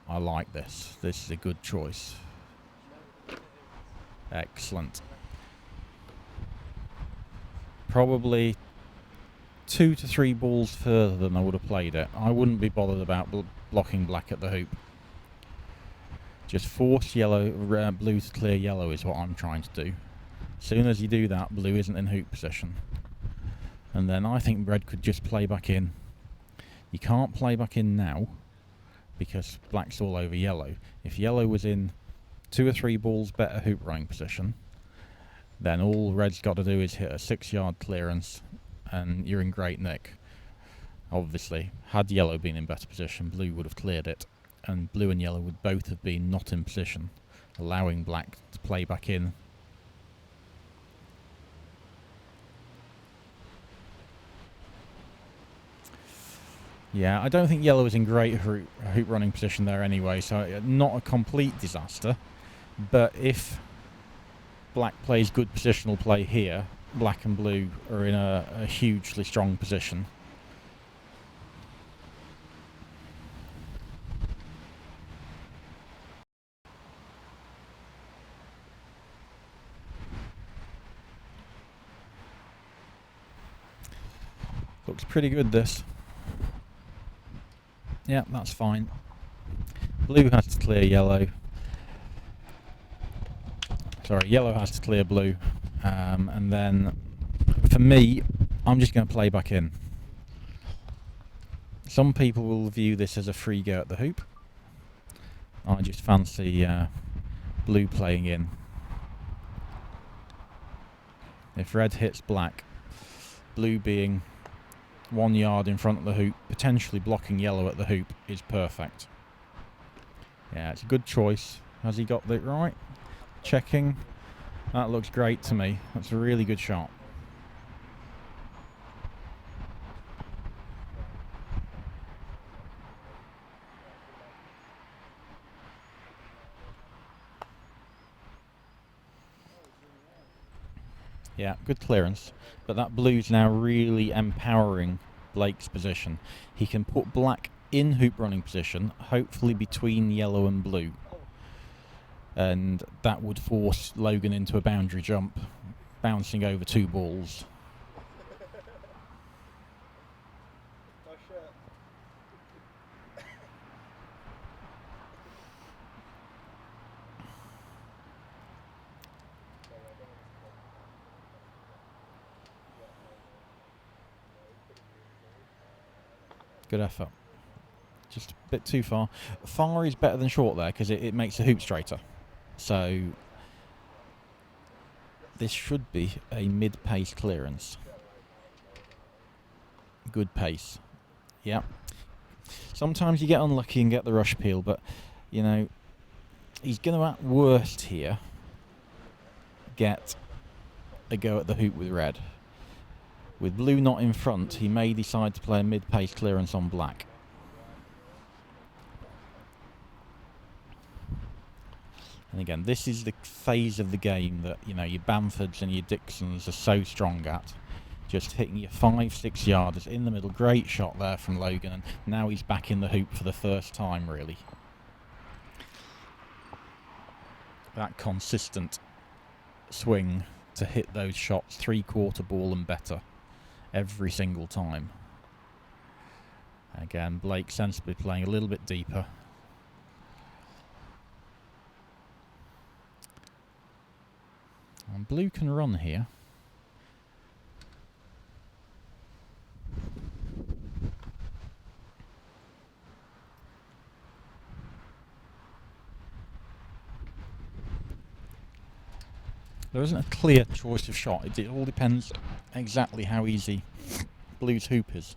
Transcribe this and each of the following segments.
I like this. This is a good choice. Excellent. Probably 2 to 3 balls further than I would have played it. I wouldn't be bothered about blocking black at the hoop. Just force blue to clear yellow is what I'm trying to do. As soon as you do that, blue isn't in hoop position. And then I think red could just play back in. You can't play back in now because black's all over yellow. If yellow was in 2 or 3 balls better hoop running position, then all red's got to do is hit a 6-yard clearance and you're in great nick. Obviously, had yellow been in better position, blue would have cleared it, and blue and yellow would both have been not in position, allowing black to play back in. Yeah, I don't think yellow is in great hoop running position there anyway, so not a complete disaster. But if black plays good positional play here, black and blue are in a hugely strong position. Looks pretty good, this. Yeah, that's fine. Blue has to clear yellow. Sorry, yellow has to clear blue. And then, for me, I'm just going to play back in. Some people will view this as a free go at the hoop. I just fancy blue playing in. If red hits black, blue being 1 yard in front of the hoop, potentially blocking yellow at the hoop, is perfect. Yeah, it's a good choice. Has he got it right? Checking. That looks great to me. That's a really good shot. Yeah, good clearance. But that blue's now really empowering Blake's position. He can put black in hoop running position, hopefully between yellow and blue. And that would force Logan into a boundary jump, bouncing over 2 balls. Good effort. Just a bit too far. Far is better than short there because it makes the hoop straighter. So this should be a mid-pace clearance. Good pace. Yeah. Sometimes you get unlucky and get the rush peel, but, you know, he's going to, at worst here, get a go at the hoop with red. With blue not in front, he may decide to play a mid-pace clearance on black. And again, this is the phase of the game that, you know, your Bamfords and your Dixons are so strong at. Just hitting your 5-6 yarders in the middle. Great shot there from Logan, and now he's back in the hoop for the first time, really. That consistent swing to hit those shots, 3/4 ball and better, every single time. Again, Blake sensibly playing a little bit deeper. And blue can run here. There isn't a clear choice of shot. It all depends exactly how easy blue's hoop is.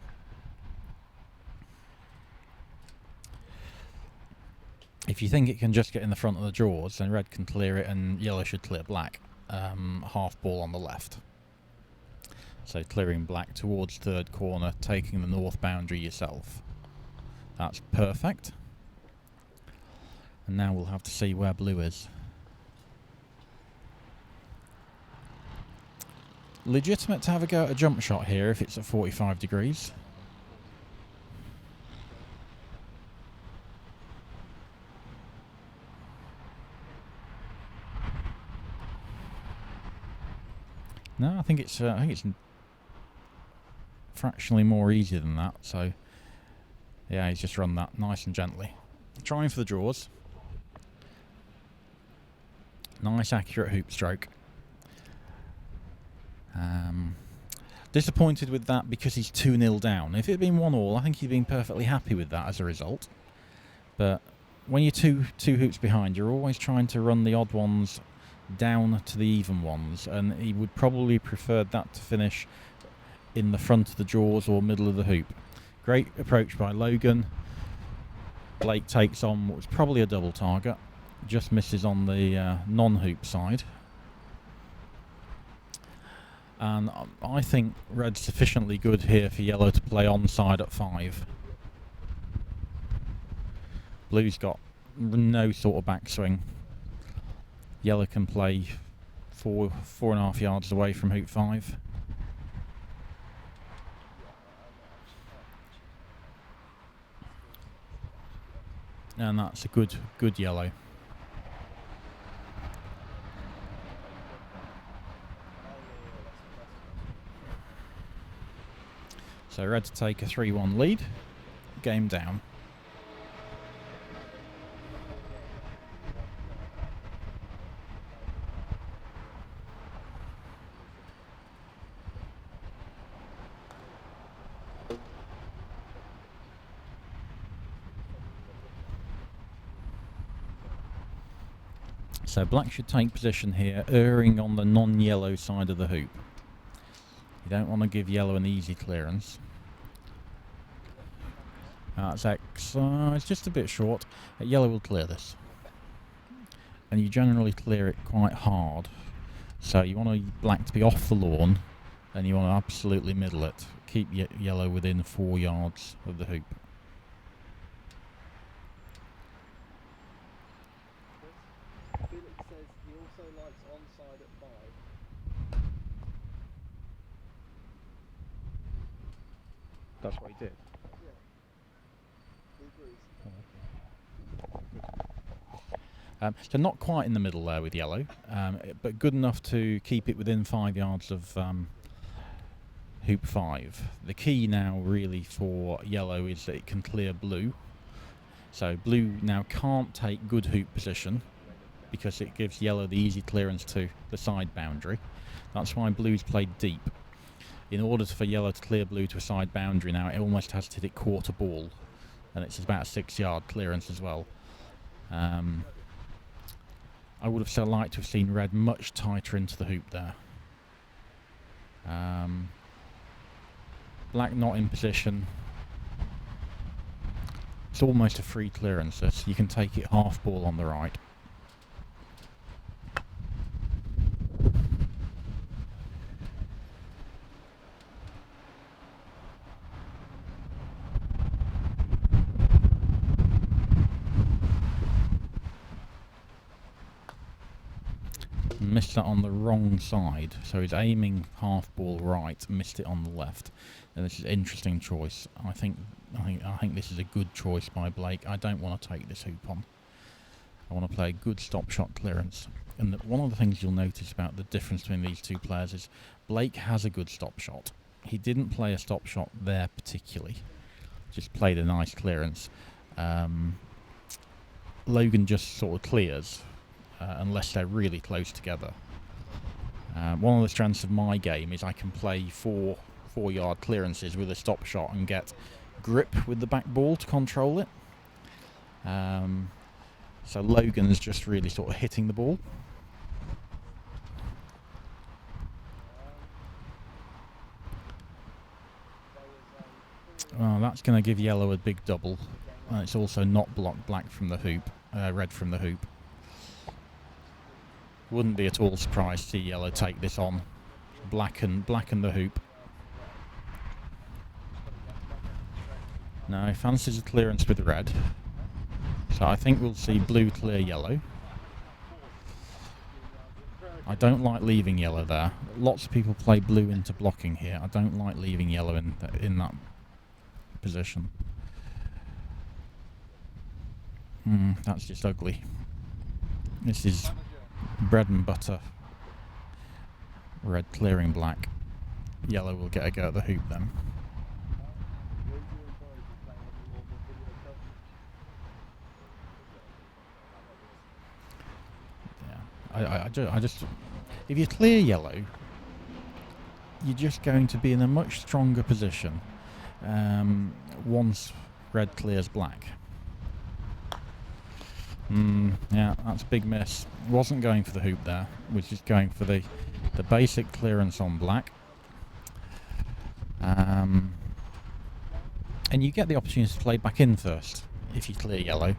If you think it can just get in the front of the drawers, then red can clear it and yellow should clear black. Half ball on the left. So clearing black towards third corner, taking the north boundary yourself. That's perfect. And now we'll have to see where blue is. Legitimate to have a go at a jump shot here if it's at 45 degrees. No, I think it's fractionally more easy than that. So yeah, he's just run that nice and gently. Trying for the draws. Nice accurate hoop stroke. Disappointed with that because he's 2-0 down. If it had been 1-1, I think he'd been perfectly happy with that as a result. But when you're two hoops behind, you're always trying to run the odd ones down to the even ones, and he would probably prefer that to finish in the front of the draws or middle of the hoop. Great approach by Logan. Blake takes on what was probably a double target. Just misses on the non-hoop side. And I think red's sufficiently good here for yellow to play onside at 5. Blue's got no sort of backswing. Yellow can play 4.5 yards away from hoop 5. And that's a good yellow. So red to take a 3-1 lead. Game down. So black should take position here, erring on the non-yellow side of the hoop. You don't want to give yellow an easy clearance. That's X. It's just a bit short. Yellow will clear this. And you generally clear it quite hard. So you want black to be off the lawn, and you want to absolutely middle it. Keep yellow within 4 yards of the hoop. Says he also likes onside at 5. That's what he did. Yeah. He agrees. So not quite in the middle there with yellow, but good enough to keep it within 5 yards of hoop 5. The key now really for yellow is that it can clear blue. So blue now can't take good hoop position because it gives yellow the easy clearance to the side boundary. That's why blue's played deep. In order for yellow to clear blue to a side boundary now, it almost has to hit it quarter ball, and it's about a 6-yard clearance as well. I would have so liked to have seen red much tighter into the hoop there. Black not in position. It's almost a free clearance. You can take it half ball on the right. Missed that on the wrong side, so he's aiming half ball right, missed it on the left, and this is an interesting choice. I think this is a good choice by Blake. I don't want to take this hoop on. I want to play a good stop shot clearance. And one of the things you'll notice about the difference between these two players is Blake has a good stop shot. He didn't play a stop shot there particularly, just played a nice clearance. Logan just sort of clears. Unless they're really close together. One of the strengths of my game is I can play 4-yard clearances with a stop shot and get grip with the back ball to control it. So Logan's just really sort of hitting the ball. Well, that's going to give yellow a big double. It's also not blocked black from the hoop, red from the hoop. Wouldn't be at all surprised to see yellow take this on. Blacken the hoop. No, he fancies a clearance with red. So I think we'll see blue clear yellow. I don't like leaving yellow there. Lots of people play blue into blocking here. I don't like leaving yellow in that position. That's just ugly. This is bread and butter. Red clearing black. Yellow will get a go at the hoop then. Yeah, I just, if you clear yellow, you're just going to be in a much stronger position once red clears black. Yeah, that's a big miss. Wasn't going for the hoop there, was just going for the basic clearance on black. And you get the opportunity to play back in first if you clear yellow.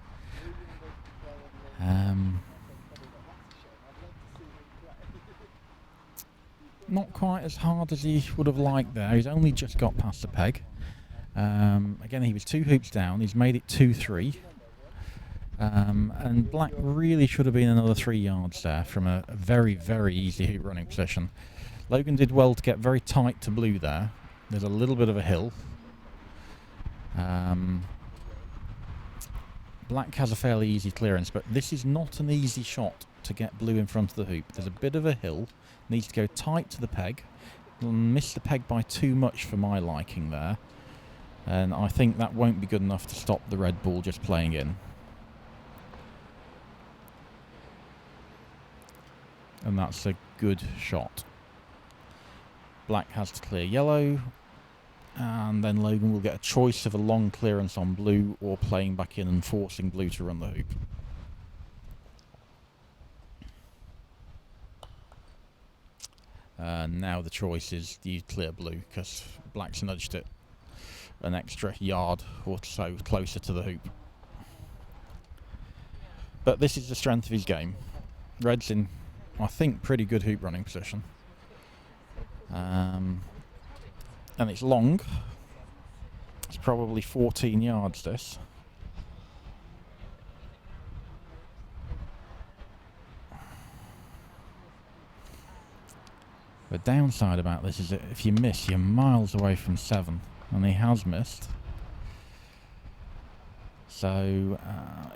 Not quite as hard as he would have liked there. He's only just got past the peg. Again, he was 2 hoops down. He's made it 2-3. And black really should have been another 3 yards there from a very, very easy hoop running position. Logan did well to get very tight to blue there. There's a little bit of a hill. Black has a fairly easy clearance, but this is not an easy shot to get blue in front of the hoop. There's a bit of a hill. Needs to go tight to the peg. Missed the peg by too much for my liking there. And I think that won't be good enough to stop the red ball just playing in. And that's a good shot. Black has to clear yellow. And then Logan will get a choice of a long clearance on blue or playing back in and forcing blue to run the hoop. Now the choice is you clear blue because black's nudged it an extra yard or so closer to the hoop. But this is the strength of his game. Red's in, I think, pretty good hoop running position. And it's long. It's probably 14 yards this. The downside about this is that if you miss, you're miles away from 7, and he has missed. So,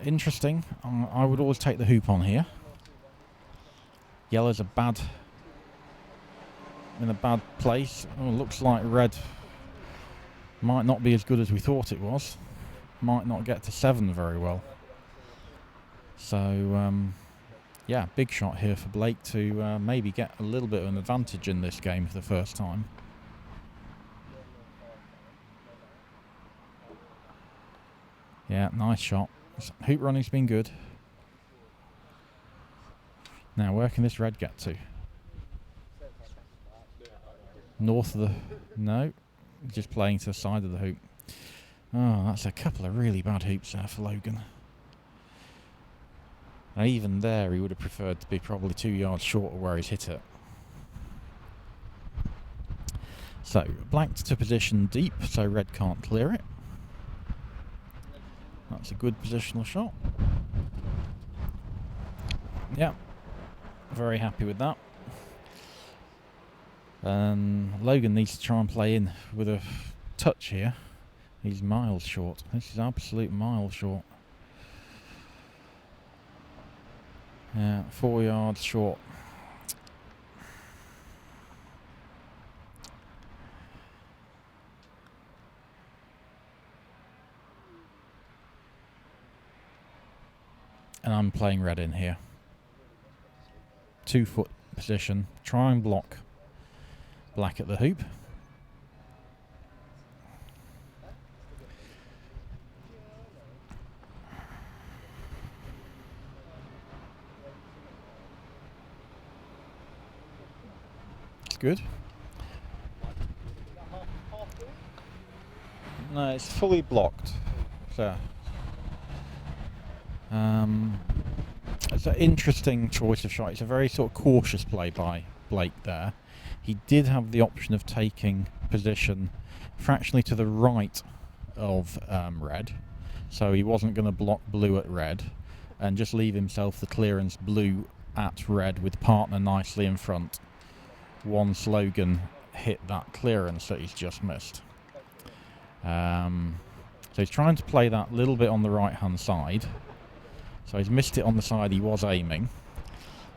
interesting. I would always take the hoop on here. Yellow's in a bad place. Oh, looks like red might not be as good as we thought it was. Might not get to 7 very well. So, yeah, big shot here for Blake to maybe get a little bit of an advantage in this game for the first time. Yeah, nice shot. Hoop running's been good. Now, where can this red get to? North of the... No, just playing to the side of the hoop. Oh, that's a couple of really bad hoops there for Logan. Now, even there, he would have preferred to be probably 2 yards short of where he's hit it. So, black to position deep, so red can't clear it. That's a good positional shot. Yeah, very happy with that. Logan needs to try and play in with a touch here. He's miles short. This is absolute miles short. Yeah, 4 yards short. And I'm playing red in here. 2 foot position. Try and block black at the hoop. It's good. No, it's fully blocked. So it's an interesting choice of shot. It's a very sort of cautious play by Blake there. He did have the option of taking position fractionally to the right of red, so he wasn't going to block blue at red and just leave himself the clearance blue at red with partner nicely in front once Logan hit that clearance that he's just missed. So he's trying to play that little bit on the right hand side. So he's missed it on the side he was aiming,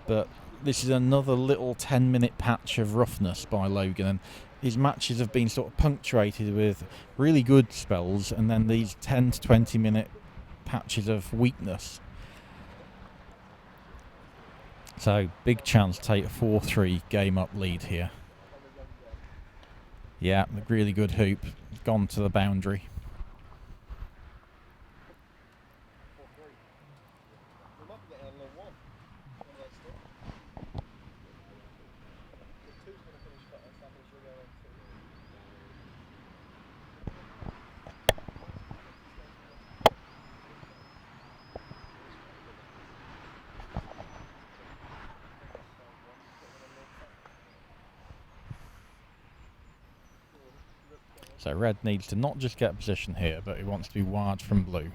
but this is another little 10-minute patch of roughness by Logan, and his matches have been sort of punctuated with really good spells and then these 10 to 20-minute patches of weakness. So, big chance to take a 4-3 game up lead here. Yeah, really good hoop. Gone to the boundary. So red needs to not just get position here, but he wants to be wired from blue.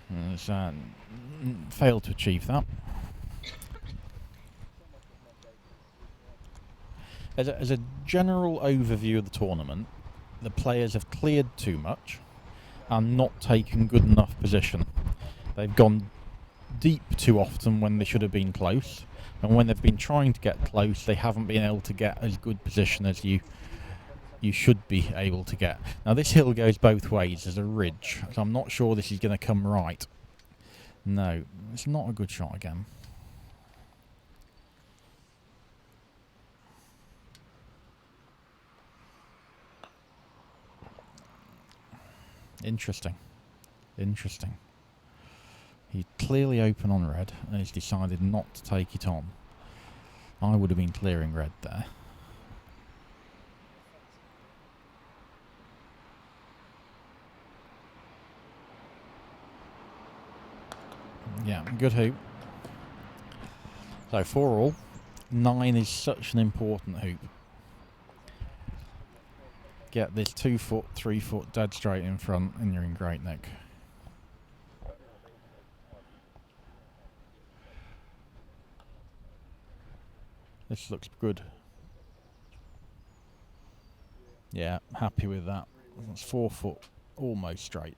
And he's failed to achieve that. As a general overview of the tournament, the players have cleared too much and not taken good enough position. They've gone deep too often when they should have been close, and when they've been trying to get close, they haven't been able to get as good position as you should be able to get. Now this hill goes both ways as a ridge, so I'm not sure this is going to come right. No, it's not a good shot again. Interesting. He's clearly open on red and he's decided not to take it on. I would have been clearing red there. Yeah, good hoop. So 4-all. 9 is such an important hoop. Get this 2 foot, 3 foot dead straight in front and you're in great nick. This looks good. Yeah, happy with that. That's 4 foot, almost straight.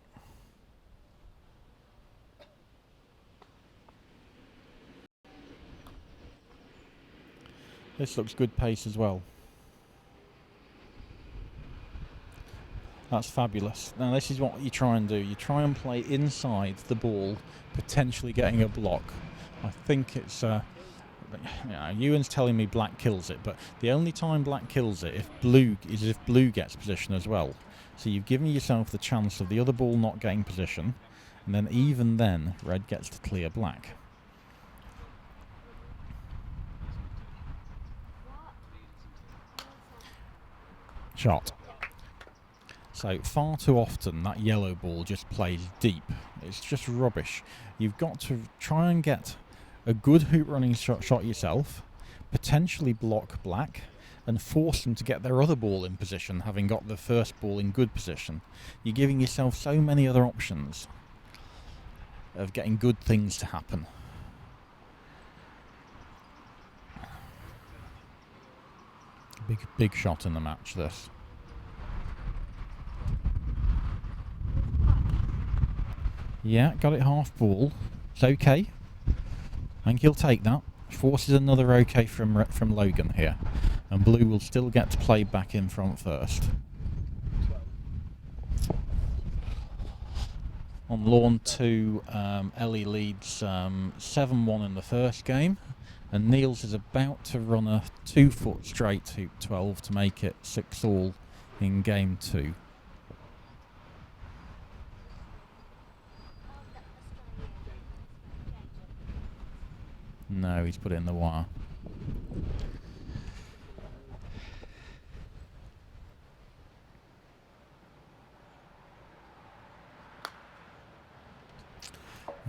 This looks good pace as well. That's fabulous. Now this is what you try and do. You try and play inside the ball, potentially getting a block. I think it's... Ewan's telling me black kills it, but the only time black kills it if blue gets position as well. So you've given yourself the chance of the other ball not getting position, and then even then red gets to clear black. Shot. So far too often that yellow ball just plays deep. It's just rubbish. You've got to try and get a good hoop running shot yourself, potentially block black, and force them to get their other ball in position, having got the first ball in good position. You're giving yourself so many other options of getting good things to happen. Big shot in the match, this. Yeah, got it half ball. It's okay. I think he'll take that. Forces another okay from Logan here. And blue will still get to play back in front first. On lawn 2, Ellie leads 7-1 in the first game. And Niels is about to run a 2 foot straight hoop 12 to make it 6-all in game 2. No, he's put it in the wire.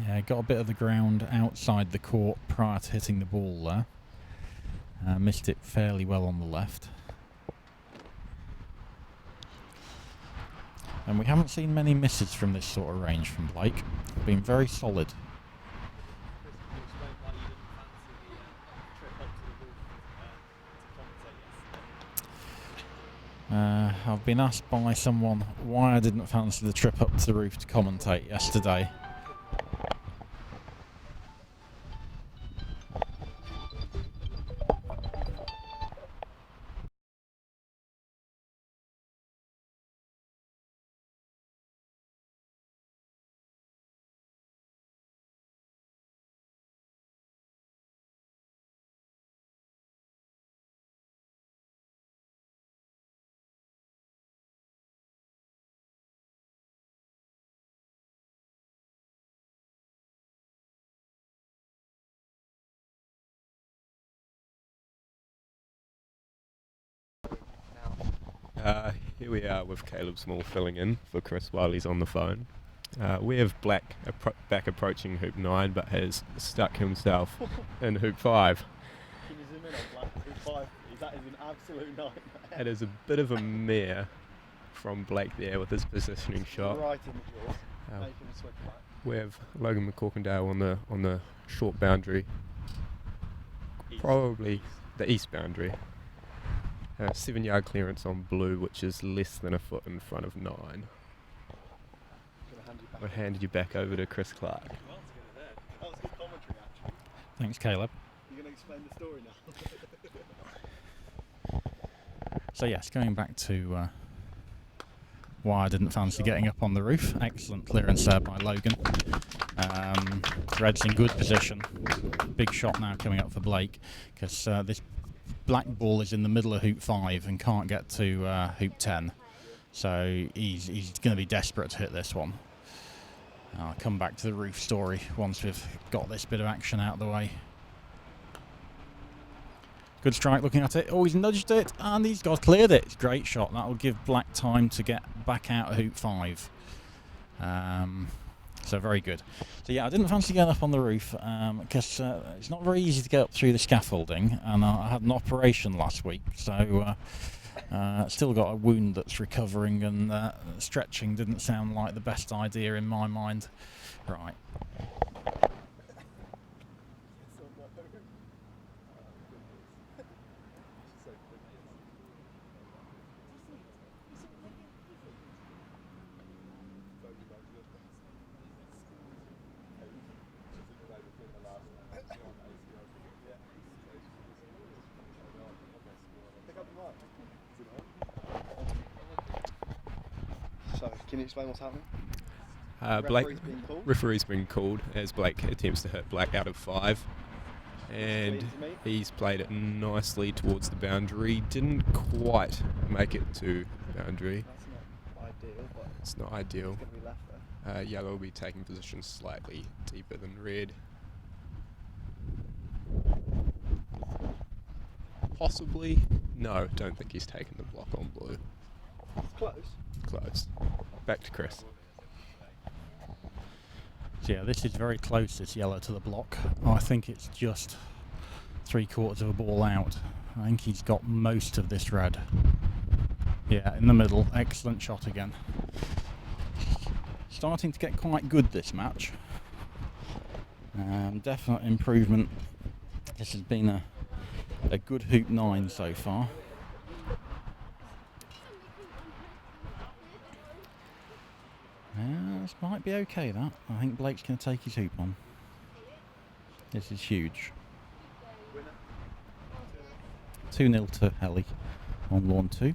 Yeah, got a bit of the ground outside the court prior to hitting the ball there. Missed it fairly well on the left. And we haven't seen many misses from this sort of range from Blake. Been very solid. I've been asked by someone why I didn't fancy the trip up to the roof to commentate yesterday. Here we are with Caleb Small filling in for Chris while he's on the phone. We have Black back approaching hoop 9, but has stuck himself in hoop 5. Can you zoom in on Black? Hoop 5. That is an absolute nightmare. It is a bit of a mare from Blake there with his positioning shot. Right in the jaws. Making him switch back. We have Logan McCorkindale on the short boundary, probably the east boundary. 7-yard clearance on Blue, which is less than a foot in front of 9. I'll hand you back over to Chris Clark. That was good commentary, actually. Thanks, Caleb. You're going to explain the story now. So yes, going back to why I didn't fancy getting up on the roof. Excellent clearance there by Logan. Red's in good position. Big shot now coming up for Blake, because this black ball is in the middle of hoop 5 and can't get to hoop 10. So he's going to be desperate to hit this one. I'll come back to the roof story once we've got this bit of action out of the way. Good strike looking at it. Oh, he's nudged it and he's cleared it. It's a great shot. That will give Black time to get back out of hoop 5. So very good. So yeah, I didn't fancy going up on the roof because it's not very easy to get up through the scaffolding, and I had an operation last week, so still got a wound that's recovering, and stretching didn't sound like the best idea in my mind. Right. So, can you explain what's happening? Referee's been called as Blake attempts to hit Black out of 5, and he's played it nicely towards the boundary. Didn't quite make it to boundary. That's not ideal, but it's not ideal. it's going to be left there. Yellow will be taking position slightly deeper than red. Possibly. No, don't think he's taken the block on Blue. It's close. Close. Back to Chris. So yeah, this is very close, this yellow to the block. I think it's just 3/4 of a ball out. I think he's got most of this red. Yeah, in the middle. Excellent shot again. Starting to get quite good this match. Definite improvement. This has been a good hoop 9 so far. This might be okay, that. I think Blake's going to take his hoop on. This is huge. 2-0 to Helly on lawn 2.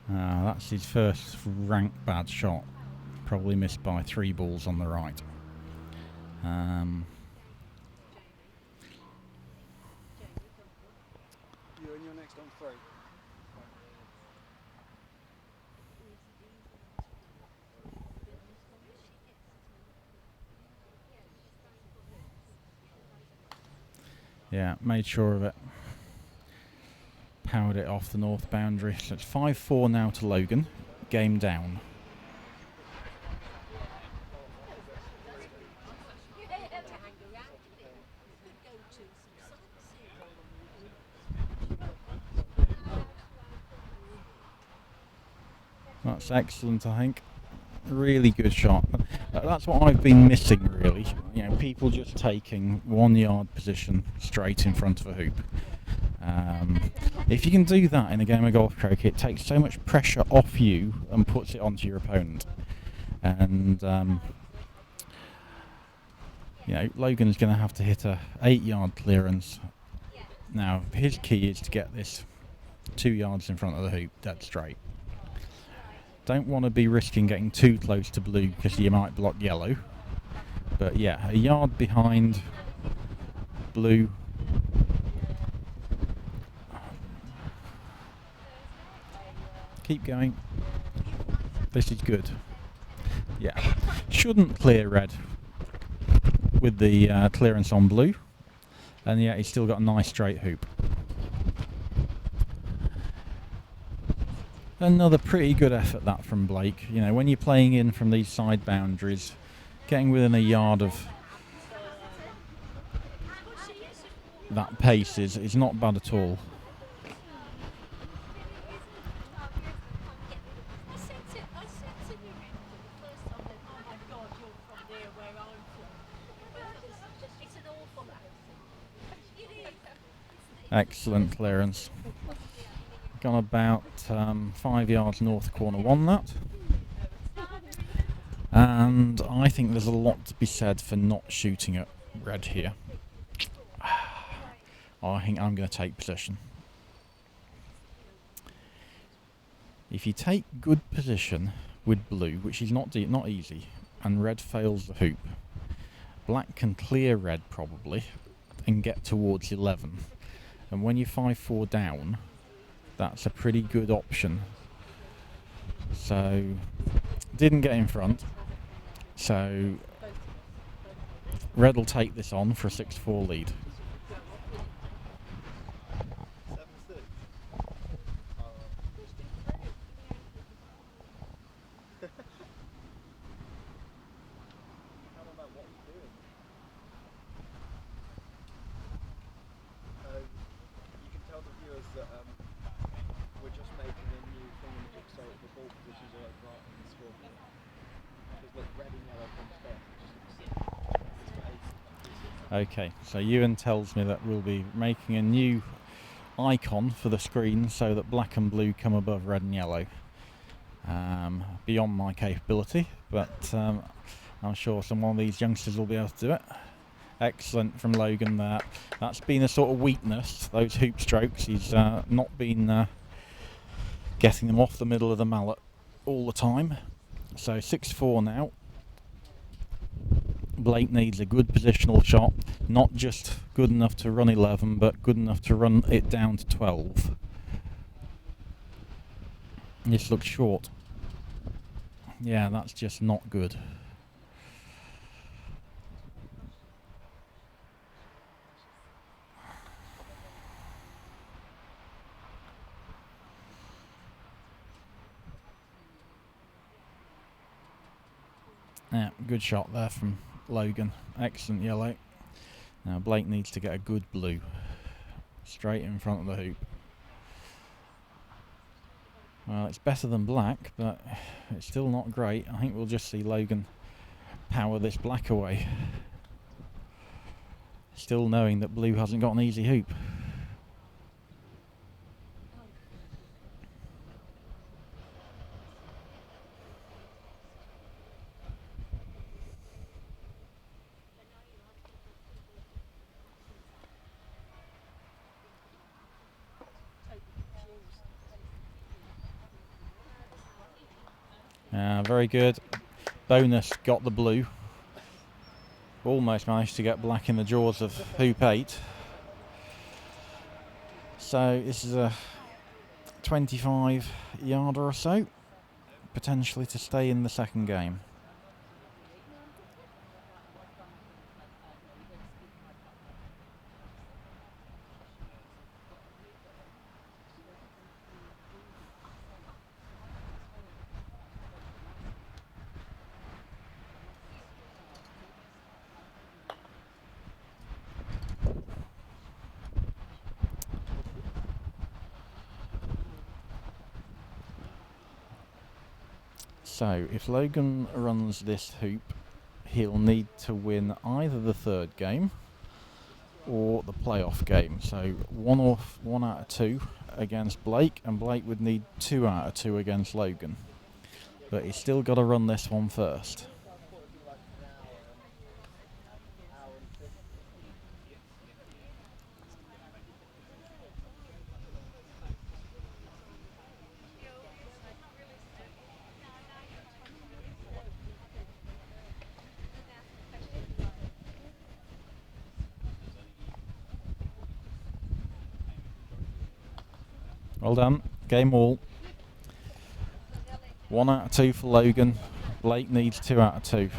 That's his first rank bad shot. Probably missed by 3 balls on the right. You and your next on 3. Yeah, made sure of it. Powered it off the north boundary. So it's 5-4 now to Logan. Game down. That's excellent, I think. Really good shot. That's what I've been missing, really. You know, people just taking 1 yard position straight in front of a hoop. If you can do that in a game of golf croquet, it takes so much pressure off you and puts it onto your opponent. And you know, Logan's going to have to hit a 8 yard clearance. Now, his key is to get this 2 yards in front of the hoop dead straight. Don't want to be risking getting too close to Blue because you might block yellow. But yeah, a yard behind Blue. Keep going. This is good. Yeah. Shouldn't clear red with the clearance on Blue. and yet he's still got a nice straight hoop. Another pretty good effort that from Blake. You know, when you're playing in from these side boundaries, getting within a yard of that pace is not bad at all. Excellent clearance. Gone about 5 yards north corner one that. And I think there's a lot to be said for not shooting at red here. I think I'm going to take position. If you take good position with blue, which is not easy, and red fails the hoop, black can clear red probably and get towards 11. And when you're 5-4 down, that's a pretty good option. So, didn't get in front. So, red will take this on for a 6-4 lead. Okay, so Ewan tells me that we'll be making a new icon for the screen so that black and blue come above red and yellow. Beyond my capability, but I'm sure some of these youngsters will be able to do it. Excellent from Logan there. That's been a sort of weakness, those hoop strokes. He's not been getting them off the middle of the mallet all the time. So 6-4 now. Blake needs a good positional shot, not just good enough to run 11, but good enough to run it down to 12. This looks short. Yeah, that's just not good. Yeah, good shot there from Logan. Excellent yellow. Now Blake needs to get a good blue. Straight in front of the hoop. Well, it's better than black, but it's still not great. I think we'll just see Logan power this black away. Still knowing that blue hasn't got an easy hoop. Very good. Bonus got the blue. Almost managed to get black in the jaws of hoop 8. So this is a 25 yarder or so, potentially to stay in the second game. So, if Logan runs this hoop, he'll need to win either the third game or the playoff game. So, one out of 2 against Blake, and Blake would need 2 out of 2 against Logan. But he's still got to run this one first. Well done. Game all. 1 out of 2 for Logan. Blake needs 2 out of 2.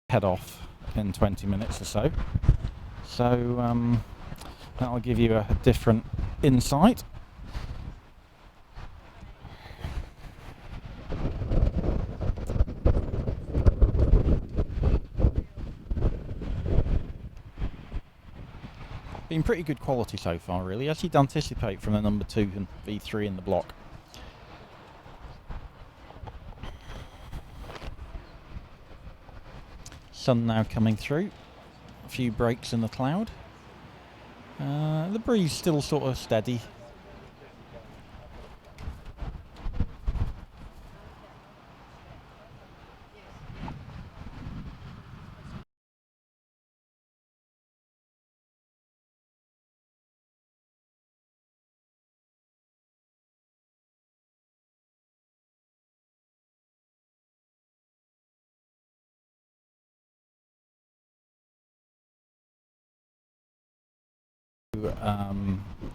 head off in 20 minutes or so. So that'll give you a different insight. Been pretty good quality so far, really, as you'd anticipate from the number 2 and V3 in the block. Sun now coming through, a few breaks in the cloud. The breeze still sort of steady.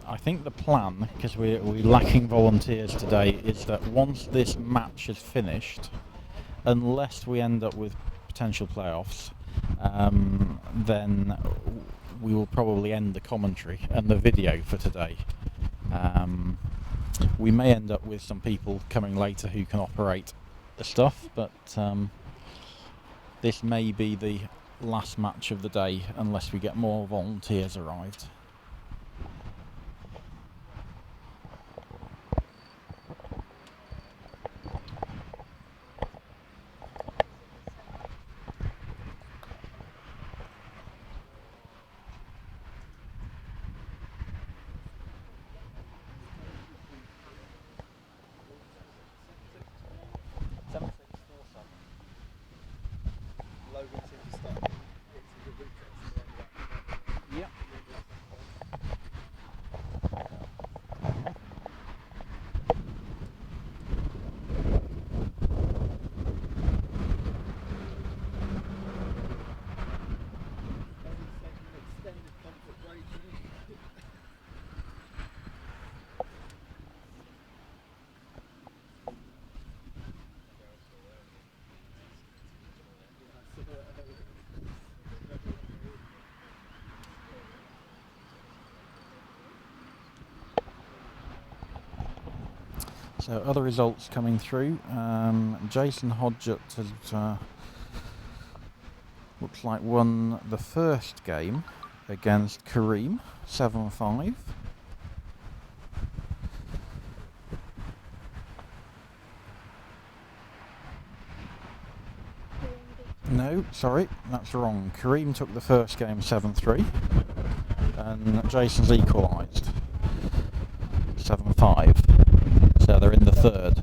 I think the plan, because we're lacking volunteers today, is that once this match is finished, unless we end up with potential playoffs, then we will probably end the commentary and the video for today. We may end up with some people coming later who can operate the stuff, but this may be the last match of the day unless we get more volunteers arrived. Yep. So other results coming through. Jason Hodgett has looks like won the first game against Kareem, 7-5. No, sorry, that's wrong. Kareem took the first game 7-3, and Jason's equalised 7-5. So they're in the third.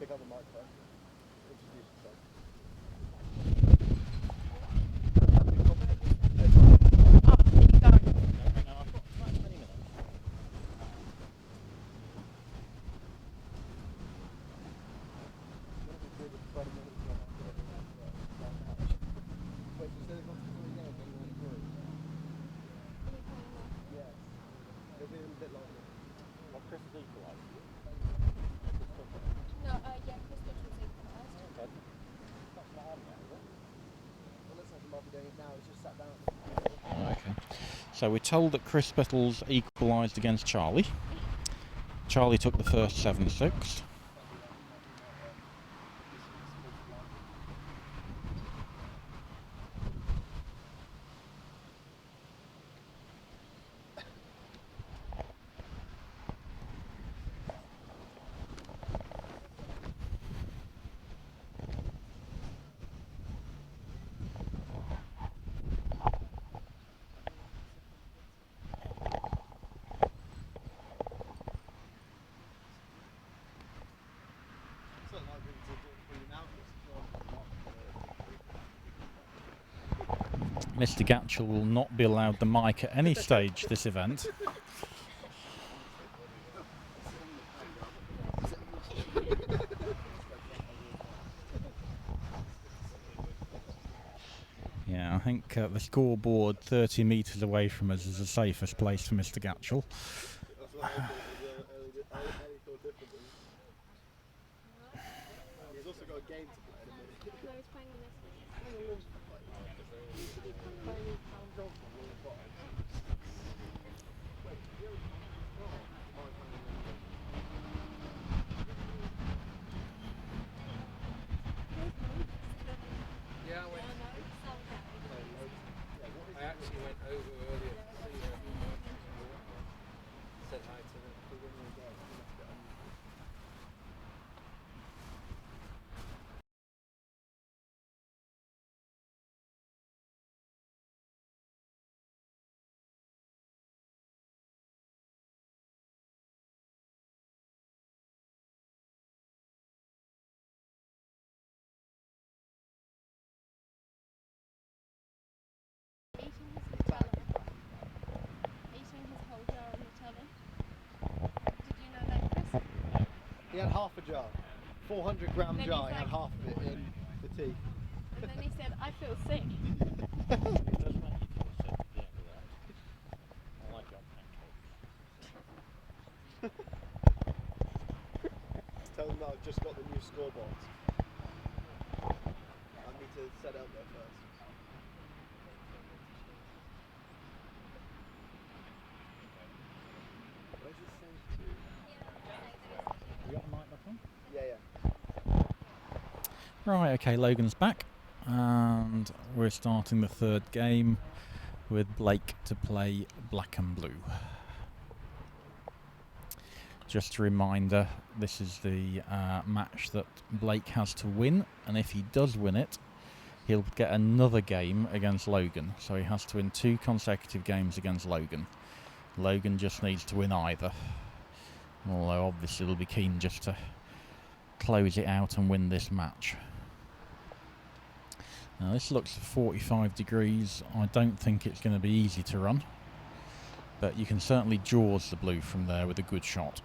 Pick up the microphone. Introduce yourself. Okay. So we're told that Chris Bittles equalised against Charlie. Charlie took the first 7-6. Mr. Gatchell will not be allowed the mic at any stage this event. Yeah, I think the scoreboard 30 metres away from us is the safest place for Mr. Gatchell. He's also got a game to play in a minute. No, he's playing the next one. Yeah, I actually went over earlier to see her. Said hi to the women as well. Eating his whole jar on the telly. Did you know that, Chris? He had half a jar. 400 gram Then jar, he's he had like- half of it in the tea. And then he said, I feel sick. Tell them that I've just got the new scoreboards. I need to set it up there first. Where's it sent to? You got the mic back on? Yeah. Right, okay, Logan's back, and we're starting the third game with Blake to play black and blue. Just a reminder, this is the match that Blake has to win, and if he does win it, he'll get another game against Logan. So he has to win 2 consecutive games against Logan. Logan just needs to win either, although obviously he'll be keen just to close it out and win this match. Now this looks 45 degrees. I don't think it's going to be easy to run, but you can certainly jaws the blue from there with a good shot.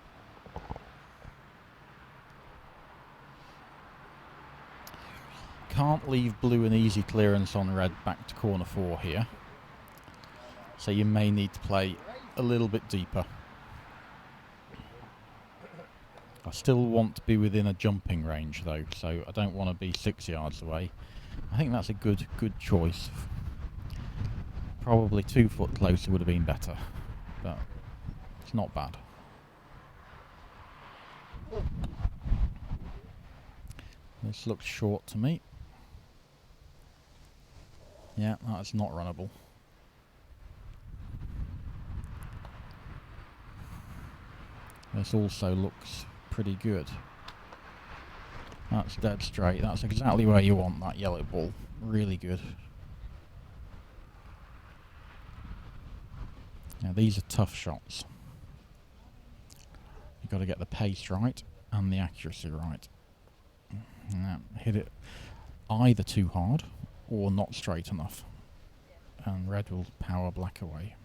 Can't leave blue an easy clearance on red back to corner 4 here, so you may need to play a little bit deeper. I still want to be within a jumping range though, so I don't want to be 6 yards away. I think that's a good choice. Probably 2 foot closer would have been better, but it's not bad. This looks short to me. Yeah, that's not runnable. This also looks pretty good. That's dead straight. That's exactly where you want that yellow ball. Really good. Now these are tough shots. You've got to get the pace right and the accuracy right. Now, hit it either too hard or not straight enough, and red will power black away.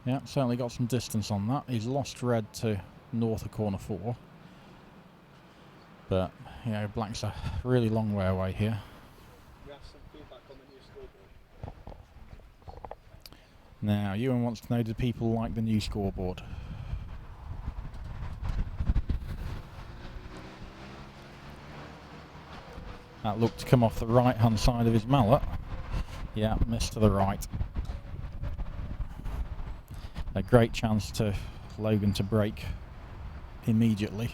Yeah, certainly got some distance on that. He's lost red to north of corner 4. But, you know, black's a really long way away here. We have some feedback on the new scoreboard. Now, Ewan wants to know, do people like the new scoreboard? That looked to come off the right-hand side of his mallet. Yeah, missed to the right. A great chance to Logan to break immediately.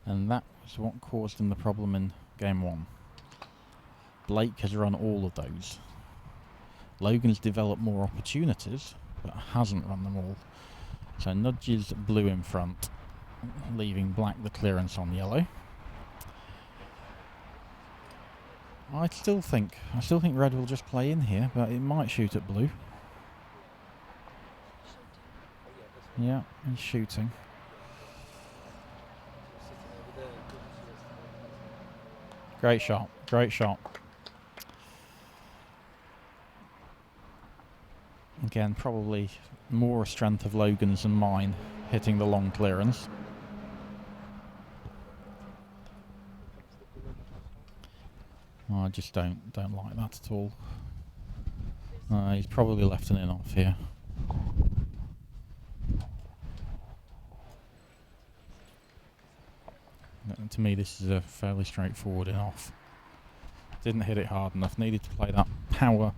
And that was what caused him the problem in game 1. Blake has run all of those. Logan's developed more opportunities, but hasn't run them all. So nudges blue in front, leaving black the clearance on yellow. I still think red will just play in here, but it might shoot at blue. Yeah, he's shooting. Great shot, great shot. Again, probably more strength of Logan's than mine, hitting the long clearance. Oh, I just don't like that at all. He's probably left an in off here. To me, this is a fairly straightforward in off. Didn't hit it hard enough. Needed to play that power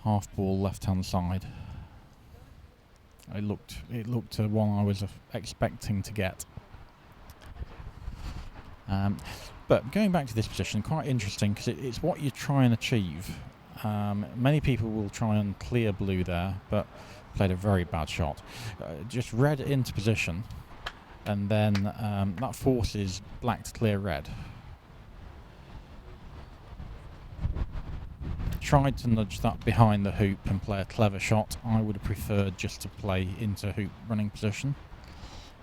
half ball left hand side. It looked one I was expecting to get. But going back to this position, quite interesting because it's what you try and achieve. Many people will try and clear blue there, but played a very bad shot. Just red into position, and then that forces black to clear red. Tried to nudge that behind the hoop and play a clever shot. I would have preferred just to play into hoop running position.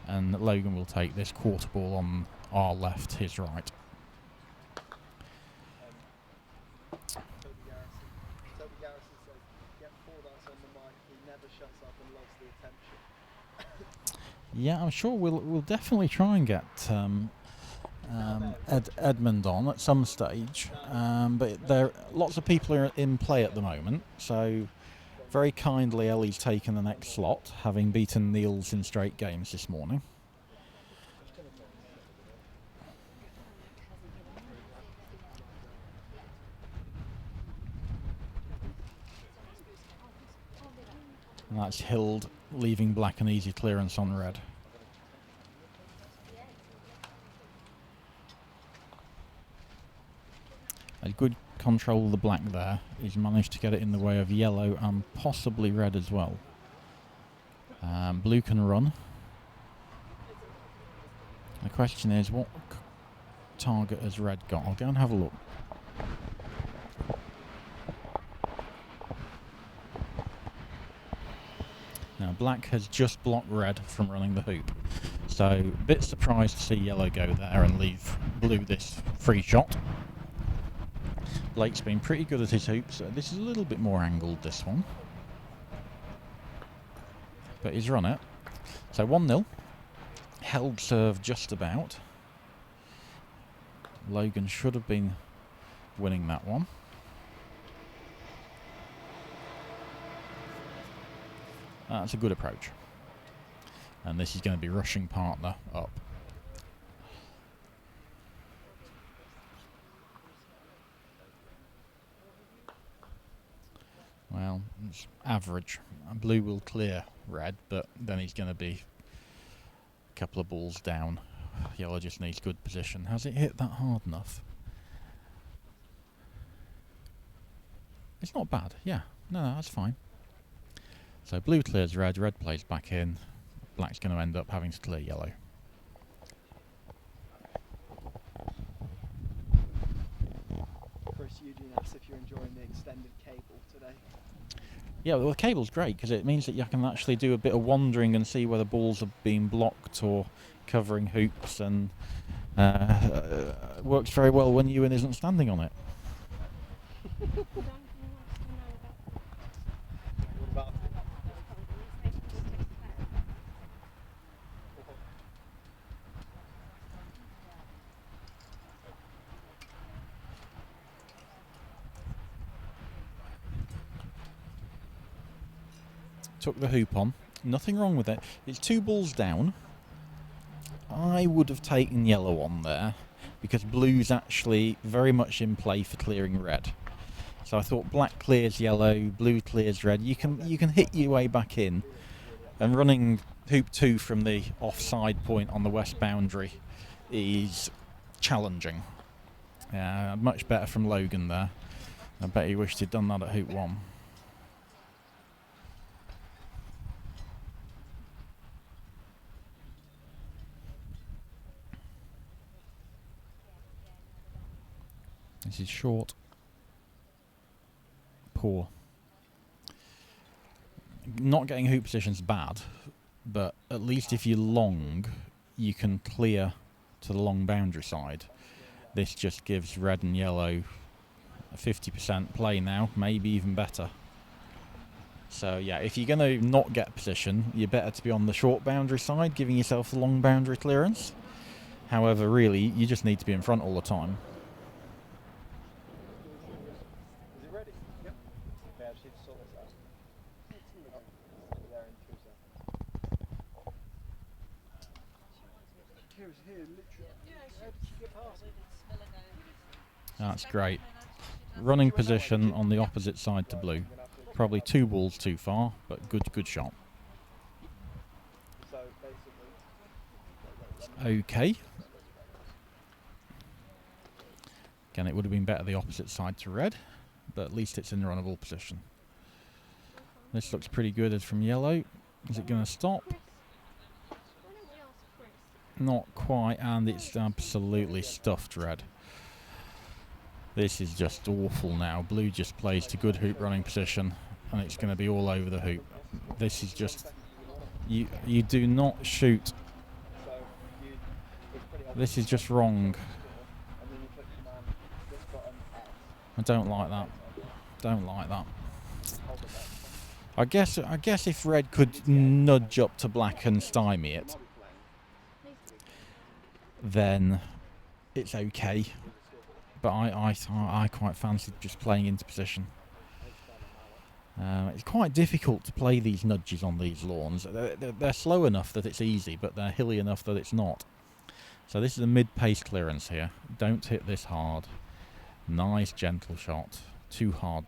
And Logan will take this quarter ball on our left, his right. Toby Garrison says, get Fordyce on the mic, he never shuts up and loves the attention. Yeah, I'm sure we'll definitely try and get Edmund on at some stage, but there lots of people are in play at the moment, so very kindly Ellie's taken the next slot, having beaten Niels in straight games this morning. And that's Hild, leaving black an easy clearance on red. A good control of the black there. He's managed to get it in the way of yellow and possibly red as well. Blue can run. The question is, what target has red got? I'll go and have a look. Now black has just blocked red from running the hoop. So a bit surprised to see yellow go there and leave blue this free shot. Blake's been pretty good at his hoops. This is a little bit more angled, this one. But he's run it. So 1-0. Held serve just about. Logan should have been winning that one. That's a good approach. And this is going to be rushing partner up. Well, it's average. Blue will clear red, but then he's going to be a couple of balls down. Yellow just needs good position. Has it hit that hard enough? It's not bad, yeah. No, that's fine. So blue clears red, red plays back in. Black's going to end up having to clear yellow. Chris Eugene asks if you're enjoying the extended cable today. Yeah, well, the cable's great because it means that you can actually do a bit of wandering and see whether balls are being blocked or covering hoops, and works very well when Ewan isn't standing on it. What about Took the hoop on. Nothing wrong with it. It's 2 balls down. I would have taken yellow on there because blue's actually very much in play for clearing red. So I thought black clears yellow, blue clears red. You can hit your way back in And running hoop 2 from the offside point on the west boundary is challenging. Much better from Logan there. I bet he wished he'd done that at hoop 1. This is short. Poor. Not getting hoop position's bad, but at least if you're long, you can clear to the long boundary side. This just gives red and yellow a 50% play now, maybe even better. So yeah, if you're going to not get position, you're better to be on the short boundary side, giving yourself the long boundary clearance. However, really, you just need to be in front all the time. Is it ready? Yep. Okay, I just need to sort this out. There in 2 seconds. Here's here, literally. Get past it. That's great. Running position on the opposite side to blue. Probably 2 balls too far, but good shot. So basically. Okay. Again, it would have been better the opposite side to red, but at least it's in the runnable position. This looks pretty good as from yellow. Is it going to stop? Not quite, and it's absolutely stuffed red. This is just awful now. Blue just plays to good hoop running position, and it's going to be all over the hoop. This is just... You do not shoot. This is just wrong. I don't like that. Don't like that. I guess if red could nudge up to black and stymie it, then it's okay. But I quite fancied just playing into position. It's quite difficult to play these nudges on these lawns. They're slow enough that it's easy, but they're hilly enough that it's not. So this is a mid-pace clearance here. Don't hit this hard. Nice gentle shot. Too hard.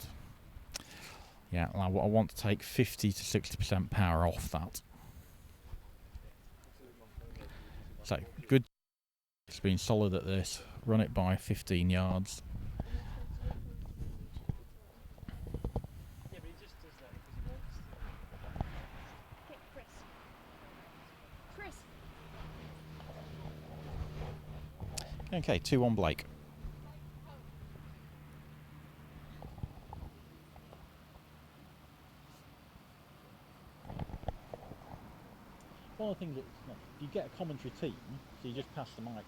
Yeah, I want to take 50 to 60% power off that. So, good. It's been solid at this. Run it by 15 yards. Okay, 2-1 Blake. One of the things that you get a commentary team, so you just pass the mic to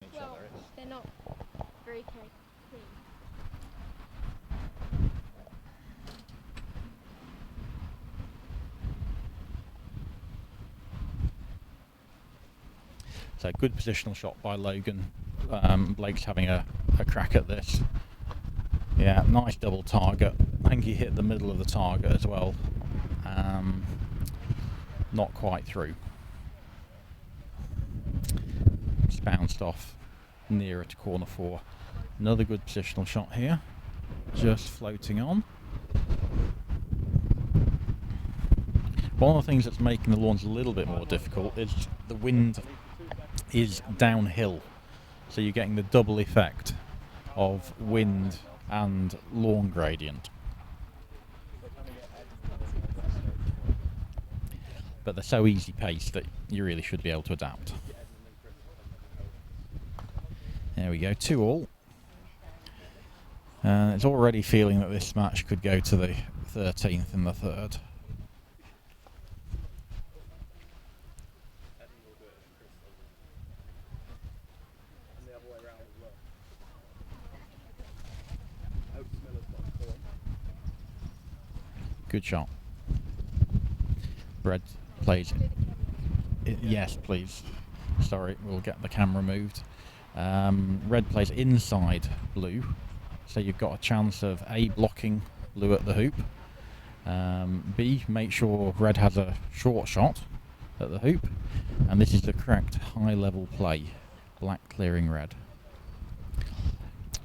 each Well, other. they're not very keen. So good positional shot by Logan. Blake's having a crack at this. Yeah, nice double target. I think he hit the middle of the target as well. Not quite through. It's bounced off nearer to corner 4. Another good positional shot here. Just floating on. One of the things that's making the lawns a little bit more difficult is the wind is downhill. So you're getting the double effect of wind and lawn gradient. But they're so easy paced that you really should be able to adapt. There we go, 2-all. It's already feeling that this match could go to the 13th in the third. Good shot. Red plays. Yes, please. Sorry, we'll get the camera moved. Red plays inside blue, so you've got a chance of A, blocking blue at the hoop. B, make sure red has a short shot at the hoop, and this is the correct high level play. Black clearing red.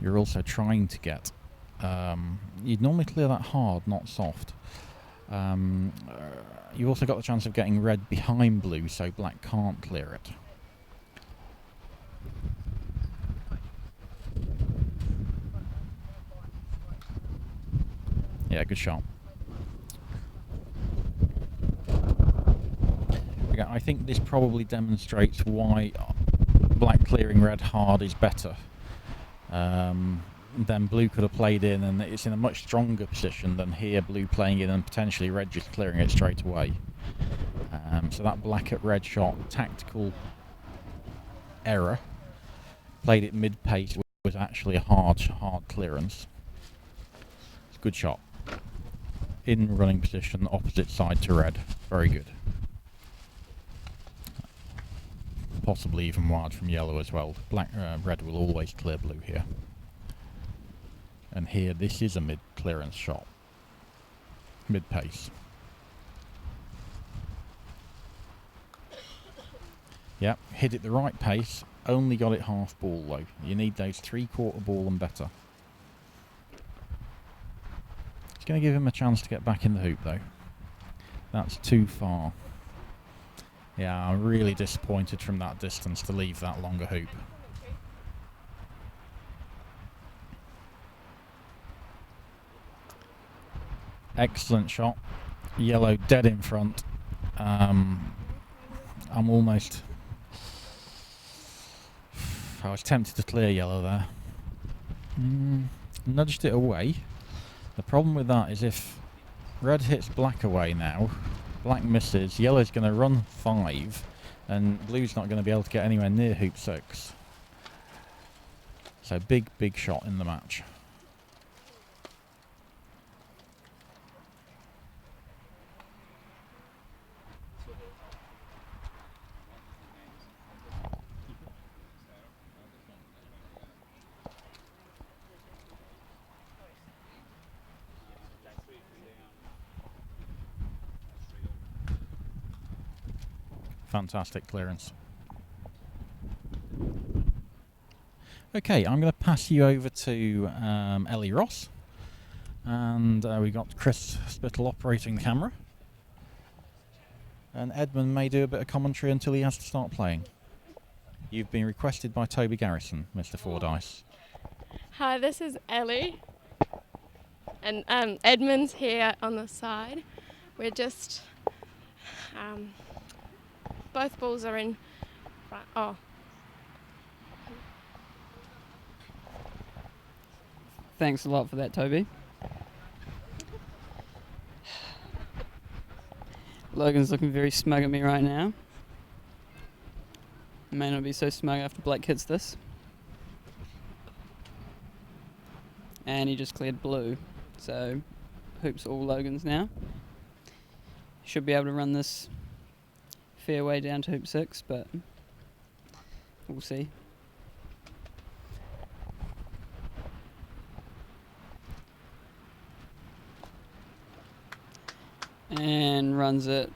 You're also trying to get. You'd normally clear that hard, not soft. You've also got the chance of getting red behind blue, so black can't clear it. Yeah, good shot. Okay, I think this probably demonstrates why black clearing red hard is better. Then blue could have played in, and it's in a much stronger position than here, blue playing in and potentially red just clearing it straight away. So that black at red shot, tactical error, played it mid-pace, was actually a hard clearance. It's a good shot. In running position, opposite side to red. Very good. Possibly even wide from yellow as well. Red will always clear blue here. And here, this is a mid-clearance shot. Mid-pace. Yep, hit it the right pace. Only got it half ball though. You need those 3/4 ball and better. It's going to give him a chance to get back in the hoop though. That's too far. Yeah, I'm really disappointed from that distance to leave that longer hoop. Excellent shot. Yellow dead in front. I'm almost... I was tempted to clear yellow there. Nudged it away. The problem with that is if red hits black away now, black misses, yellow's going to run 5, and blue's not going to be able to get anywhere near hoop 6. So big shot in the match. Fantastic clearance. Okay, I'm going to pass you over to Ellie Ross, and we got Chris Spittle operating the camera, and Edmund may do a bit of commentary until he has to start playing. You've been requested by Toby Garrison, Mr. Fordyce. Hi, this is Ellie, and Edmund's here on the side. We're just both balls are in front. Oh. Thanks a lot for that, Toby. Logan's looking very smug at me right now. May not be so smug after Blake hits this. And he just cleared blue, so hoop's all Logan's now. Should be able to run this fairway down to hoop 6, but we'll see. And runs it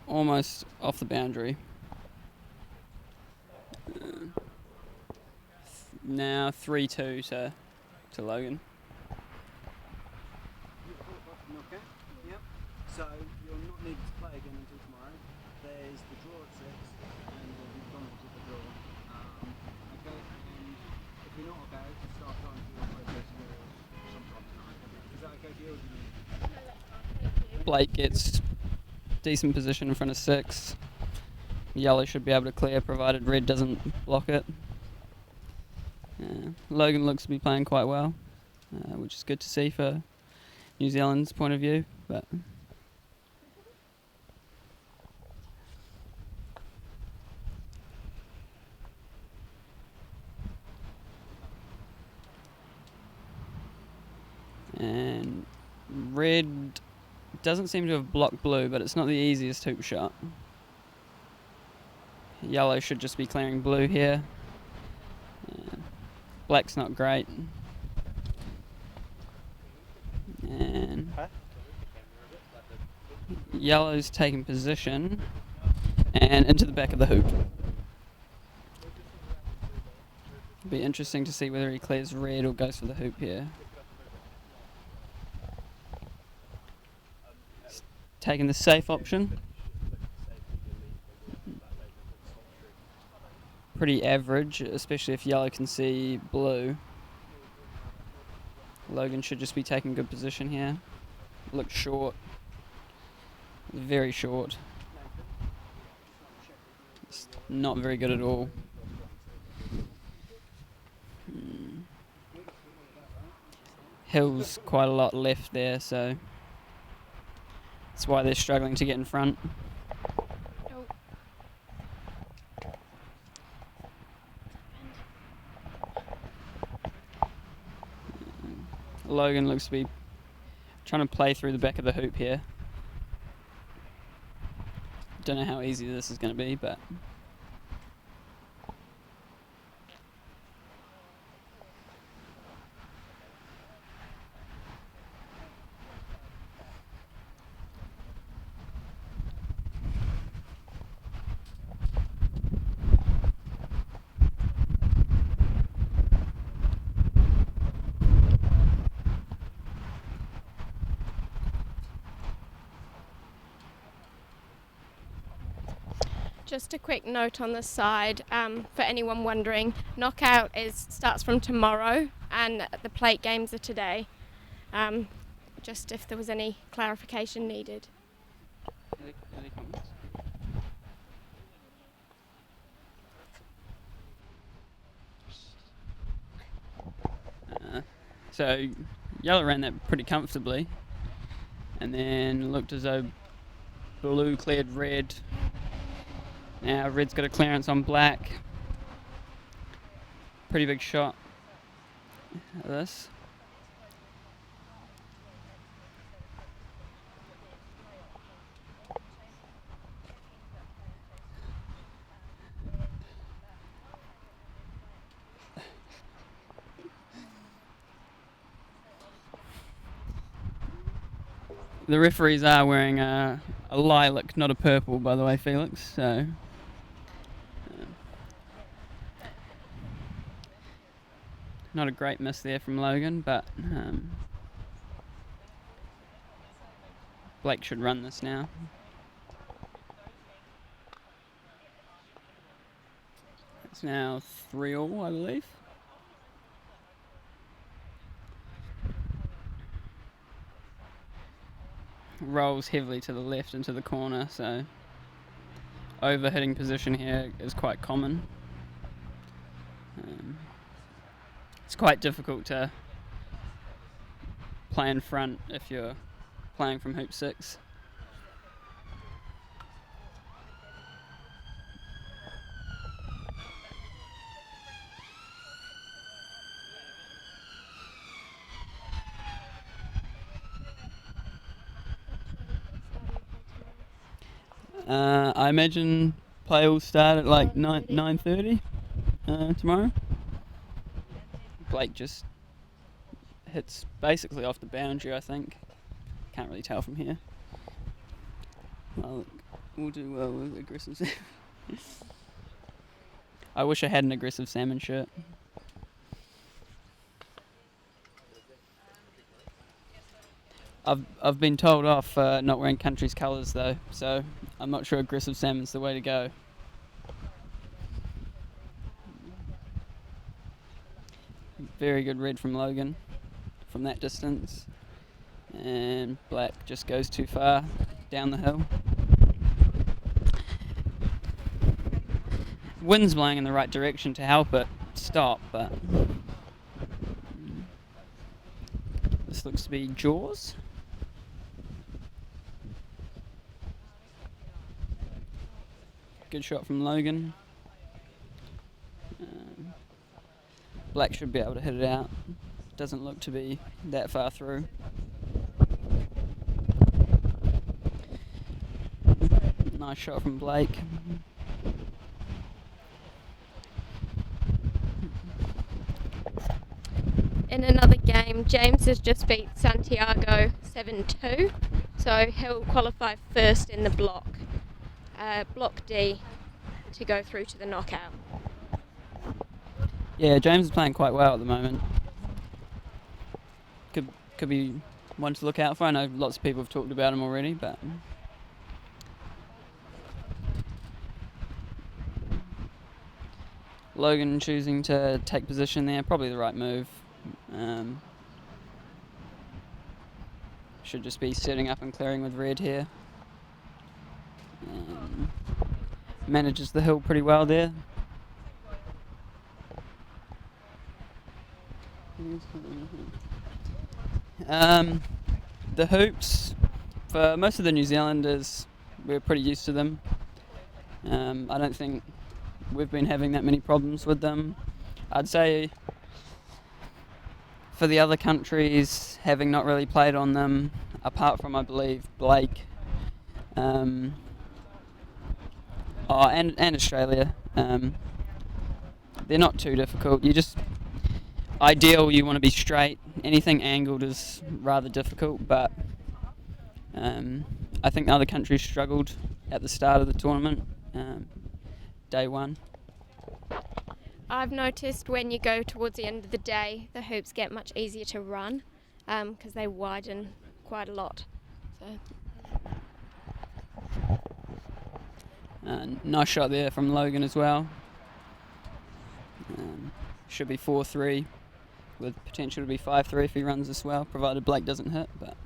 almost off the boundary. Now 3-2 to Logan. Okay. Yep. So you're not needed to play again until tomorrow. There's the draw at 6 and the McDonald's at the draw. Okay, and if you're not okay, start trying to do a process sometime tonight. Is that okay for you? Blake gets decent position in front of 6. Yellow should be able to clear provided red doesn't block it. Logan looks to be playing quite well, which is good to see for New Zealand's point of view. But and red doesn't seem to have blocked blue, but it's not the easiest hoop shot. Yellow should just be clearing blue here. Black's not great. And yellow's taking position and into the back of the hoop. It'll be interesting to see whether he clears red or goes for the hoop here. taking the safe option. Pretty average, especially if yellow can see blue. Logan should just be taking good position here. Looks short. Very short. It's not very good at all. Hill's quite a lot left there, so that's why they're struggling to get in front. Logan looks to be trying to play through the back of the hoop here. Don't know how easy this is going to be, but Just a quick note on the side, for anyone wondering, knockout starts from tomorrow and the plate games are today. Just if there was any clarification needed. Any comments? So yellow ran that pretty comfortably, and then looked as though blue cleared red. Now red's got a clearance on black. Pretty big shot at this. The referees are wearing a lilac, not a purple, by the way, Felix. So not a great miss there from Logan, but Blake should run this now. It's now 3-all, I believe. Rolls heavily to the left into the corner, so over-hitting position here is quite common. It's quite difficult to play in front if you're playing from hoop 6. I imagine play will start at like 9:30 tomorrow. Blake just hits basically off the boundary, I think. Can't really tell from here. We'll do well with aggressive salmon. I wish I had an aggressive salmon shirt. I've been told off not wearing country's colours though, so I'm not sure aggressive salmon's the way to go. Very good red from Logan from that distance, and black just goes too far down the hill. Wind's blowing in the right direction to help it stop, but this looks to be Jaws. Good shot from Logan. Black should be able to hit it out. Doesn't look to be that far through. Nice shot from Blake. In another game, James has just beat Santiago 7-2, so he'll qualify first in the block D, to go through to the knockout. Yeah, James is playing quite well at the moment. Could be one to look out for. I know lots of people have talked about him already, but Logan choosing to take position there, probably the right move. Should just be setting up and clearing with red here. Manages the hill pretty well there. The hoops, for most of the New Zealanders, we're pretty used to them. I don't think we've been having that many problems with them. I'd say for the other countries, having not really played on them, apart from, I believe, Blake, and Australia, they're not too difficult. You want to be straight. Anything angled is rather difficult, but I think the other countries struggled at the start of the tournament, day one. I've noticed when you go towards the end of the day, the hoops get much easier to run because they widen quite a lot. So. Nice shot there from Logan as well. Should be 4-3 with potential to be 5-3 if he runs this well, provided Blake doesn't hit. But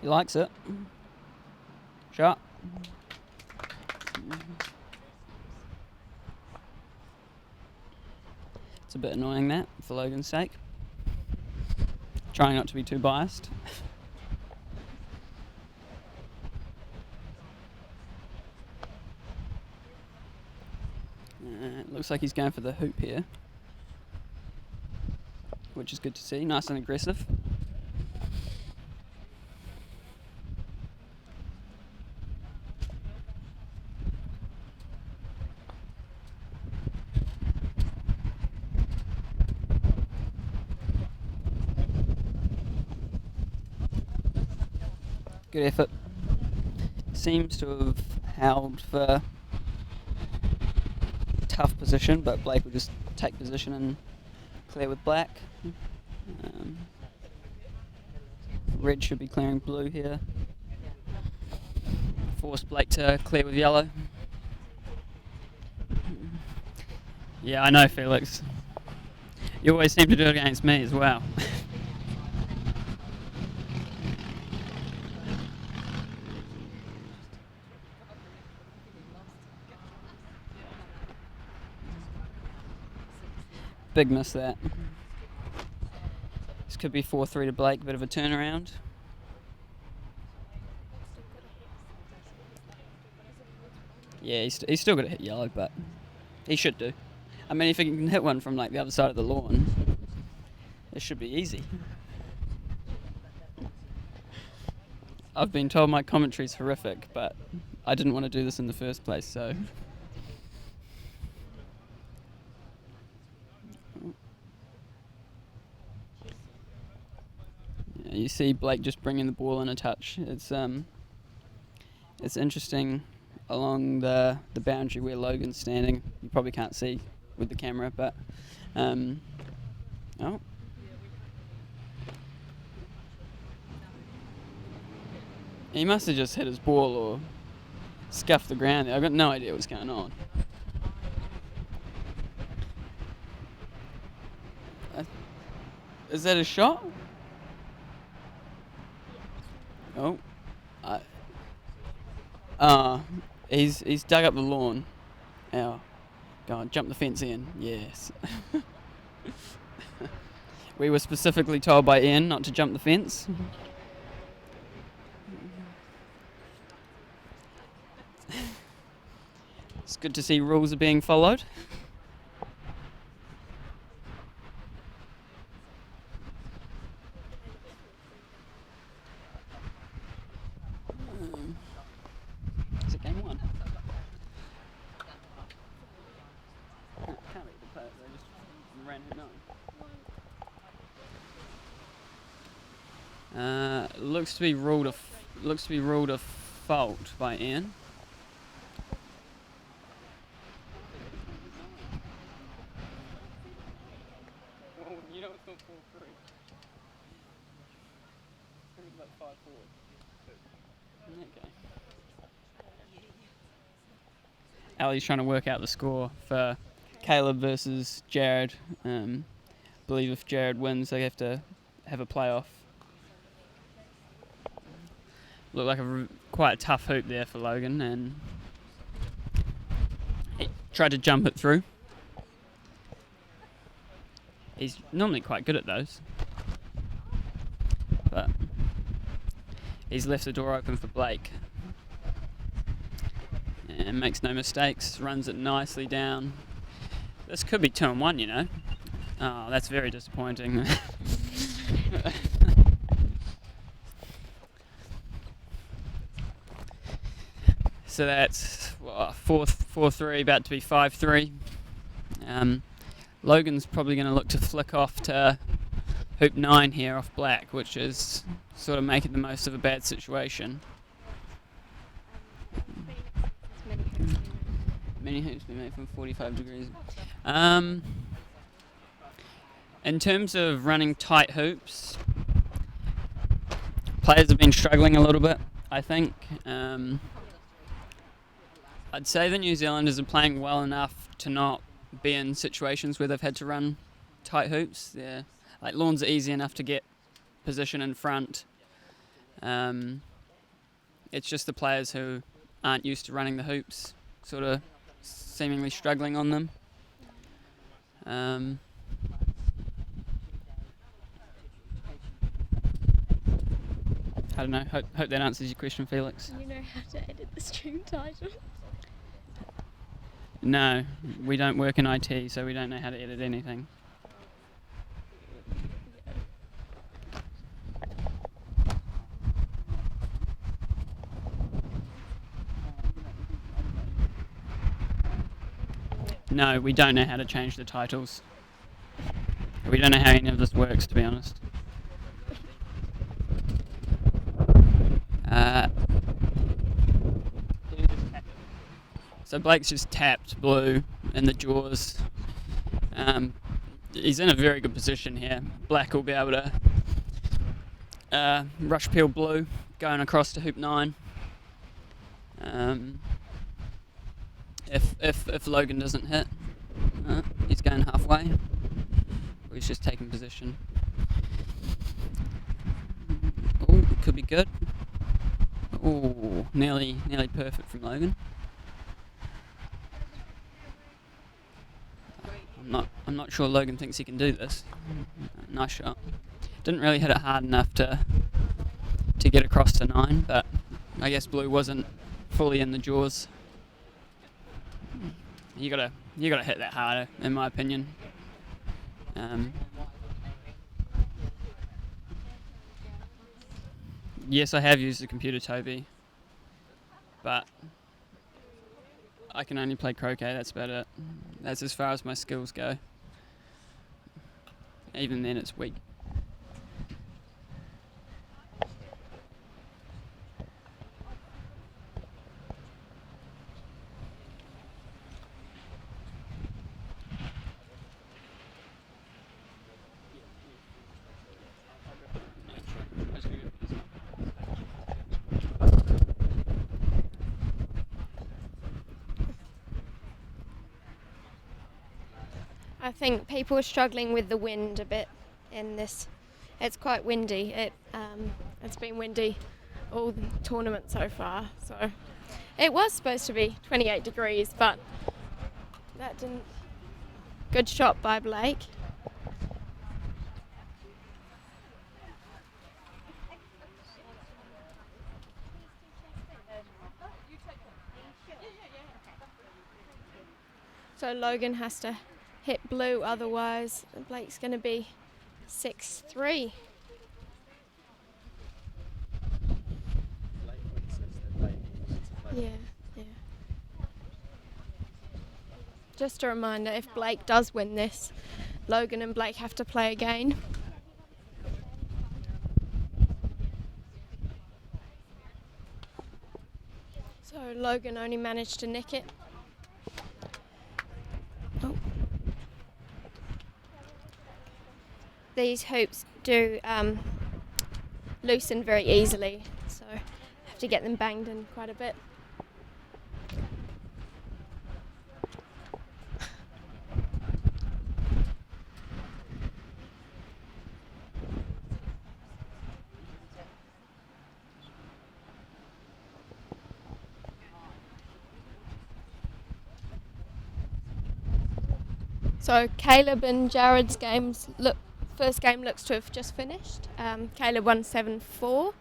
he likes it. Shot. It's a bit annoying that, for Logan's sake. Trying not to be too biased. Looks like he's going for the hoop here, which is good to see. Nice and aggressive. Good effort. Seems to have held for tough position, but Blake will just take position and clear with black. Red should be clearing blue here. Force Blake to clear with yellow. Yeah, I know, Felix. You always seem to do it against me as well. Big miss that. This could be 4-3 to Blake, bit of a turnaround. Yeah, he's still got to hit yellow, but he should do. I mean, if he can hit one from like the other side of the lawn, it should be easy. I've been told my commentary's horrific, but I didn't want to do this in the first place, so... You see Blake just bringing the ball in a touch. It's interesting along the boundary where Logan's standing. You probably can't see with the camera, but oh. He must have just hit his ball or scuffed the ground there. I've got no idea what's going on. Is that a shot? Oh, he's dug up the lawn. Ow. Go on, jump the fence in. Yes. We were specifically told by Ian not to jump the fence. It's good to see rules are being followed. Is it game one? Can't read the play, they just ran it nine. Looks to be ruled a fault by Ian. Okay. Ali's trying to work out the score for Caleb versus Jared. Believe if Jared wins, they have to have a playoff. Looked like quite a tough hoop there for Logan, and he tried to jump it through. He's normally quite good at those, but he's left the door open for Blake. And makes no mistakes, runs it nicely down. This could be 2-1, you know. Oh, that's very disappointing. So that's 4-3, about to be 5-3. Logan's probably going to look to flick off to hoop 9 here off Black, which is sort of making the most of a bad situation. Many hoops been made from 45 degrees. In terms of running tight hoops, players have been struggling a little bit, I think. I'd say the New Zealanders are playing well enough to not be in situations where they've had to run tight hoops. Like lawns are easy enough to get position in front. It's just the players who aren't used to running the hoops sort of seemingly struggling on them. I don't know. Hope that answers your question, Felix. You know how to edit the stream title? No, we don't work in IT, so we don't know how to edit anything. No, we don't know how to change the titles. We don't know how any of this works, to be honest. So Blake's just tapped blue in the jaws. He's in a very good position here. Black will be able to rush peel blue going across to hoop 9. If Logan doesn't hit, he's going halfway. He's just taking position. Oh, it could be good. Oh, nearly perfect from Logan. I'm not sure Logan thinks he can do this. Nice shot. Didn't really hit it hard enough to get across to 9, but I guess blue wasn't fully in the jaws. You gotta hit that harder, in my opinion. Yes, I have used the computer, Toby, but I can only play croquet. That's about it. That's as far as my skills go. Even then, it's weak. I think people are struggling with the wind a bit in this. It's quite windy. It's been windy all the tournament so far. So it was supposed to be 28 degrees, but that didn't. Good shot by Blake. So Logan has to hit blue, otherwise Blake's going to be 6-3. Yeah. Just a reminder, if Blake does win this, Logan and Blake have to play again. So Logan only managed to nick it. Oh. These hoops do loosen very easily, so have to get them banged in quite a bit. So Caleb and Jared's first game looks to have just finished. Caleb won 7-4.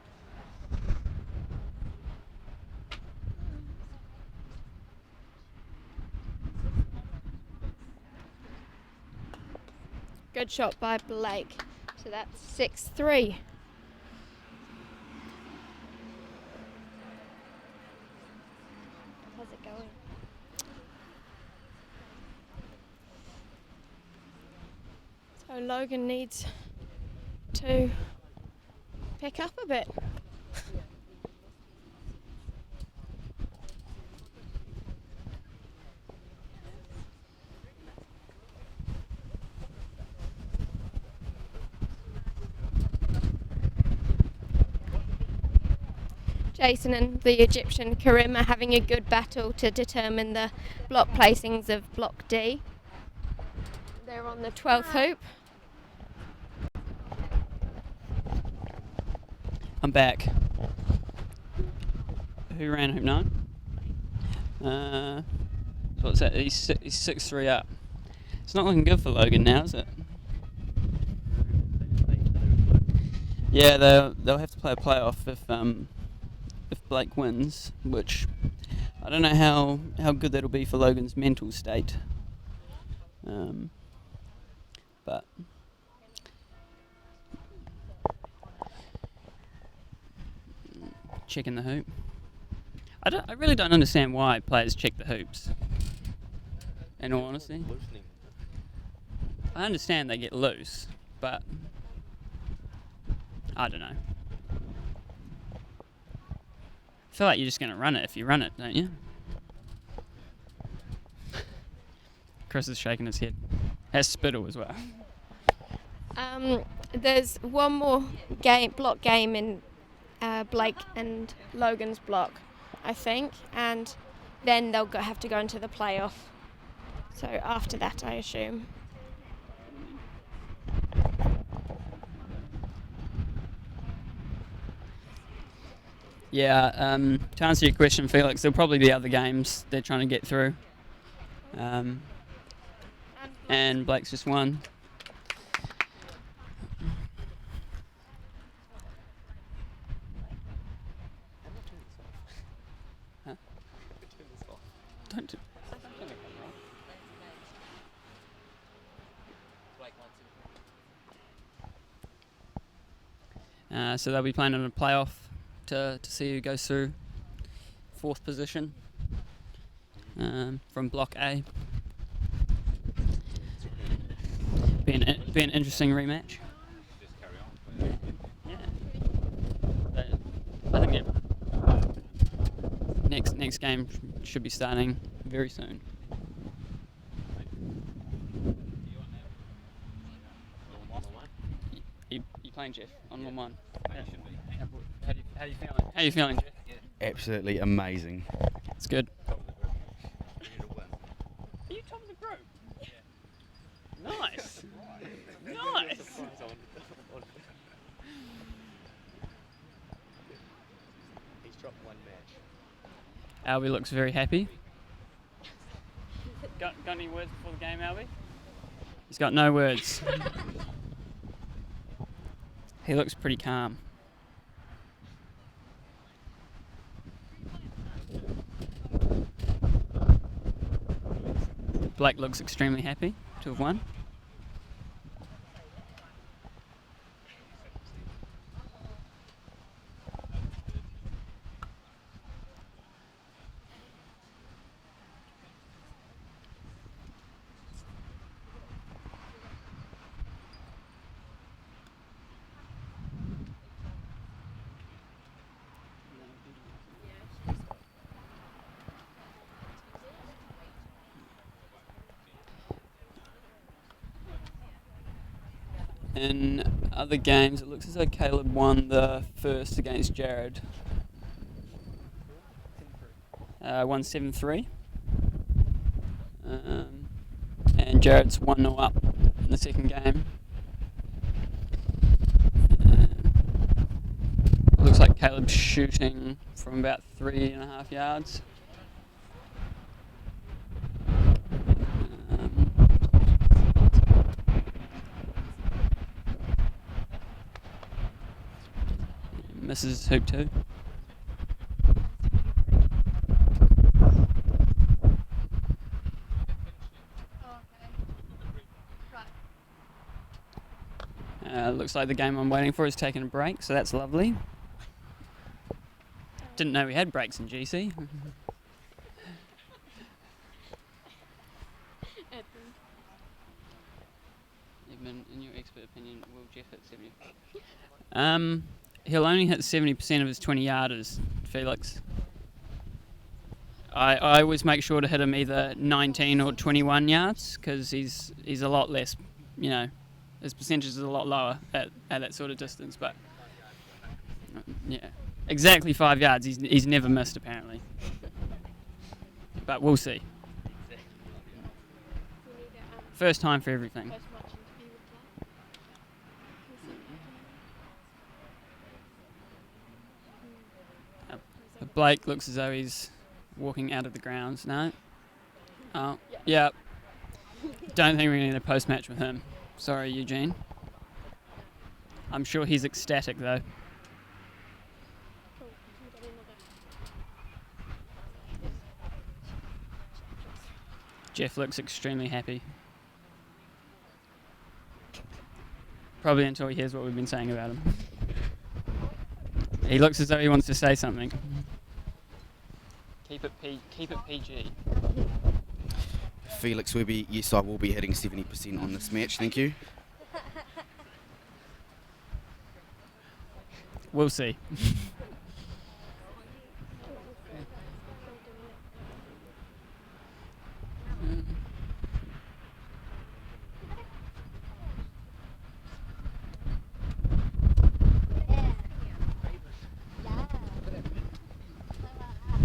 Good shot by Blake. So that's 6-3. How's it going? So Logan needs to pick up a bit. Jason and the Egyptian Karim are having a good battle to determine the block placings of Block D. They're on the 12th hoop. I'm back. Who ran hoop 9? So what's that? He's 6-3 up. It's not looking good for Logan now, is it? Yeah, they'll have to play a playoff if Blake wins, which I don't know how good that'll be for Logan's mental state. But checking the hoop. I really don't understand why players check the hoops. In all honesty, I understand they get loose, but I don't know. I feel like you're just going to run it if you run it, don't you? Chris is shaking his head. Has spittle as well. There's one more block game in Blake and Logan's block, I think, and then they'll have to go into the playoff. So after that, I assume. Yeah, to answer your question, Felix, there'll probably be other games they're trying to get through. And Blake's just won. Huh? Don't do so they'll be playing in a playoff to see who goes through 4th position from Block A. Be an interesting rematch. Yeah. I think next game should be starting very soon. You playing, Jeff, on 1-1? How are you feeling, Jeff? Absolutely amazing. It's good. Are you top of the group? Yeah. Nice. Nice. He's dropped one match. Albie looks very happy. Got any words before the game, Albie? He's got no words. He looks pretty calm. Blake looks extremely happy to have won. In other games, it looks as though Caleb won the first against Jared. Won 7-3. And Jared's 1-0 up in the second game. Looks like Caleb's shooting from about 3.5 yards. Misses hoop 2. Looks like the game I'm waiting for is taking a break, so that's lovely. Didn't know we had breaks in GC. Even in your expert opinion, will Jeff hit 70? He'll only hit 70% of his 20-yarders, Felix. I always make sure to hit him either 19 or 21 yards because he's a lot less, you know, his percentage is a lot lower at that sort of distance. But yeah, exactly 5 yards. He's never missed apparently. But we'll see. First time for everything. Blake looks as though he's walking out of the grounds. No? Oh, yeah. Don't think we're going to post-match with him. Sorry, Eugene. I'm sure he's ecstatic, though. Jeff looks extremely happy. Probably until he hears what we've been saying about him. He looks as though he wants to say something. Keep it PG. Felix Webby, yes, I will be hitting 70% on this match, thank you. We'll see.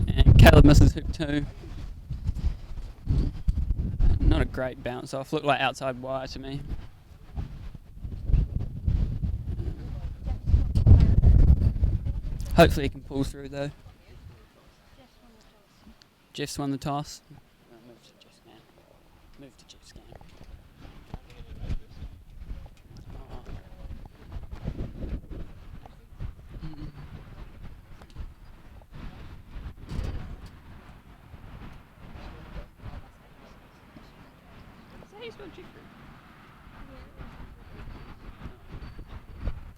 And Caleb misses hoop 2. Not a great bounce off. Looked like outside wire to me. Hopefully he can pull through though. Jeff's won the toss. Move to Jeff's game. Move to Jeff's game.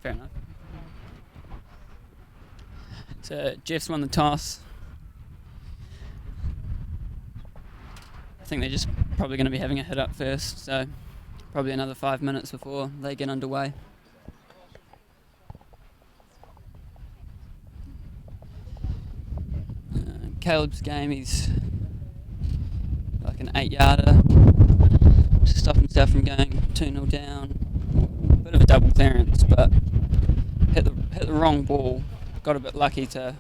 Fair enough. So Jeff's won the toss. I think they're just probably going to be having a hit up first, so probably another 5 minutes before they get underway. Caleb's game, he's like an 8-yarder to stop himself from going 2-0 down. Bit of a double clearance, but hit the wrong ball. Got a bit lucky to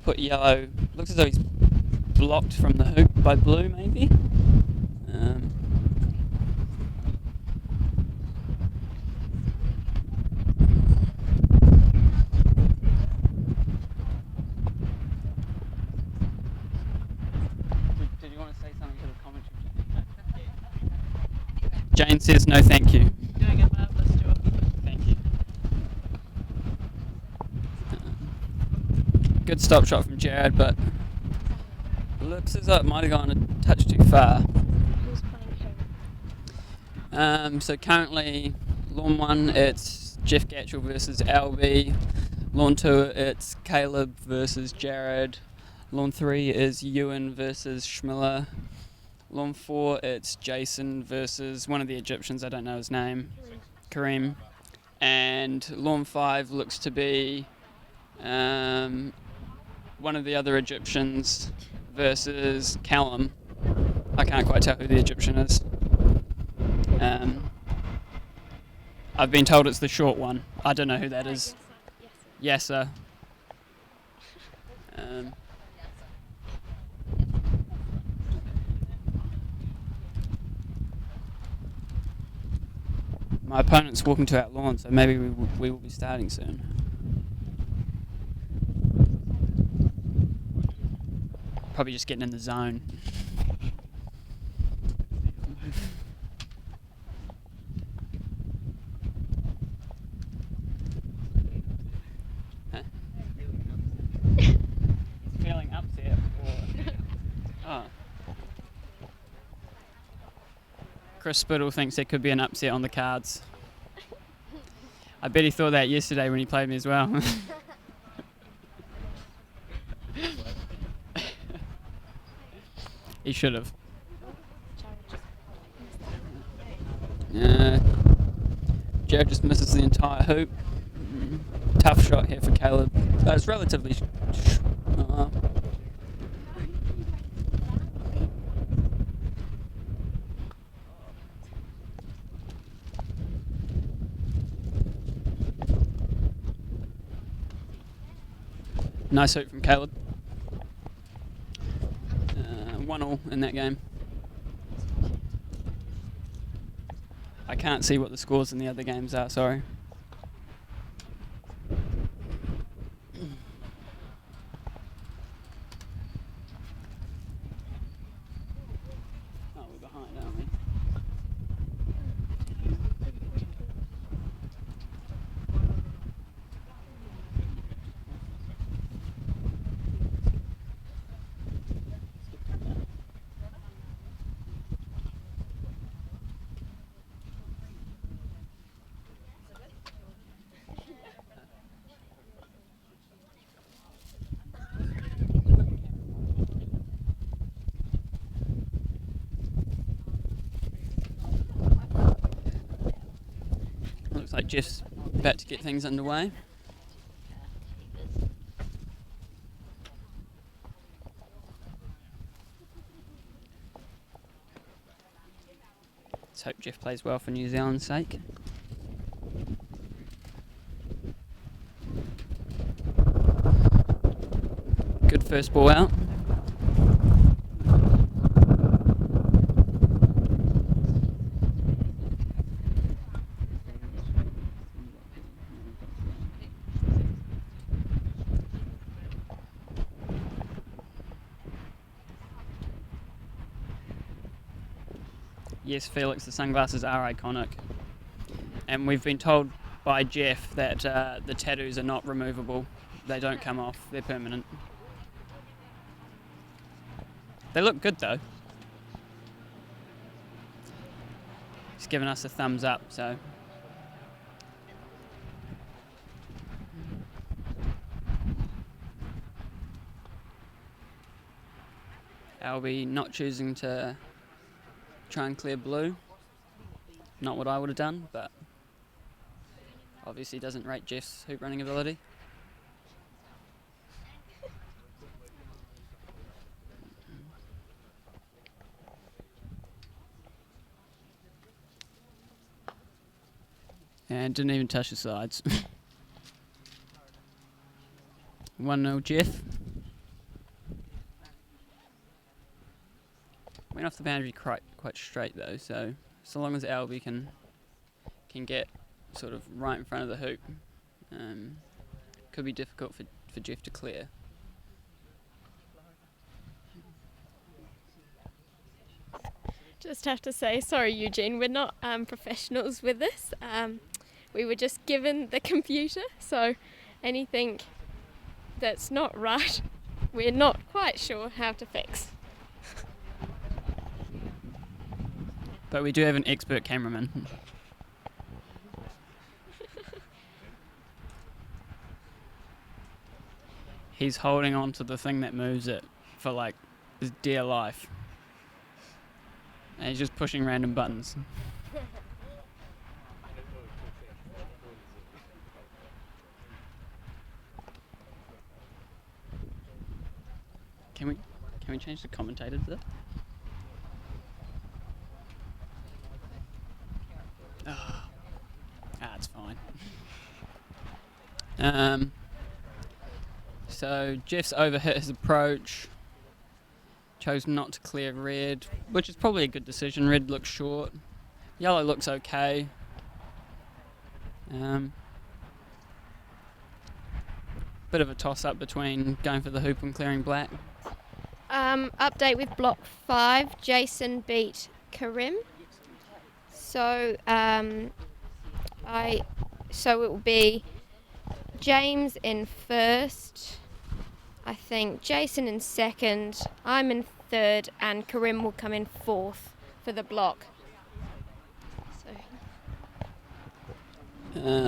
put yellow. Looks as though he's blocked from the hoop by blue, maybe. Did you want to say something to the commentary? Jane says no, thank you. Doing a marvellous job. Thank you. Good stop shot from Jared, but looks as though it might have gone a touch too far. Who's playing who? So currently, lawn 1, it's Jeff Gatchell versus Albie. Lawn 2, it's Caleb versus Jared. Lawn 3 is Ewan versus Schmiller. Lawn 4, it's Jason versus one of the Egyptians, I don't know his name, Kareem. And lawn 5 looks to be one of the other Egyptians versus Callum. I can't quite tell who the Egyptian is. I've been told it's the short one. I don't know who that is. Yes, sir. My opponent's walking to our lawn, so maybe we will be starting soon. Probably just getting in the zone. Feeling upset. Oh. Chris Spittle thinks there could be an upset on the cards. I bet he thought that yesterday when he played me as well. He should have. Joe just misses the entire hoop. Tough shot here for Caleb. But it's relatively... Nice hoop from Caleb. 1-1 in that game. I can't see what the scores in the other games are, sorry. Oh, we're behind, aren't we? Looks like Jeff's about to get things underway. Let's hope Jeff plays well for New Zealand's sake. Good first ball out. Yes, Felix, the sunglasses are iconic. And we've been told by Jeff that the tattoos are not removable. They don't come off, they're permanent. They look good though. He's given us a thumbs up, so. Albie not choosing to try and clear blue. Not what I would have done, but obviously doesn't rate Jeff's hoop running ability. And didn't even touch the sides. 1-0 Jeff. Went off the boundary quite straight though, so long as Albie can get sort of right in front of the hoop, could be difficult for Jeff to clear. Just have to say, sorry Eugene, we're not professionals with this. We were just given the computer, so anything that's not right, we're not quite sure how to fix. But we do have an expert cameraman. He's holding on to the thing that moves it for like his dear life. And he's just pushing random buttons. Can we change the commentator to that? So Jeff's overhit his approach, chose not to clear red, which is probably a good decision. Red looks short, yellow looks okay. Bit of a toss-up between going for the hoop and clearing black. Update with block 5. Jason beat Karim. So so it will be James in first, I think, Jason in second, I'm in third, and Karim will come in fourth for the block. So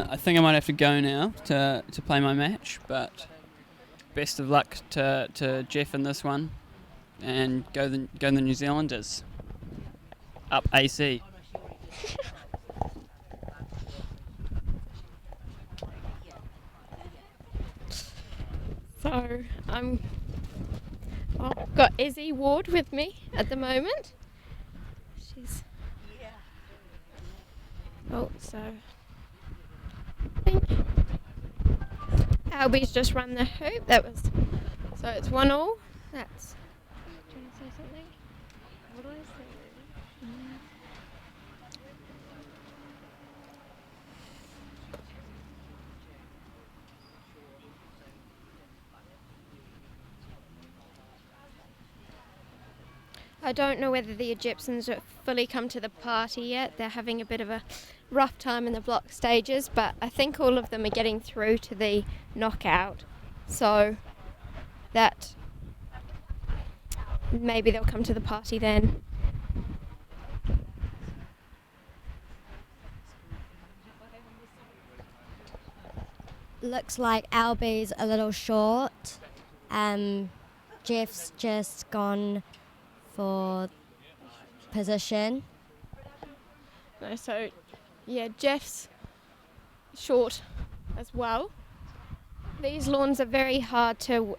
I think I might have to go now to play my match, but best of luck to Jeff in this one, and go the New Zealanders. Up AC. So I've got Izzy Ward with me at the moment. She's so Albie's just run the hoop. So it's 1-1. That's. Do you want to say something? What do I say? I don't know whether the Egyptians have fully come to the party yet. They're having a bit of a rough time in the block stages, but I think all of them are getting through to the knockout, so that maybe they'll come to the party then. Looks like Albie's a little short. Jeff's just gone for position. No, so yeah, Jeff's short as well. These lawns are very hard to,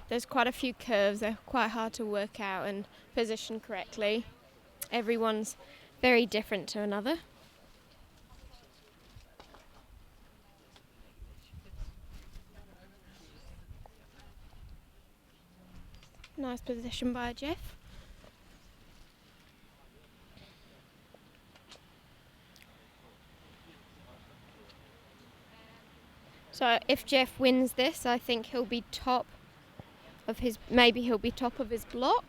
there's quite a few curves, they're quite hard to work out and position correctly. Everyone's very different to another. Nice position by Jeff. So if Jeff wins this, I think he'll be top of his, maybe he'll be top of his block.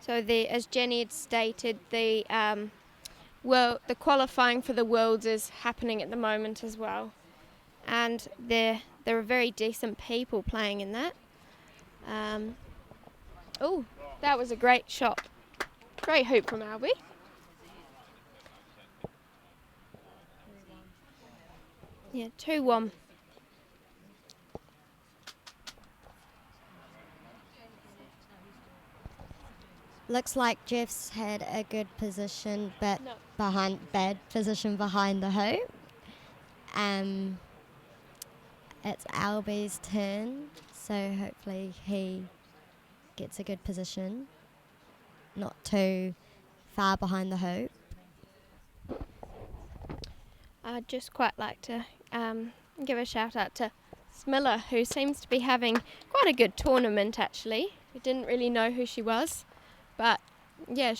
So as Jenny had stated, the qualifying for the Worlds is happening at the moment as well, and there are very decent people playing in that. Oh, that was a great shot, great hoop from Albie. Yeah, 2-1. Looks like Jeff's had a good position, but No. bad position behind the hoop. It's Albie's turn, so hopefully he gets a good position, not too far behind the hoop. I'd just quite like to give a shout out to Smilla, who seems to be having quite a good tournament actually. We didn't really know who she was, but yeah,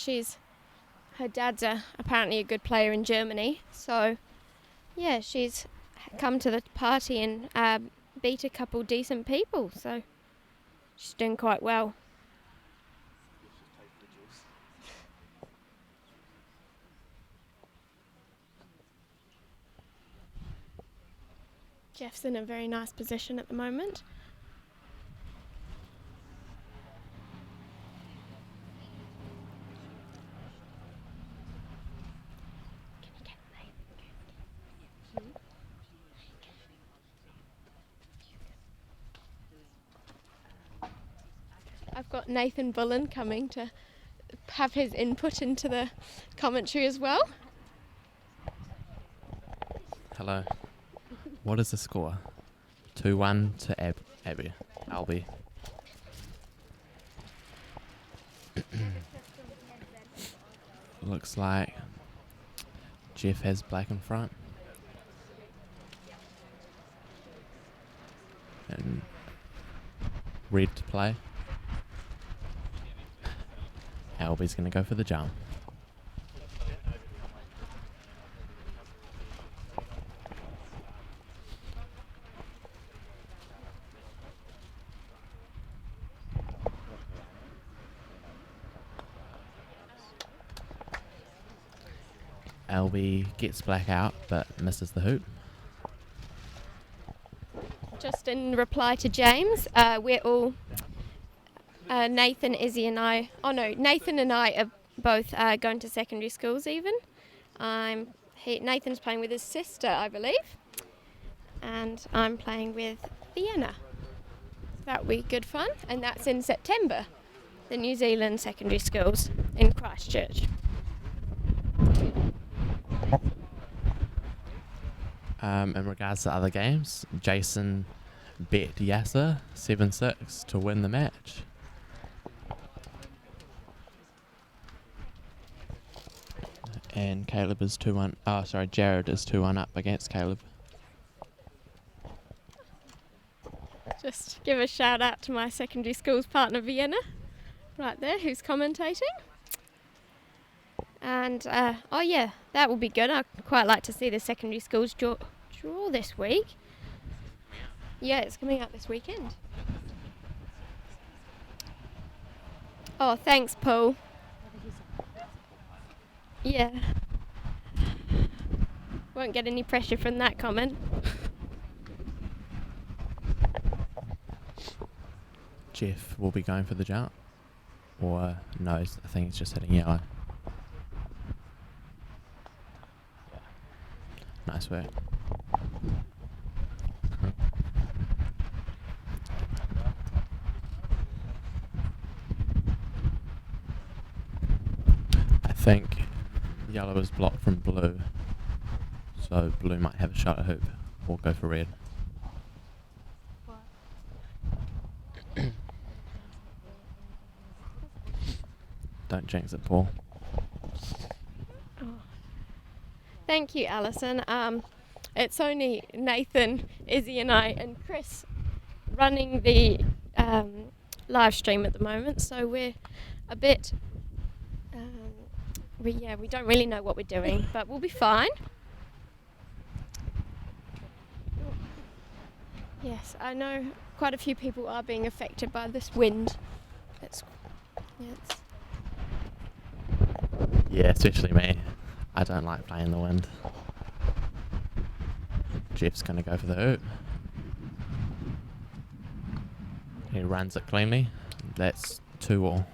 her dad's apparently a good player in Germany, so yeah, she's come to the party and beat a couple decent people, so she's doing quite well. Jeff's in a very nice position at the moment. I've got Nathan Bullen coming to have his input into the commentary as well. Hello. What is the score? 2-1 to Albie. Looks like Jeff has black in front. And red to play. Albie's going to go for the jump. Albie gets black out but misses the hoop. Just in reply to James, we're all Nathan, Izzy and I, Nathan and I are both going to secondary schools even. Nathan's playing with his sister, I believe, and I'm playing with Vienna. That'll be good fun, and that's in September, the New Zealand secondary schools in Christchurch. In regards to other games, Jason bet Yasser 7-6 to win the match. And Caleb is 2-1. Oh, sorry, Jared is 2-1 up against Caleb. Just give a shout out to my secondary schools partner Vienna, right there, who's commentating. And that will be good. I'd quite like to see the secondary schools draw this week. Yeah, it's coming out this weekend. Oh, thanks, Paul. Yeah. Won't get any pressure from that comment. Jeff will be going for the jump. Or no, I think it's just hitting yellow. Nice work. I think yellow is blocked from blue, so blue might have a shot at hoop or go for red. Don't jinx it, Paul. Thank you, Alison. It's only Nathan, Izzy and I and Chris running the live stream at the moment, so we're a bit we don't really know what we're doing, but we'll be fine. Yes, I know quite a few people are being affected by this wind. Yeah, especially me. I don't like playing the wind. Jeff's going to go for the hoop. He runs it cleanly. That's 2-all.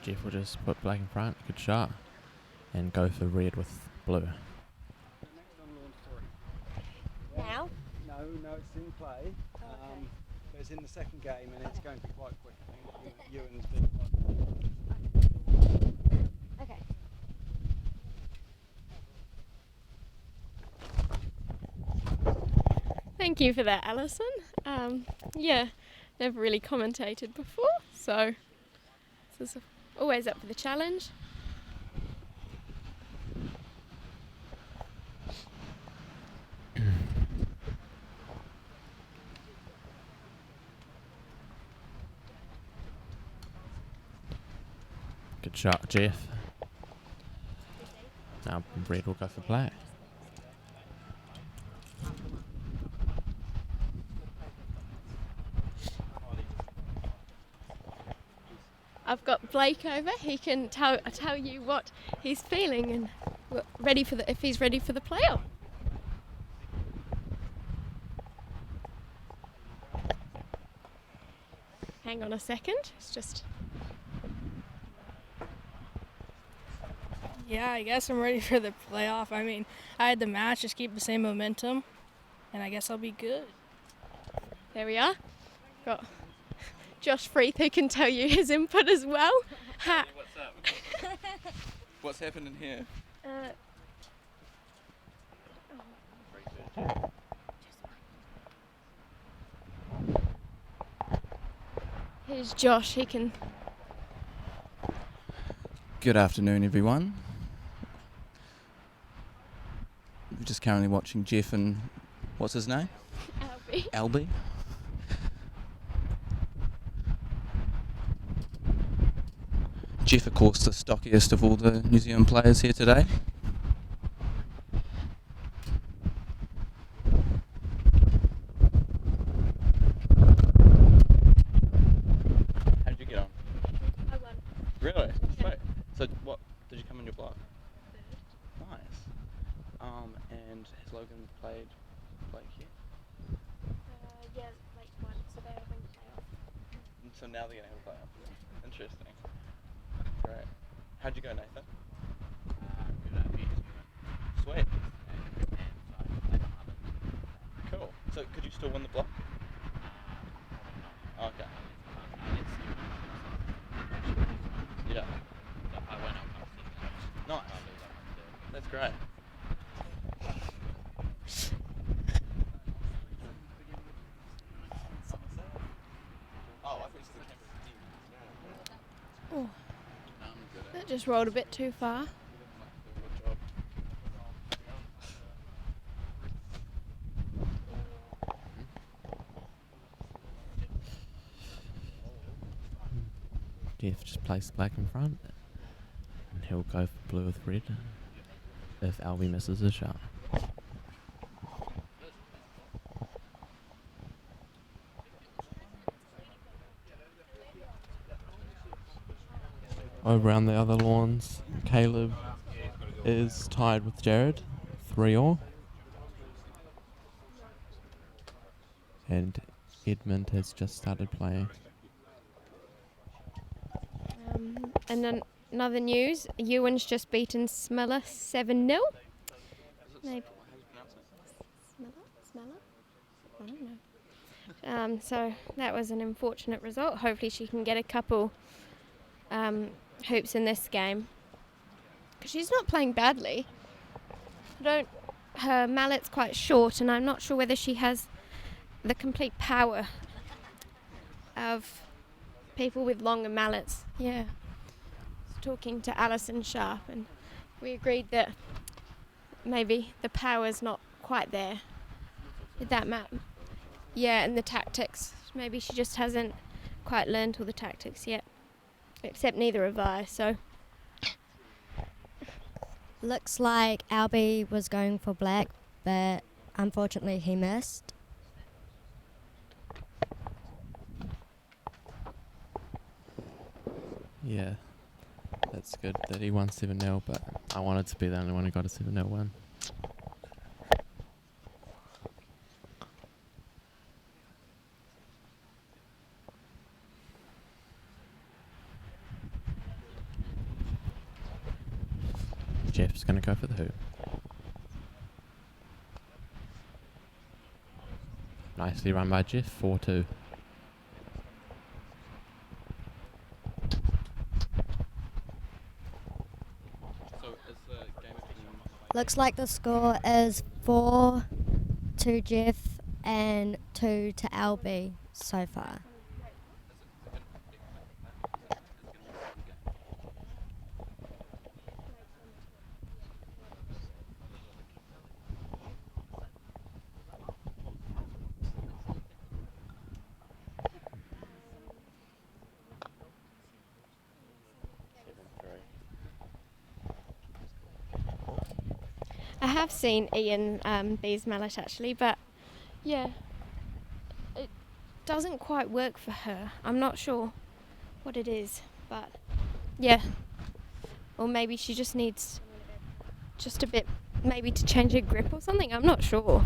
Jeff will just put black in front, good shot, and go for red with blue. Next on launch 3. Now? No, it's in play. But it's in the second game and it's going to be quite quick. I think Ewan's been quite Okay. Thank you for that, Alison. Never really commentated before, so this is always up for the challenge. Good shot, Jeff. Now red will go for black. I've got Blake over. He can tell you what he's feeling and if he's ready for the playoff. Hang on a second. It's just. Yeah, I guess I'm ready for the playoff. I mean, I had the match, just keep the same momentum, and I guess I'll be good. There we are. Got Josh Freeth, who can tell you his input as well. What's up? What's happening here? Here's Josh. He can. Good afternoon, everyone. We're just currently watching Jeff and what's his name? Albie. Jeff, of course, the stockiest of all the New Zealand players here today. How did you get on? I won. Really? Yeah. Wait, so what, did you come in your block? Nice. And has Logan played Blake here? Yeah, like one, so they're having a playoff. So now they're going to have a playoff. Interesting. Great. How'd you go, Nathan? Sweet. Cool. So could you still win the block? Okay. Yeah. Nice. That's great. Oh, that just rolled a bit too far. Jeff just placed black in front, and he'll go for blue with red if Albie misses his shot. Over on the other lawns, Caleb is tied with Jared, 3-all. And Edmund has just started playing. And then another news, Ewan's just beaten Smeller 7-0. Maybe. Smeller? I don't know. So that was an unfortunate result. Hopefully she can get a couple hoops in this game. Because she's not playing badly. Her mallet's quite short, and I'm not sure whether she has the complete power of people with longer mallets. Yeah. I was talking to Alison Sharp, and we agreed that maybe the power's not quite there with that map. Yeah, and the tactics. Maybe she just hasn't quite learned all the tactics yet. Except neither have I, so. Looks like Albie was going for black, but unfortunately he missed. Yeah, that's good that he won 7-0, but I wanted to be the only one who got a 7-0 win. Jeff's going to go for the hoop. Nicely run by Jeff, 4-2. Looks like the score is 4 to Jeff and 2 to Albie so far. I have seen Ian B's mallet actually, but yeah, it doesn't quite work for her. I'm not sure what it is, but yeah. Or maybe she just needs just a bit, maybe to change her grip or something. I'm not sure.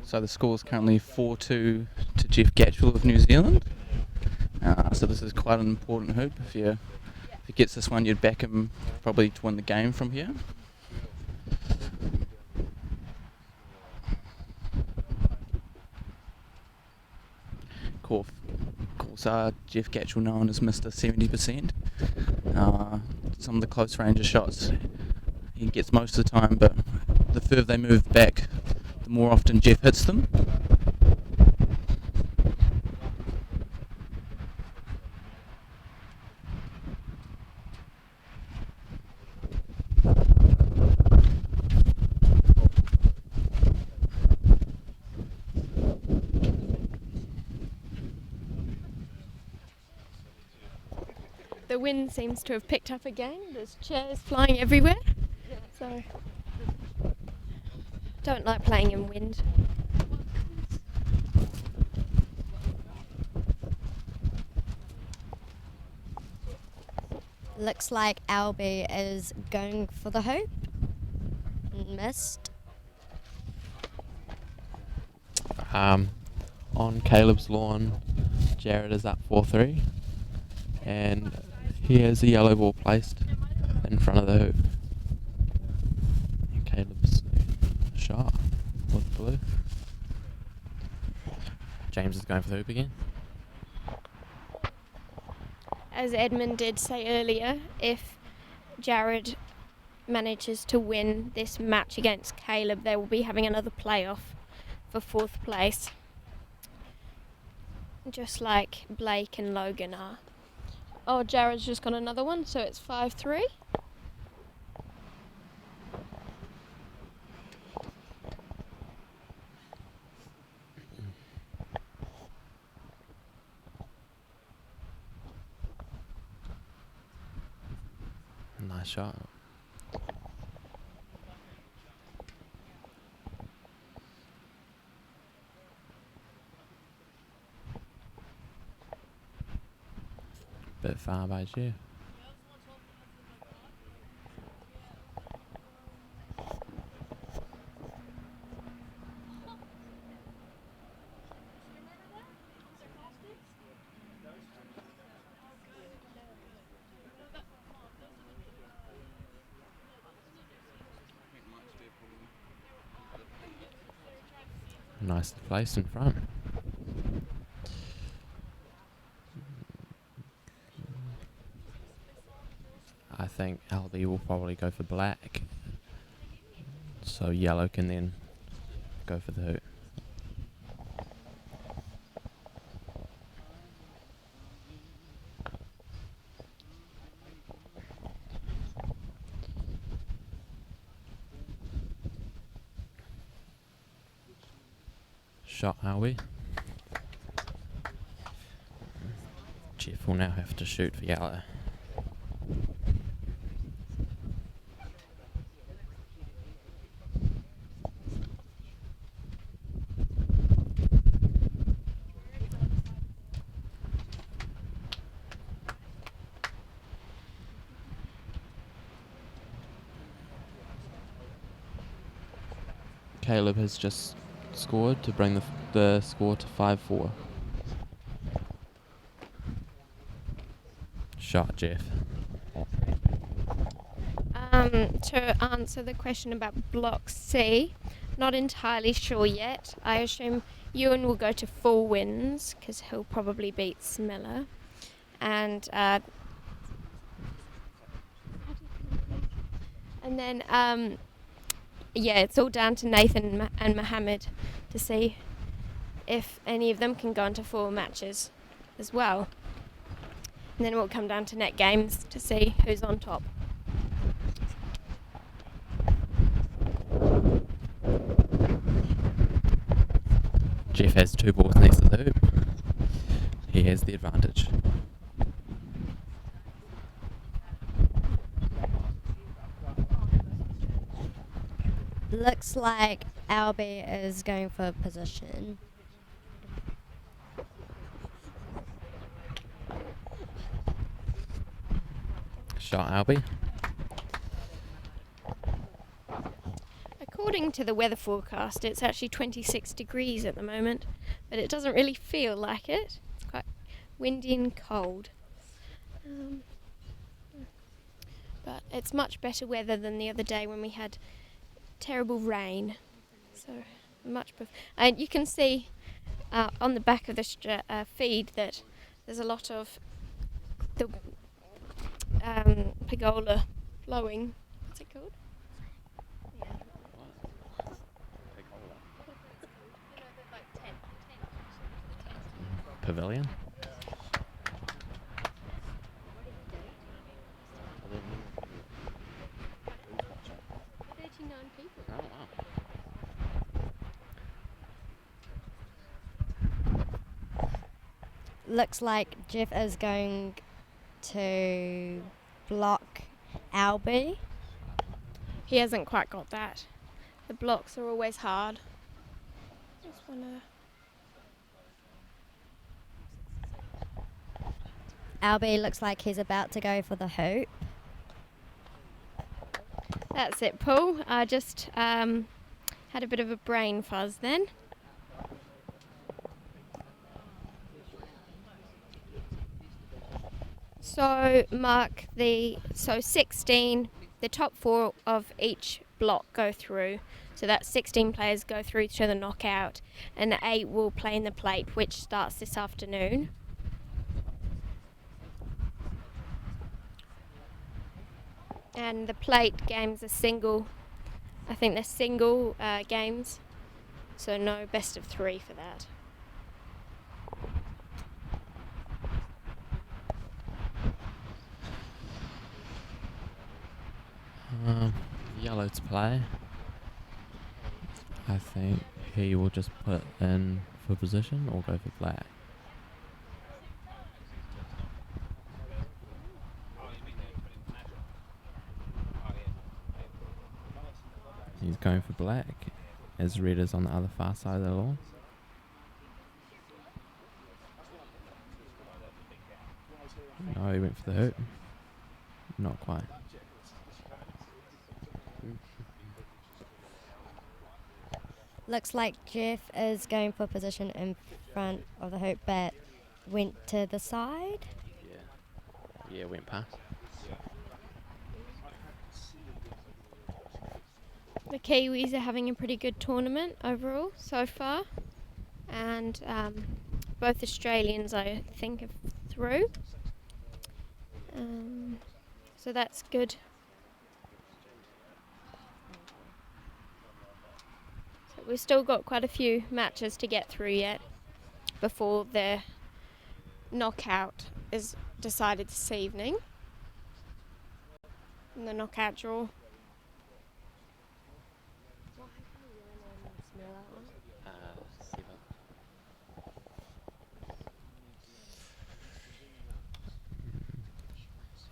So the score is currently 4-2 to Jeff Gatchell of New Zealand. So this is quite an important hoop. If he gets this one, you'd back him probably to win the game from here. Of course, Jeff Gatchell known as Mr. 70%. Some of the close range shots he gets most of the time, but the further they move back, the more often Jeff hits them. The wind seems to have picked up again. There's chairs flying everywhere. So, don't like playing in wind. Looks like Albie is going for the hoop. Missed. On Caleb's lawn, Jared is up 4-3, and he has a yellow ball placed in front of the hoop. And Caleb's shot with blue. James is going for the hoop again. As Edmund did say earlier, if Jared manages to win this match against Caleb, they will be having another playoff for 4th place. Just like Blake and Logan are. Oh, Jared's just got another one, so it's 5-3. Nice shot. Bit far by Jeff. Nicely placed in front. I think Albie will probably go for black, so yellow can then go for the hoop. Shot Albie. Jeff will now have to shoot for yellow. Caleb has just scored to bring the score to 5-4. Shot, Jeff. To answer the question about Block C, not entirely sure yet. I assume Ewan will go to 4 wins because he'll probably beat Smiller. And then yeah, it's all down to Nathan and Mohammed to see if any of them can go into 4 matches as well. And then it will come down to net games to see who's on top. Jeff has 2 balls next to the hoop. He has the advantage. Looks like Albie is going for position. Shot Albie. According to the weather forecast, it's actually 26 degrees at the moment, but it doesn't really feel like it. It's quite windy and cold. But it's much better weather than the other day when we had terrible rain. So and you can see on the back of the feed that there's a lot of the pergola flowing. What's it called? Pavilion. 39 people. Oh wow. Looks like Jeff is going to block Albie. He hasn't quite got that. The blocks are always hard. Just wanna. Albie looks like he's about to go for the hoop. That's it, Paul. I just had a bit of a brain fuzz then. So mark 16, the top 4 of each block go through. So that's 16 players go through to the knockout, and 8 will play in the plate, which starts this afternoon. And the plate games are single. I think they're single games, so no best of 3 for that. Yellow to play. I think he will just put in for position or go for black. He's going for black, as red is on the other far side of the lawn. No, he went for the hoop. Not quite. Looks like Jeff is going for position in front of the hoop, but went to the side. Yeah, went past. The Kiwis are having a pretty good tournament overall so far, and both Australians I think are through, so that's good. So we've still got quite a few matches to get through yet before the knockout is decided this evening, and the knockout draw.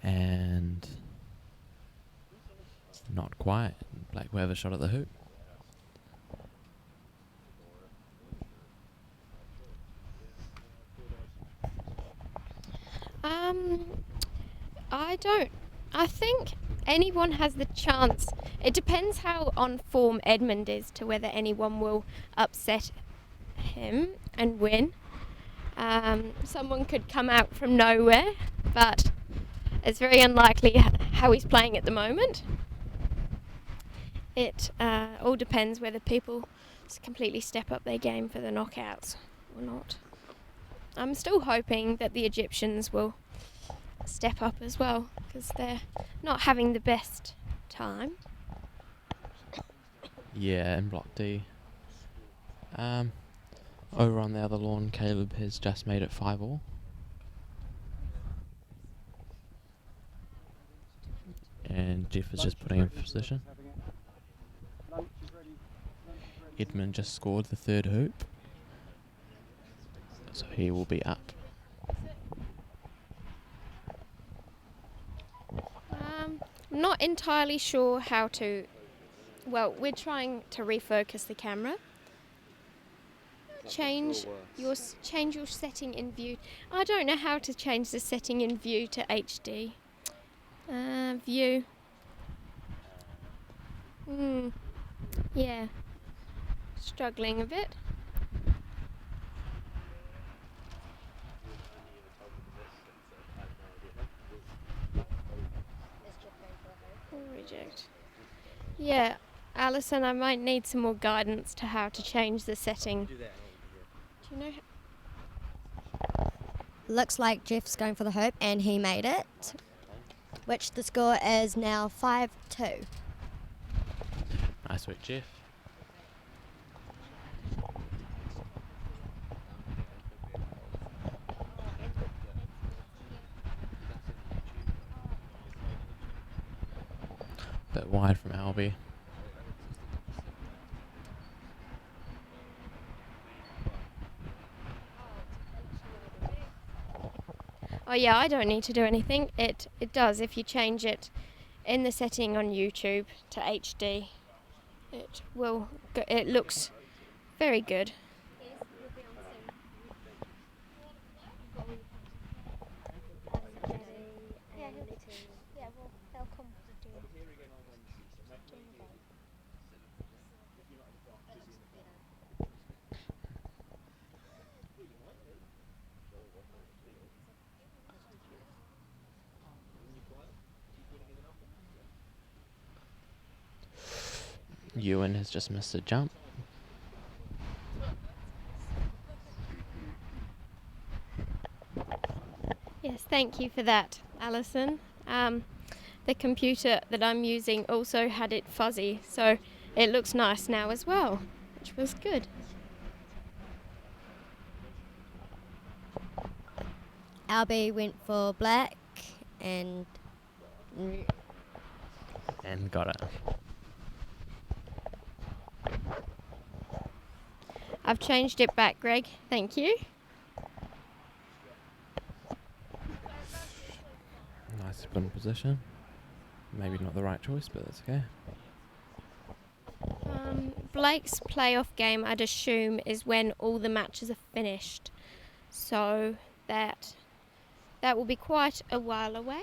And not quite. Black will have a shot at the hoop. I think anyone has the chance. It depends how on form Edmund is to whether anyone will upset him and win. Someone could come out from nowhere, but it's very unlikely how he's playing at the moment. It all depends whether people completely step up their game for the knockouts or not. I'm still hoping that the Egyptians will step up as well, because they're not having the best time. Yeah, in Block D. Over on the other lawn, Caleb has just made it 5-all. And Jeff is just putting in position. Edmund just scored the third hoop, so he will be up. I'm not entirely sure how to well, we're trying to refocus the camera. Change your setting in view. I don't know how to change the setting in view to HD. View. Yeah. Struggling a bit. Reject. Yeah, Alison, I might need some more guidance to how to change the setting. Do you know? Looks like Jeff's going for the hoop, and he made it, which the score is now 5-2. Nice work, Jeff. Bit wide from Albie. Oh yeah, I don't need to do anything. It does if you change it in the setting on YouTube to HD. It will. It looks very good. Ewan has just missed a jump. Yes, thank you for that, Alison. The computer that I'm using also had it fuzzy, so it looks nice now as well, which was good. Albie went for black and Got it. I've changed it back, Greg. Thank you. Nice spin position. Maybe not the right choice, but that's okay. Blake's playoff game, I'd assume, is when all the matches are finished. So that will be quite a while away.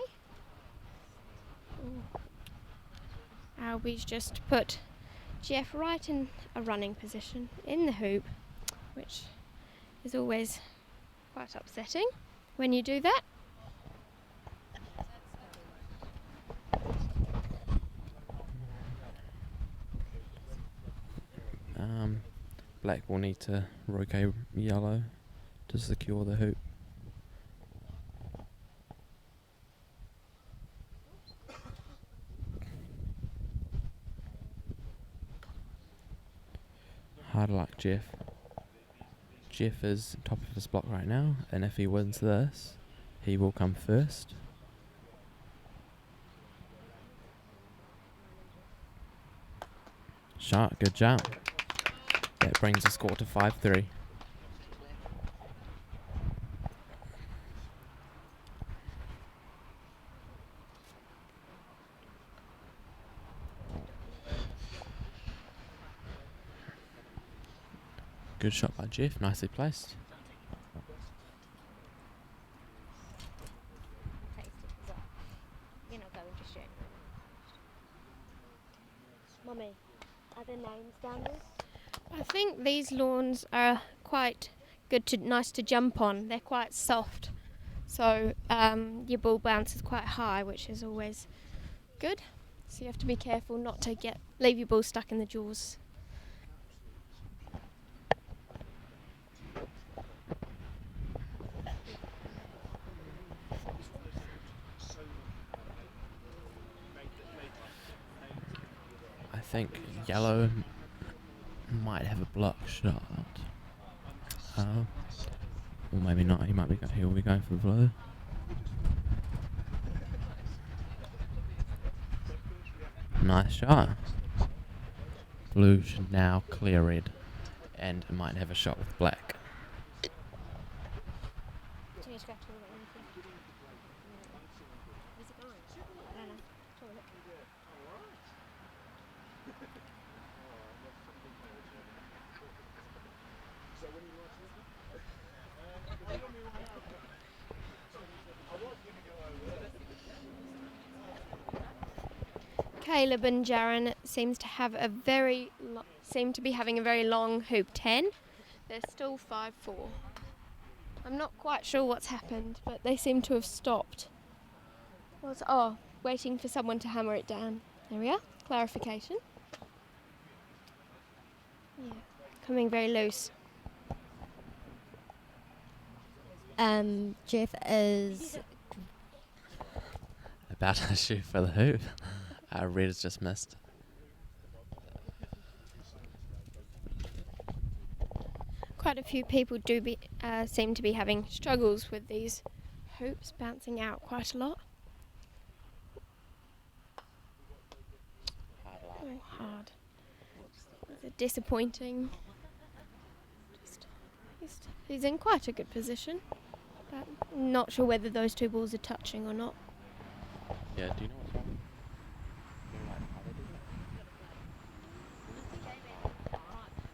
Albie's just put Jeff right in a running position in the hoop, which is always quite upsetting when you do that. Black will need to roquet yellow to secure the hoop. Hard luck, Jeff. Jeff is top of his block right now, and if he wins this, he will come first. Shot, good jump. That brings the score to 5-3. Good shot by Jeff, nicely placed. Mummy, are there names down there? I think these lawns are quite good nice to jump on. They're quite soft, so your ball bounces quite high, which is always good. So you have to be careful not to leave your ball stuck in the jaws. I think yellow might have a block shot. Or maybe not. He will be going for blue. Nice shot. Blue should now clear red, and might have a shot with black. Caleb and Jaron seem to be having a very long hoop 10. They're still 5-4. I'm not quite sure what's happened, but they seem to have stopped. Waiting for someone to hammer it down. There we are. Clarification. Yeah, coming very loose. Jeff is About to shoot for the hoop. Red has just missed. Quite a few people seem to be having struggles with these hoops bouncing out quite a lot. Oh, hard. It's disappointing. He's in quite a good position, but not sure whether those two balls are touching or not. Yeah, do you know what's wrong?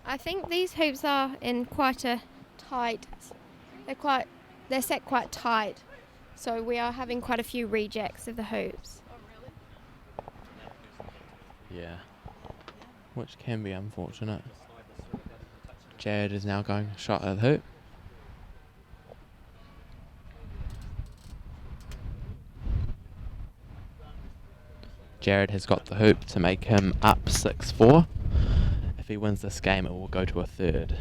I think these hoops are in quite a tight. They're set quite tight, so we are having quite a few rejects of the hoops. Yeah. Which can be unfortunate. Jared is now going shot at the hoop. Jared has got the hoop to make him up 6-4. If he wins this game, it will go to a third.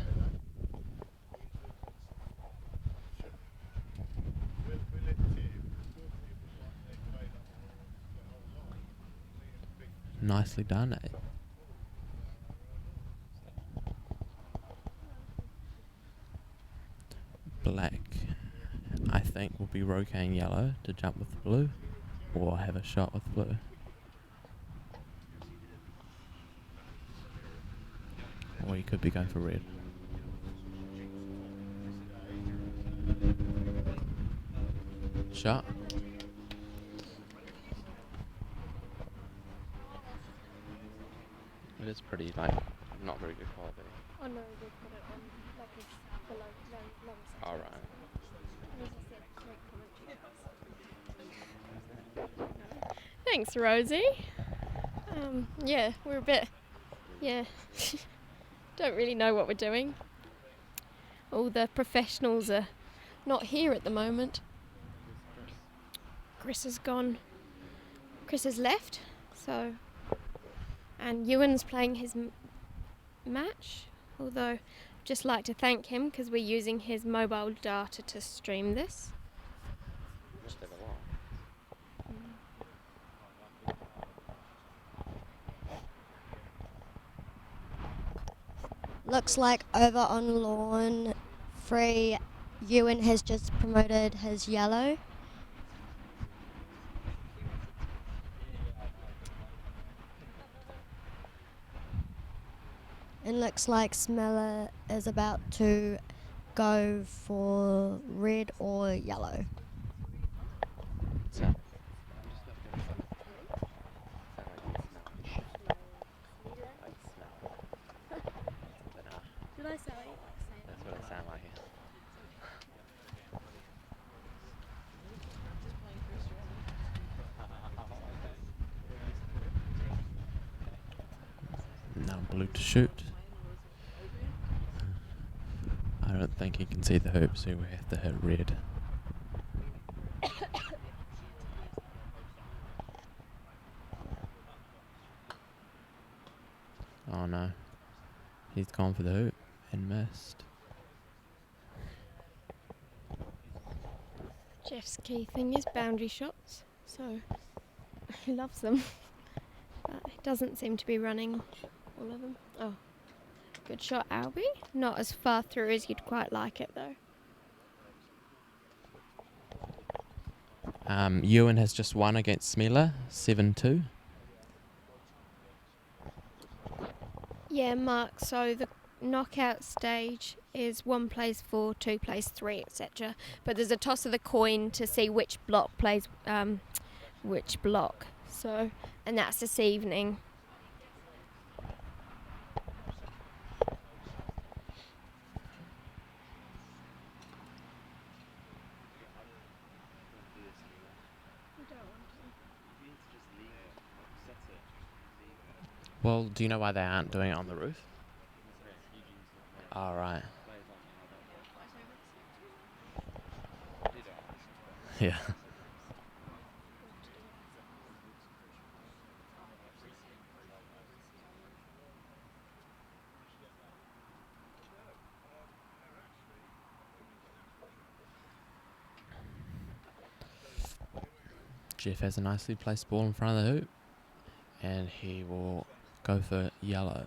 Nicely done, eh? Black, I think, will be rocating yellow to jump with blue, or have a shot with blue. Or he could be going for red. Shot. It is pretty, not very good quality. Oh no, they put it on it's below, lower Alright. Thanks, Rosie. Yeah, we're a bit, don't really know what we're doing. All the professionals are not here at the moment. Chris has gone. Chris has left, so. And Ewan's playing his match, although I'd just like to thank him because we're using his mobile data to stream this. looks like over on lawn 3, Ewan has just promoted his yellow. And looks like Smeller is about to go for red or yellow. So. Did I say? That's what it sounded like. Now blue to shoot. I don't think he can see the hoop, so we have to hit red. Oh no. He's gone for the hoop and missed. Jeff's key thing is boundary shots, so he loves them. But he doesn't seem to be running all of them. Oh, good shot, Albie. Not as far through as you'd quite like it, though. Ewan has just won against Smeller, 7-2. Yeah, Mark, so the knockout stage is 1 plays 4, 2 plays 3, etc. But there's a toss of the coin to see which block plays which block. So, and that's this evening. Well, do you know why they aren't doing it on the roof? All right. Yeah. Jeff has a nicely placed ball in front of the hoop, and he will go for yellow.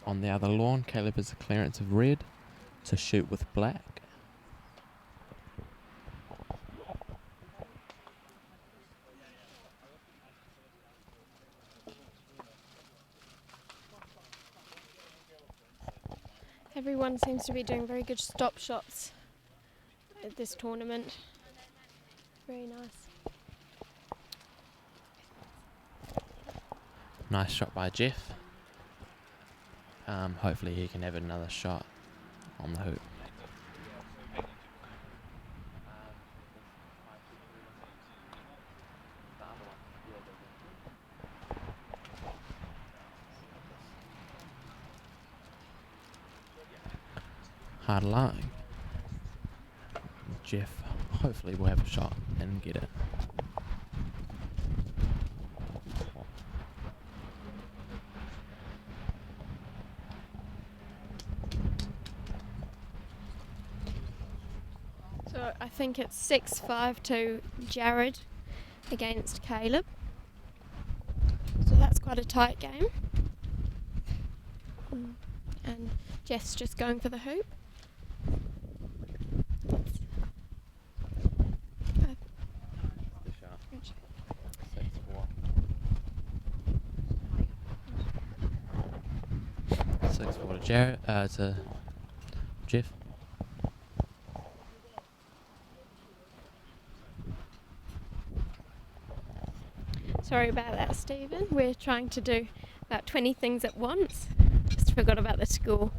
On the other lawn, Caleb has a clearance of red to shoot with black. Everyone seems to be doing very good stop shots at this tournament. Very nice. Nice shot by Jeff. Hopefully he can have another shot on the hoop. Hard luck. Jeff hopefully will have a shot and get it. So I think it's 6-5 to Jared against Caleb. So that's quite a tight game. And Jeff's just going for the hoop. Jared, to Jeff. Sorry about that, Stephen. We're trying to do about 20 things at once. Just forgot about the school.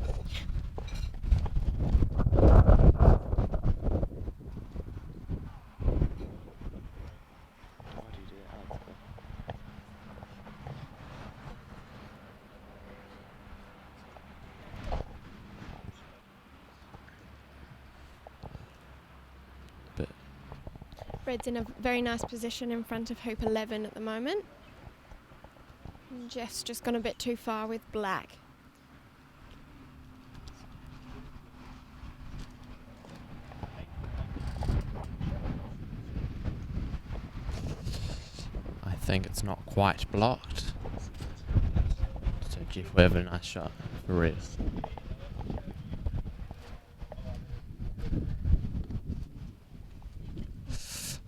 Red's in a very nice position in front of hoop 11 at the moment. And Jeff's just gone a bit too far with black. I think it's not quite blocked. So Jeff will have a nice shot for red.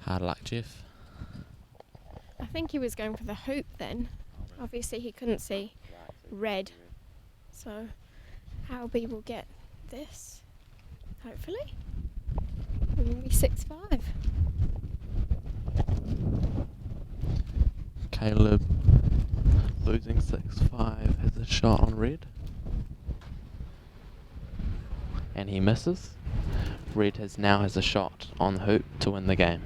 Hard luck, Jeff. I think he was going for the hoop then. Obviously he couldn't see red. So Albie will get this, hopefully. It will be 6-5. Caleb losing 6-5 has a shot on red. And he misses. Red now has a shot on the hoop to win the game.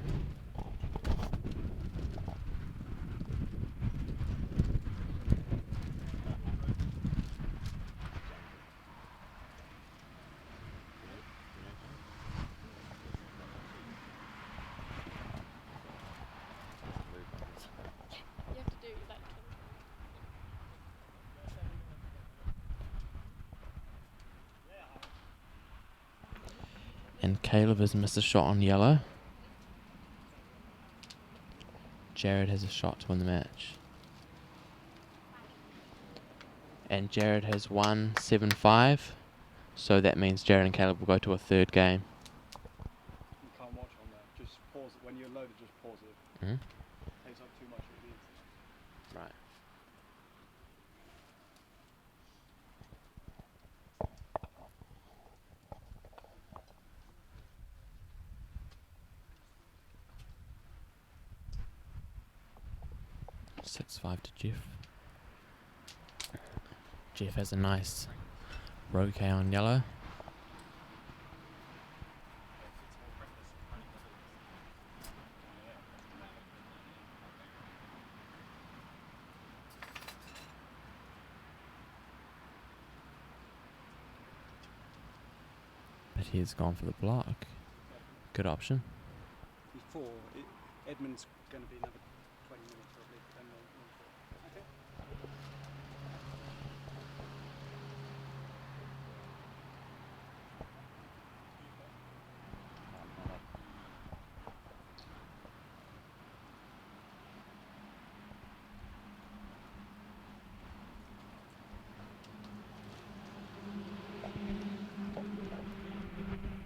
And Caleb has missed a shot on yellow. Jared has a shot to win the match. And Jared has won 7-5. So that means Jared and Caleb will go to a third game. You can't watch on that. Just pause it. When you're loaded, just pause it. Mm-hmm. It takes up too much of the Right. 6-5 to Jeff. Jeff has a nice Croquet on yellow. But he's gone for the block. Good option. Before, Edmund's going to be another 20 minutes probably. Then okay.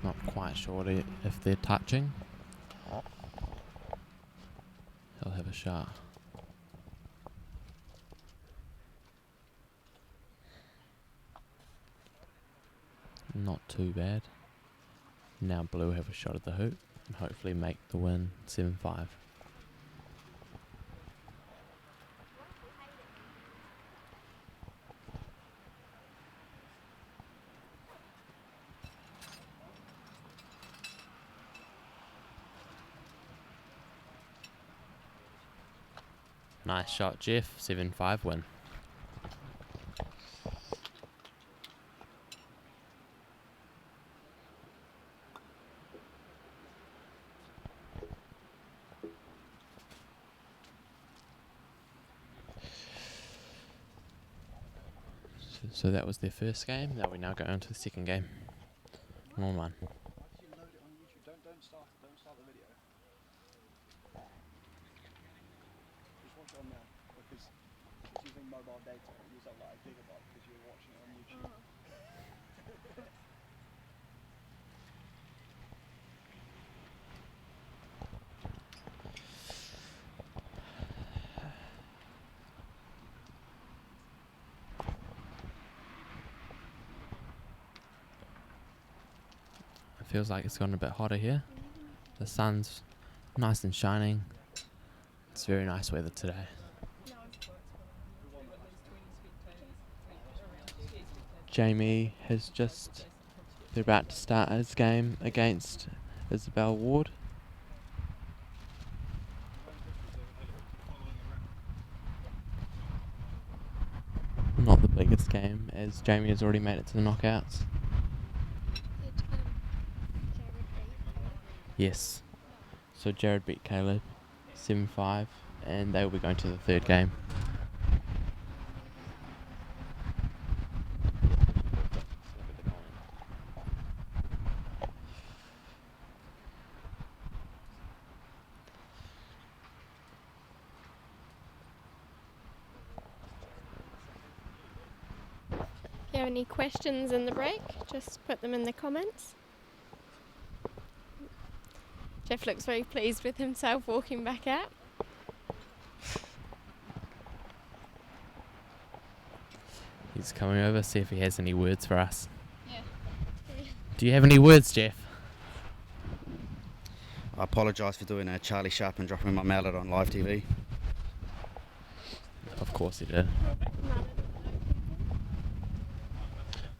Not quite sure if they're touching. He'll have a shot. Not too bad. Now Blue have a shot at the hoop and hopefully make the win 7-5. Nice shot, Jeff. 7-5 win. So that was their first game. Now we now go on to the second game. 1-1. Don't start the video. Just watch it on there because it's using mobile data. It uses up like a gigabyte because you're watching it on YouTube. It feels like it's gotten a bit hotter here. The sun's nice and shining. It's very nice weather today. Jamie has just, they're about to start his game against Isabel Ward. Not the biggest game, as Jamie has already made it to the knockouts. Yes. So Jared beat Caleb 7-5 and they will be going to the third game. If you have any questions in the break, just put them in the comments. Jeff looks very pleased with himself walking back out. He's coming over, see if he has any words for us. Yeah. Do you have any words, Jeff? I apologise for doing a Charlie Sharp and dropping my mallet on live TV. Of course he did.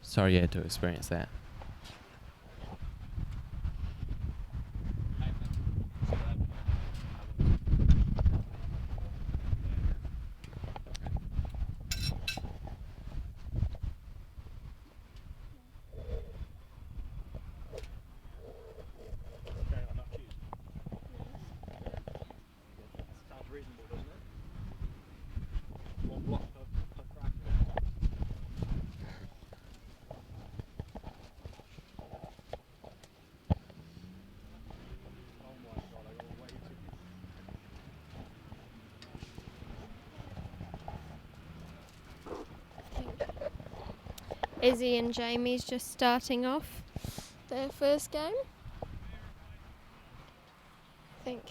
Sorry you had to experience that. Sounds reasonable, doesn't it? One block per crack. Oh my god, I got way too. Izzy and Jamie's just starting off their first game. I think.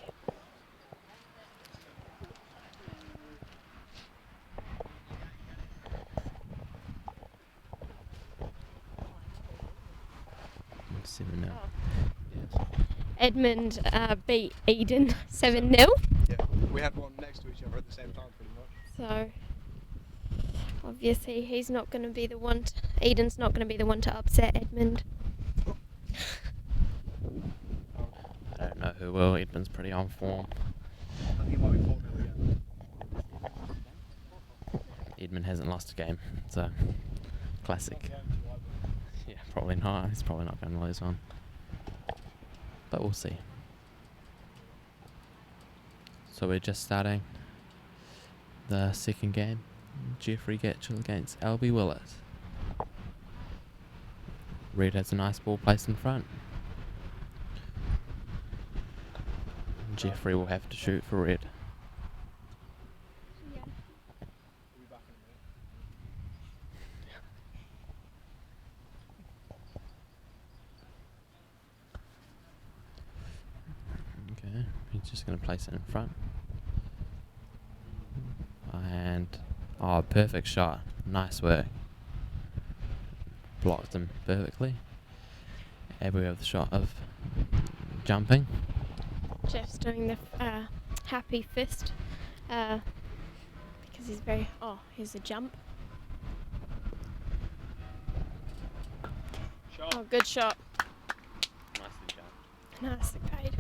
Edmund beat Eden 7-0. Yeah, we had one next to each other at the same time pretty much. So obviously he's not going to be the one. Eden's not going to be the one to upset Edmund. I don't know who will. Edmund's pretty on form. I think it might be 4-0 again. Edmund hasn't lost a game, so classic. Yeah, probably not. He's probably not going to lose one. But we'll see. So we're just starting the second game. Jeffrey Gatchell against A Willett. Red has a nice ball placed in front. Jeffrey will have to shoot for red. We'll be back in a minute. Okay, he's just going to place it in front. And, oh, perfect shot. Nice work. Blocked him perfectly. Abby with the shot of jumping. Jeff's doing the happy fist because he's very. Oh, here's a jump. Shot. Oh, good shot. Nicely jumped. Nicely played.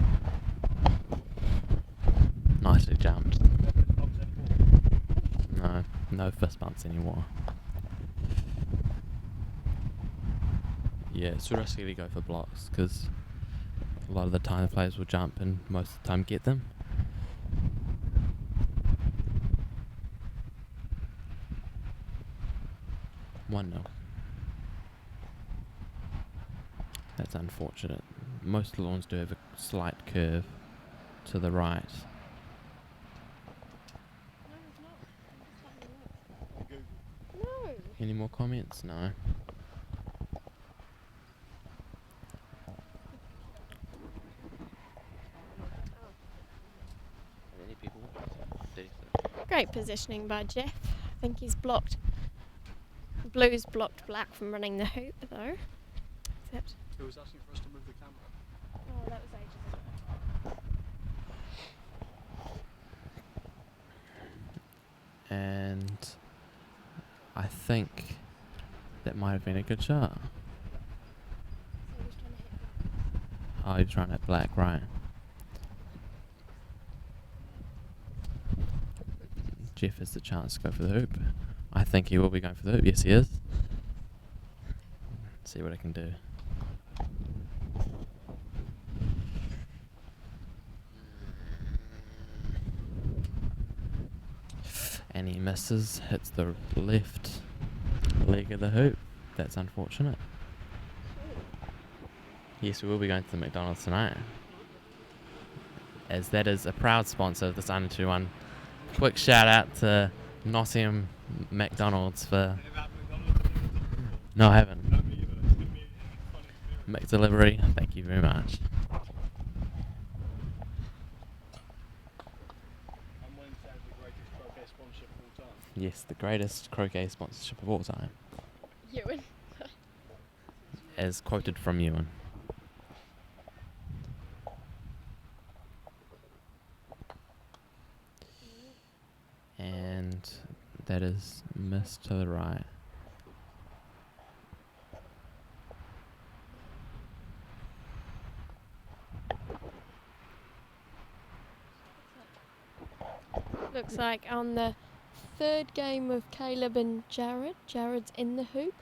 Nicely jumped. Fist bumps anymore. No fist bumps anymore. Yeah, it's too risky to go for blocks because a lot of the time the players will jump and most of the time get them. One 0. That's unfortunate. Most lawns do have a slight curve to the right. No. Any more comments? No. Any people? Great positioning by Jeff. I think he's blocked. Blue's blocked black from running the hoop though. Except. Who was asking for us to move the camera? Oh, that was ages ago. And I think that might have been a good shot. Oh, you're trying at black, right. Jeff has the chance to go for the hoop. I think he will be going for the hoop. Yes, he is. Let's see what I can do. And he misses, hits the left leg of the hoop. That's unfortunate. Yes, we will be going to the McDonald's tonight, as that is a proud sponsor of this Under-21. Quick shout out to Nottingham McDonald's for... No, I haven't. McDelivery, thank you very much. I'm willing to say it's the greatest croquet sponsorship of all time. Yes, the greatest croquet sponsorship of all time, Ewan. as quoted from Ewan. And that is missed to the right. Looks like on the third game of Caleb and Jared, Jared's in the hoop.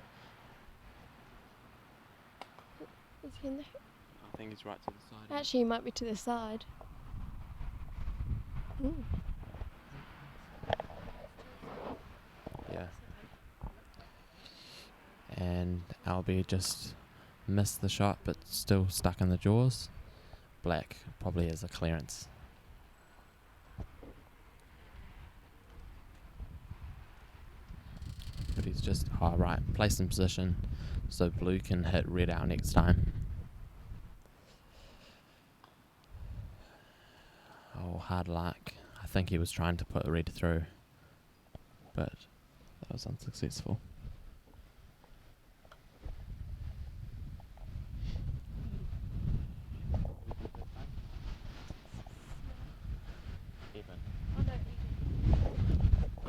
Is he in the hoop? I think he's right to the side. Actually, he might be to the side. Ooh. Yeah. And Albie just missed the shot, but still stuck in the jaws. Black probably has a clearance. But he's just, oh right, placed in position so blue can hit red out next time. Oh, hard luck. I think he was trying to put red through, but that was unsuccessful.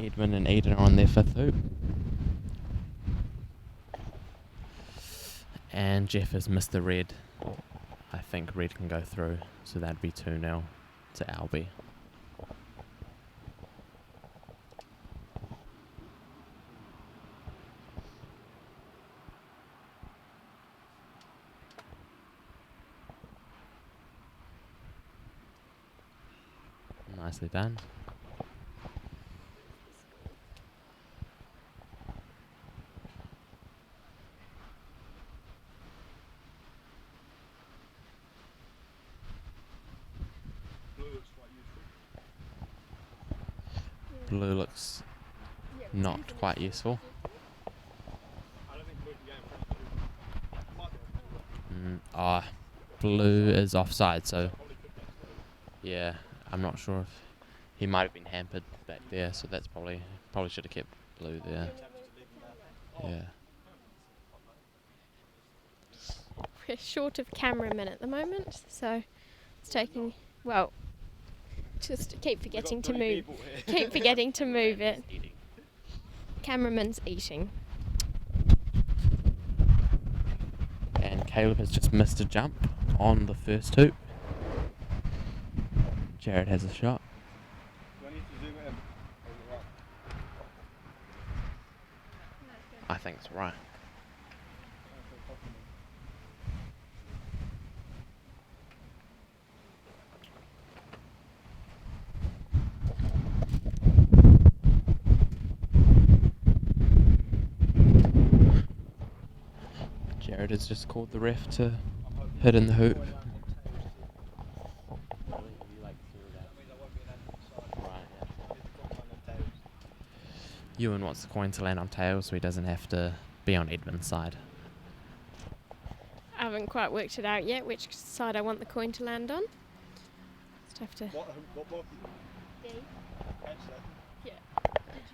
Edmund and Eden are on their 5th hoop. And Jeff has missed the red. I think red can go through, so that'd be 2-0 to Albie. Nicely done. Blue looks not quite useful. Blue is offside, so yeah, I'm not sure if he might have been hampered back there, so that's probably should have kept blue there. Yeah. We're short of cameramen at the moment, so it's taking, well, just keep forgetting to move. Keep forgetting to move it. Cameraman's eating. And Caleb has just missed a jump on the first hoop. Jared has a shot. Do I need to zoom it in? Or is it right? I think it's right. Jared has just called the ref to hit in the hoop. Ewan wants the coin to land on tails so he doesn't have to be on Edmund's side. I haven't quite worked it out yet which side I want the coin to land on. Just have to. What block are you? Yeah.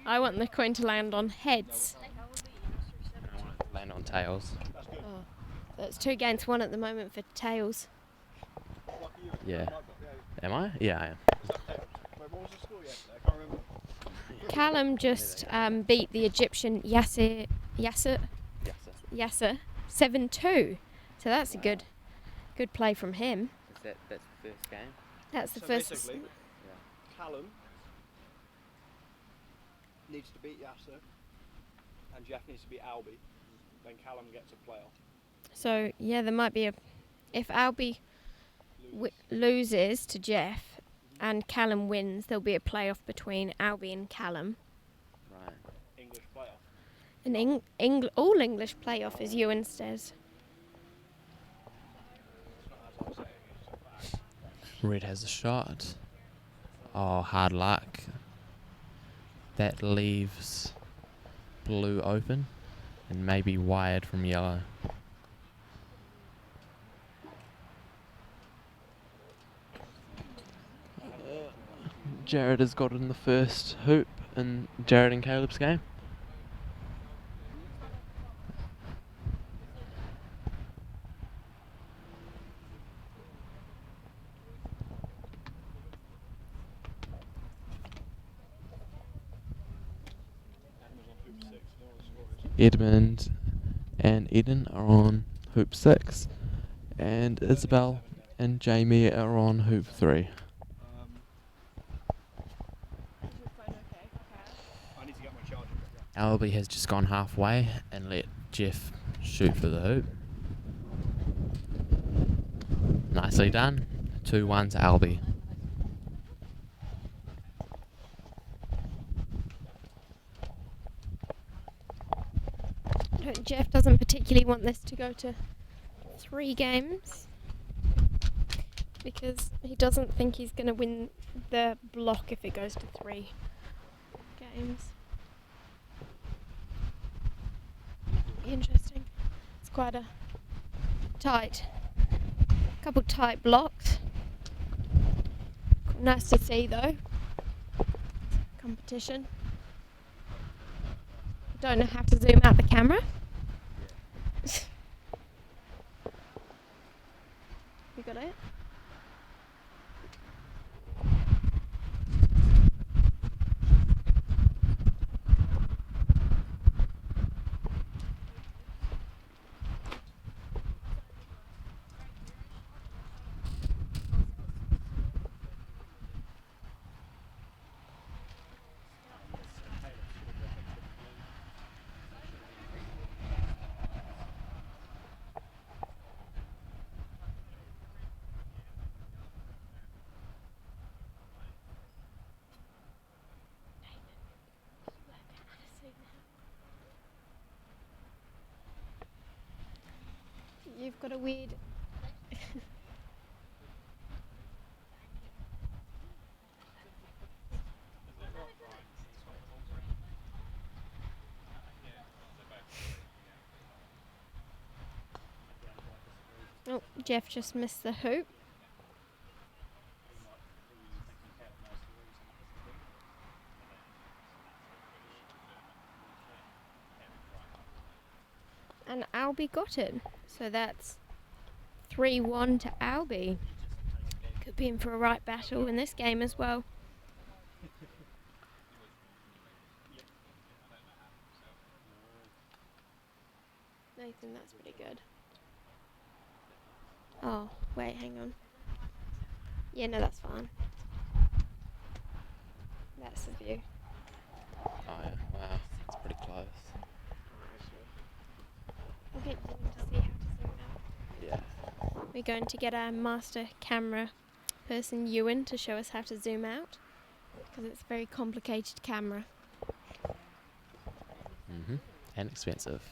I want the coin to land on heads. I want it to land on tails. Oh, so it's 2 against 1 at the moment for tails. Yeah. Am I? Yeah, I am. Wait, what was the score yesterday? I can't remember. Callum just beat the Egyptian Yasser 7-2. So that's a good play from him. That's the first game? That's the So first. basically, Callum needs to beat Yasser, and Jeff needs to beat Albie. Then Callum gets a playoff. So yeah, there might be a. If Albie loses to Jeff, and Callum wins, there'll be a playoff between Albie and Callum. Right. English playoff. An all English playoff, as Ewan says. Red has a shot. Oh, hard luck. That leaves blue open and maybe wired from yellow. Jared has got in the first hoop in Jared and Caleb's game. Edmund and Eden are on hoop 6, and Isabel and Jamie are on hoop 3. I need to get my charger. Albie has just gone halfway and let Jeff shoot for the hoop. Nicely done. 2-1 to Albie. Jeff doesn't particularly want this to go to 3 games because he doesn't think he's going to win the block if it goes to 3 games. Interesting. It's quite a couple tight blocks. Nice to see though. Competition. Don't know how to zoom out the camera. You got it? I've got a weird. Oh, Jeff just missed the hoop. And Albie got it. So that's 3-1 to Albie. Could be in for a right battle in this game as well. Nathan, that's pretty good. Oh, wait, hang on. Yeah, no, that's fine. That's the view. Oh yeah, wow, it's pretty close. We'll get you to see how to zoom out. Yeah. We're going to get our master camera person, Ewan, to show us how to zoom out. Because it's a very complicated camera. And expensive.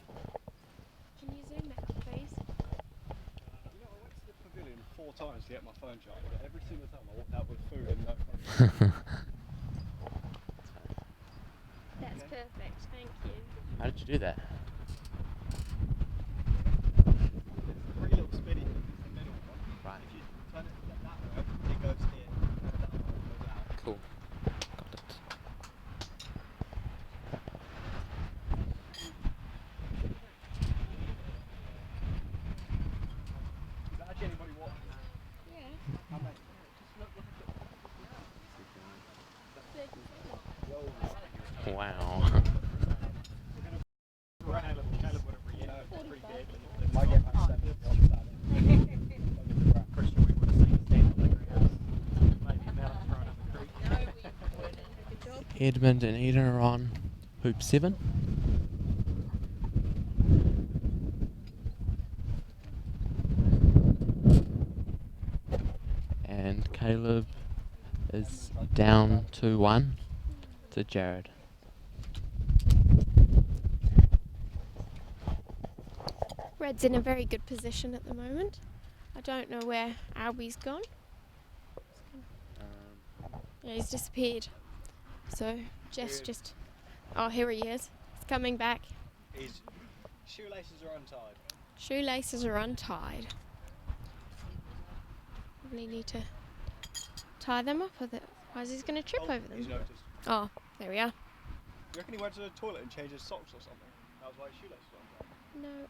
Can you zoom out, please? You know, I went to the pavilion 4 times to get my phone charged, but every single time I walked out with food and no phone. That's perfect, thank you. How did you do that? Three little spinny things in the middle one. Right. If you turn it that way, it goes in, and that one goes out. Cool. Got it. Is there actually anybody watching? Yeah. How many? Just look at it. Wow. Caleb would have reiterated pretty big. It might get my 7 on Saturday. Christian, we would have seen the stand on the greenhouse. Maybe a melon thrown in the creek. Edmund and Eden are on hoop 7. And Caleb is down 2-1 to Jared. Red's in a very good position at the moment. I don't know where Albie's gone. Yeah, he's disappeared. So Jeff's just... Oh, here he is. He's coming back. His shoelaces are untied. Shoelaces are untied. Probably need to tie them up with it. Otherwise he's going to trip over He's them. noticed. Oh, there we are. You reckon he went to the toilet and changed his socks or something? That was why his shoelaces were untied. No idea.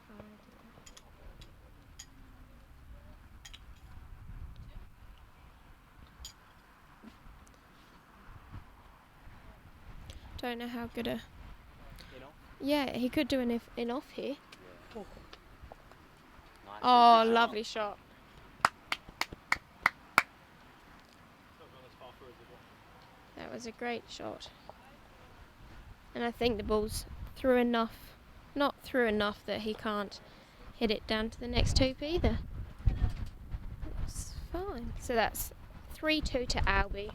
Don't know how good a... You know? Yeah, he could do an in off here. Oh, lovely shot. That was a great shot. And I think the ball's through enough, not through enough that he can't hit it down to the next hoop either. It's fine. So that's 3-2 to Albie.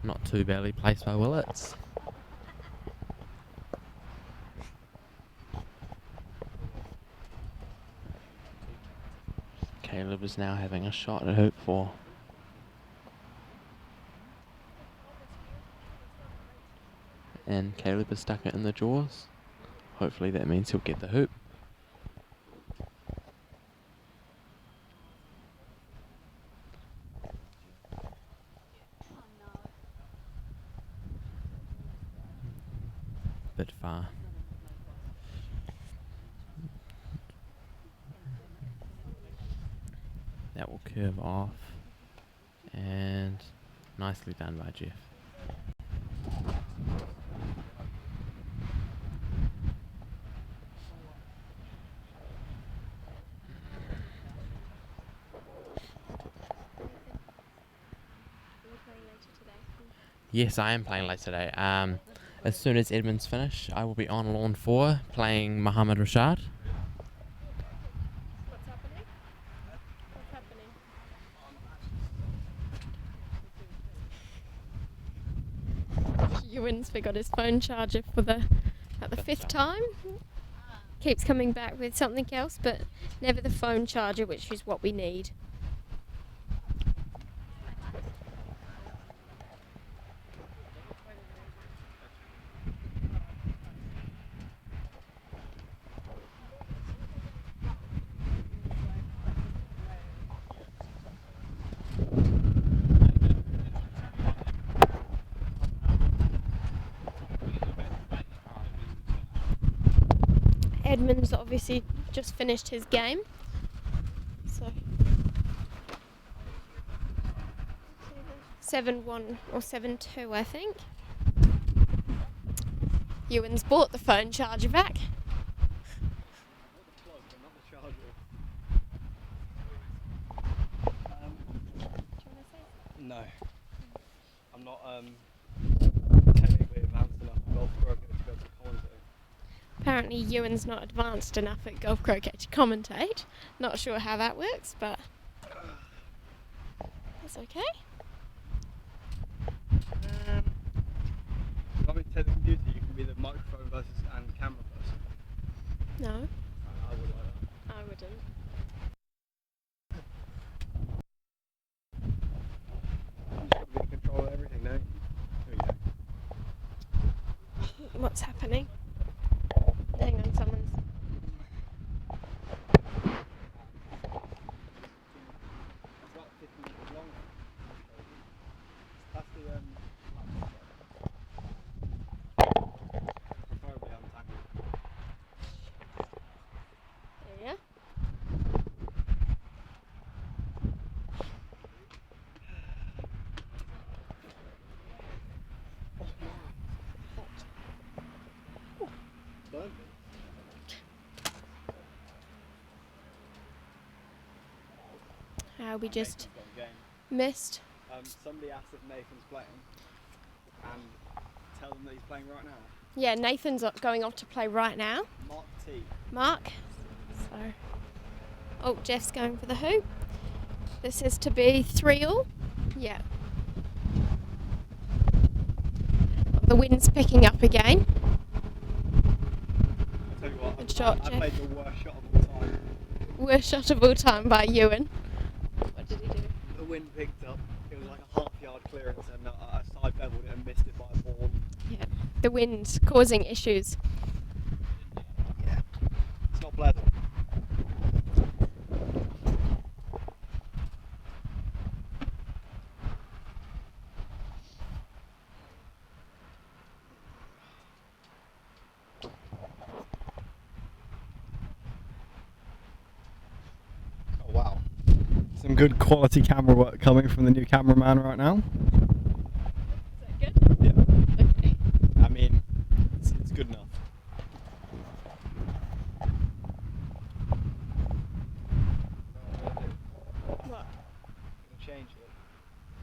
Not too badly placed by Willets. Caleb is now having a shot at hoop 4. And Caleb has stuck it in the drawers. Hopefully that means he'll get the hoop. Bit far. That will curve off, and nicely done by Jeff. Yes, I am playing late today. As soon as Edmund's finished, I will be on lawn 4 playing Muhammad Rashad. What's happening? What's happening? Ewan's forgot his phone charger for the 5th time. keeps coming back with something else, but never the phone charger, which is what we need. Edmund's obviously just finished his game, so 7-1 or 7-2, I think. Ewan's bought the phone charger back. No. I'm not technically advanced enough in golf croquet to go to commentate. Apparently Ewan's not advanced enough at golf croquet to commentate. Not sure how that works, but that's okay. You want me to take the computer? You can be the microphone versus and camera person. No, I would like that. I wouldn't. You just got to be in control of everything, don't you? There you go. What's happening? Hang on, someone's... It's about 50 meters long. That's the preferably untangled. There you are. Don't be. We just Nathan's got a game. missed. Somebody asked if Nathan's playing, and tell them that he's playing right now. Yeah, Nathan's going off to play right now. Mark T. Mark. So, oh, Jeff's going for the hoop. This is to be 3-all. Yeah. The wind's picking up again. I'll tell you what, Good shot, I Jeff. played the worst shot of all time. Worst shot of all time by Ewan. What did he do? The wind picked up. It was like a half-yard clearance, and I side beveled it and missed it by a ball. Yeah. The wind's causing issues. Yeah. It's not pleasant. Oh wow. Some good quality camera work coming from the new cameraman right now. Is that good? Yeah. Okay. I mean, it's good enough. What? I'm gonna change it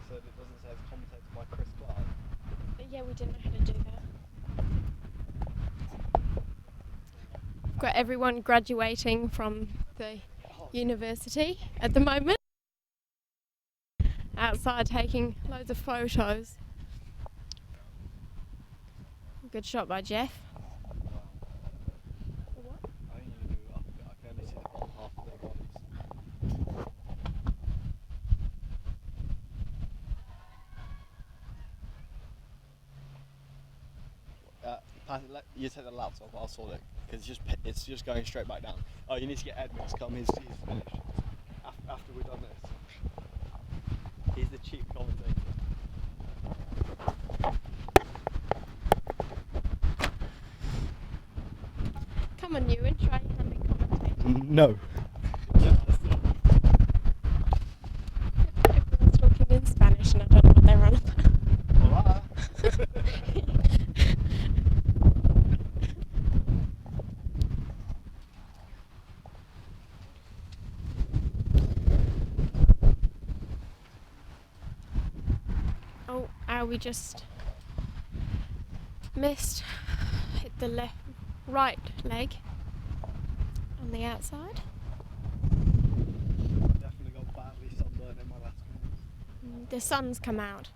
so that it doesn't say it's commentated by Chris Clark. Yeah, we didn't know how to do that. We've got everyone graduating from the university at the moment. Outside taking loads of photos. Good shot by Jeff. I think you can do it up a bit. I can only see the bottom half of their bodies. You take the laptop, I'll sort it, because it's just going straight back down. Oh, you need to get Edmund to come, he's finished. After we've done this. He's the chief commentator. Come on, Ewan, try your hand at commentating. No. Everyone's talking in Spanish and I don't know what they're on about. Hola. Oh, we just missed. Hit the right leg on the outside. Definitely got badly sunburned in my last game. The sun's come out.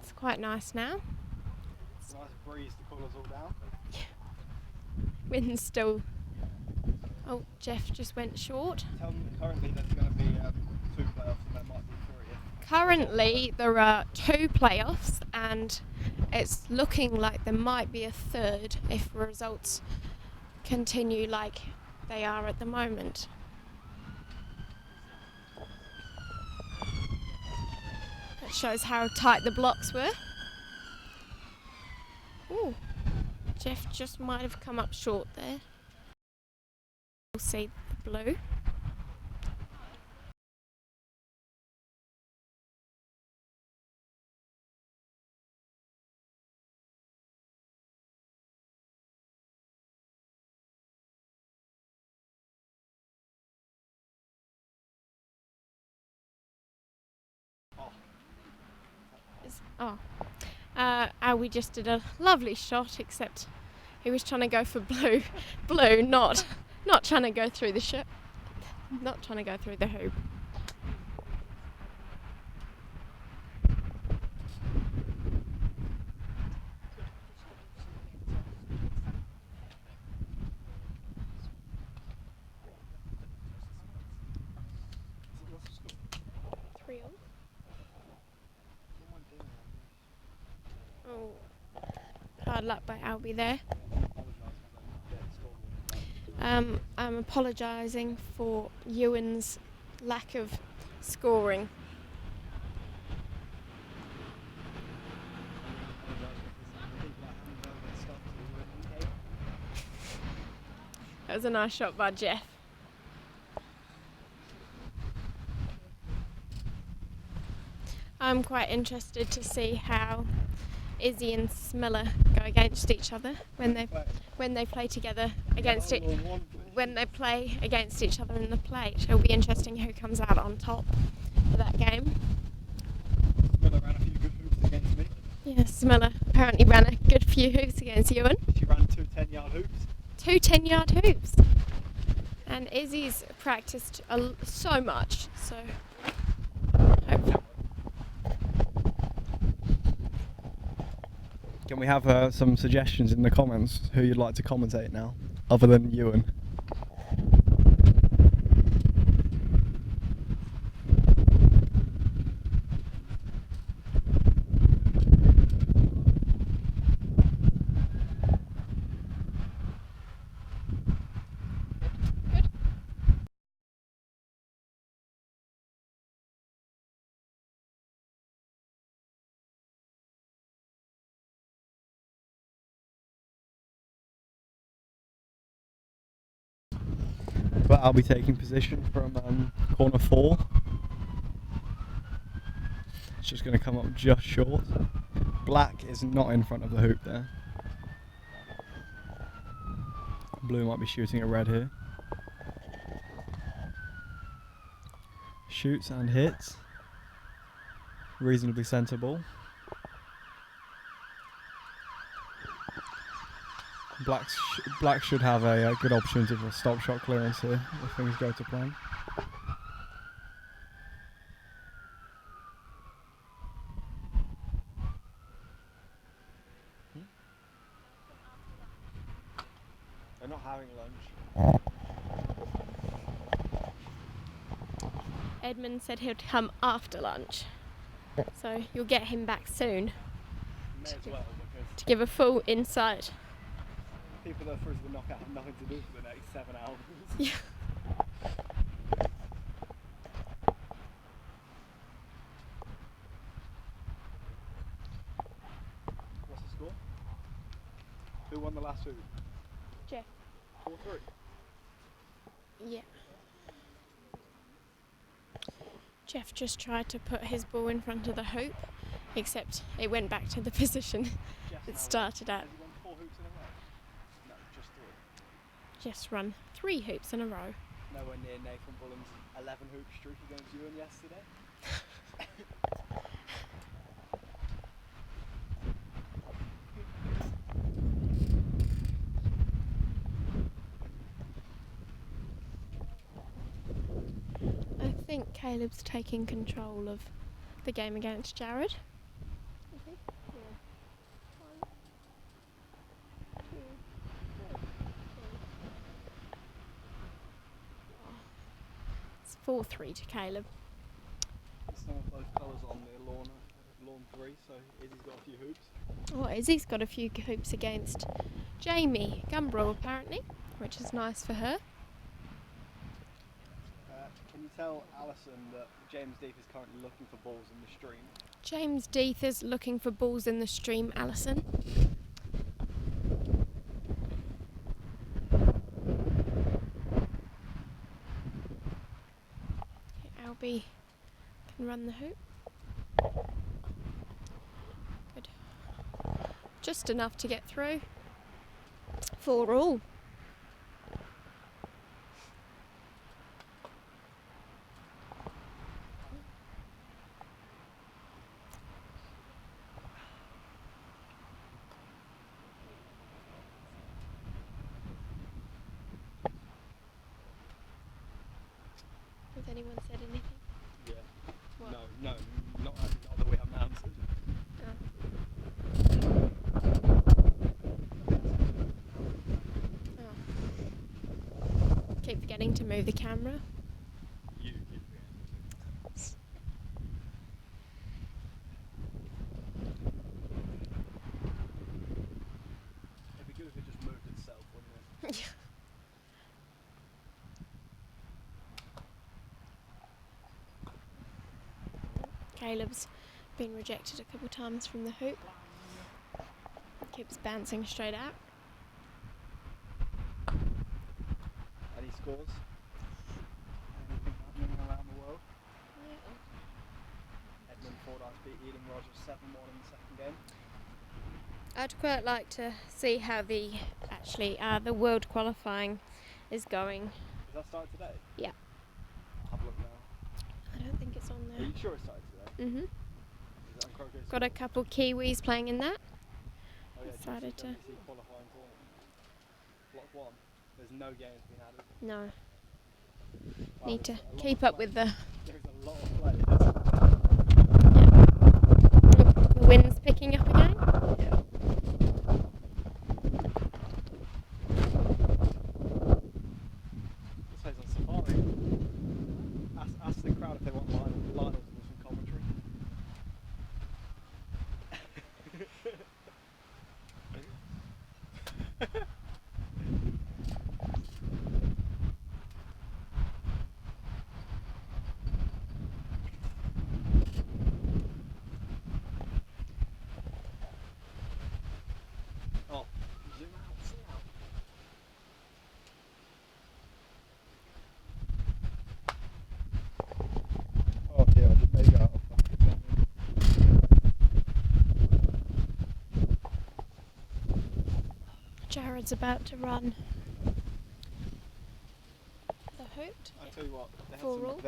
It's quite nice now. It's a nice breeze to cool us all down. Wind's still Oh, Jeff just went short. Currently there's going to be 2 playoffs and there might be 3. Currently there are 2 playoffs and it's looking like there might be a third if results continue like they are at the moment. That shows how tight the blocks were. Ooh, Jeff just might have come up short there. We'll see the blue. We just did a lovely shot, except he was trying to go for blue. Blue, not trying to go through the shot. Not trying to go through the hoop. Oh, hard luck by Albie there. I'm apologising for Ewan's lack of scoring. That was a nice shot by Jeff. I'm quite interested to see how Izzy and Smiller go against each other when they play together against it. When they play against each other in the plate, it'll be interesting who comes out on top for that game. Smiller ran a few good hoops against me. Yeah, Smiller apparently ran a good few hoops against Ewan. She ran 2 10-yard hoops. 2 10-yard hoops. And Izzy's practiced so much, so hopefully. Can we have some suggestions in the comments who you'd like to commentate now, other than Ewan? But I'll be taking position from corner 4. It's just going to come up just short. Black is not in front of the hoop there. Blue might be shooting at red here. Shoots and hits. Reasonably centre ball. Black should have a good opportunity for a stop shot clearance here if things go to plan. They're not having lunch. Edmund said he'd come after lunch, so you'll get him back soon May as well, because to give a full insight. people that are through to the knockout have nothing to do for the next 7 hours. Yeah. What's the score? Who won the last two? Jeff. 4-3. Yeah. Jeff just tried to put his ball in front of the hoop, except it went back to the position it started at. Has he won 4 hoops in a row? No, just 3. Jeff's run 3 hoops in a row. Nowhere near Nathan Bullen's 11 hoop streak against Ewan yesterday. I think Caleb's taking control of the game against Jared. 4-3 to Caleb. Some of those colours on the lawn 3, so Izzy's got a few hoops. Oh, Izzy's got a few hoops against Jamie Gumbrough apparently, which is nice for her. Can you tell Alison that James Deep is currently looking for balls in the stream? James Deeth is looking for balls in the stream, Alison. Albie can run the hoop. Good. Just enough to get through. 4 all. Has anyone said anything? Yeah. What? No, not that we haven't answered. Keep forgetting to move the camera. You. It'd be good if it just moved itself, wouldn't it? Caleb's been rejected a couple of times from the hoop. Keeps bouncing straight out. Any scores? Anything happening around the world? Edmund Fordyce beat Ealing Rogers 7-1 in the second game. I'd quite like to see how the world qualifying is going. Has that started today? Yeah. I'll have a look now. I don't think it's on Are there. you sure it started today? Mhm. Is it on Croquet? Got a couple Kiwis playing in that. Oh yeah, Decided to. GCWC qualifying tournament. Block 1. There's no games being added. No. Wow, Need to there's a lot keep of up with players. the. There's a lot of players. The wind's picking up again. Yeah. This plays on Safari. Ask the crowd if they want Lionel to do some commentary. Oh, zoom out, zoom out. Oh dear, I did make out. Jared's about to run the hoop. I tell you what, they have 4 some all.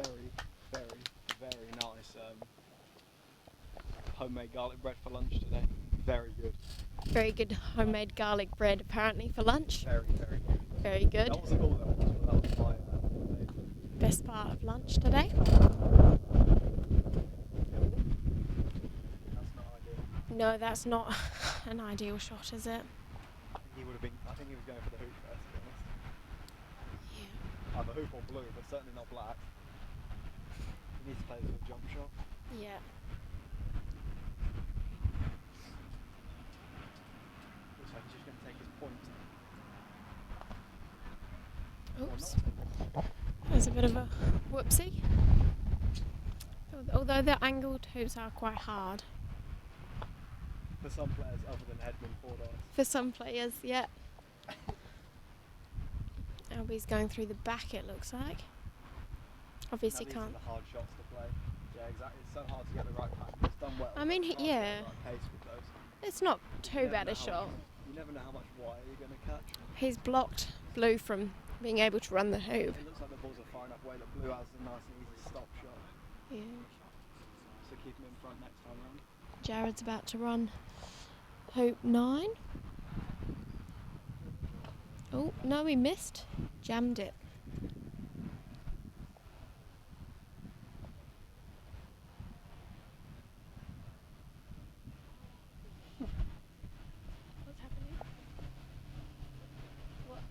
very nice homemade garlic bread for lunch today. Very good. Very good homemade garlic bread apparently for lunch. Very good. Very good. That wasn't all that was, but that was my Best part of lunch today. That's not ideal. No, that's not an ideal shot, is it? I think he was going for the hoop there, to be honest. Yeah. Either hoop or blue, but certainly not black. He needs to play this with a jump shot. Yeah. Looks like he's just going to take his point. Oops. There's a bit of a whoopsie. Although the angled hoops are quite hard. For some players other than Edmund Fordyce. For some players, yeah. Albie's going through the back, it looks like. Obviously These can't. are the hard shots to play. Yeah, exactly. It's so hard to get the right pattern. It's done well. I mean, but it's hard to yeah. get the right pace with those. It's not You too never bad know a how shot. much- You never know how much wire you're going to catch. He's blocked Blue from being able to run the hoop. It looks like the balls are far enough away that Blue has a nice and easy stop shot. Yeah. So keep him in front next time round. Jared's about to run hoop 9. Oh, no, he missed. Jammed it. What's happening? What's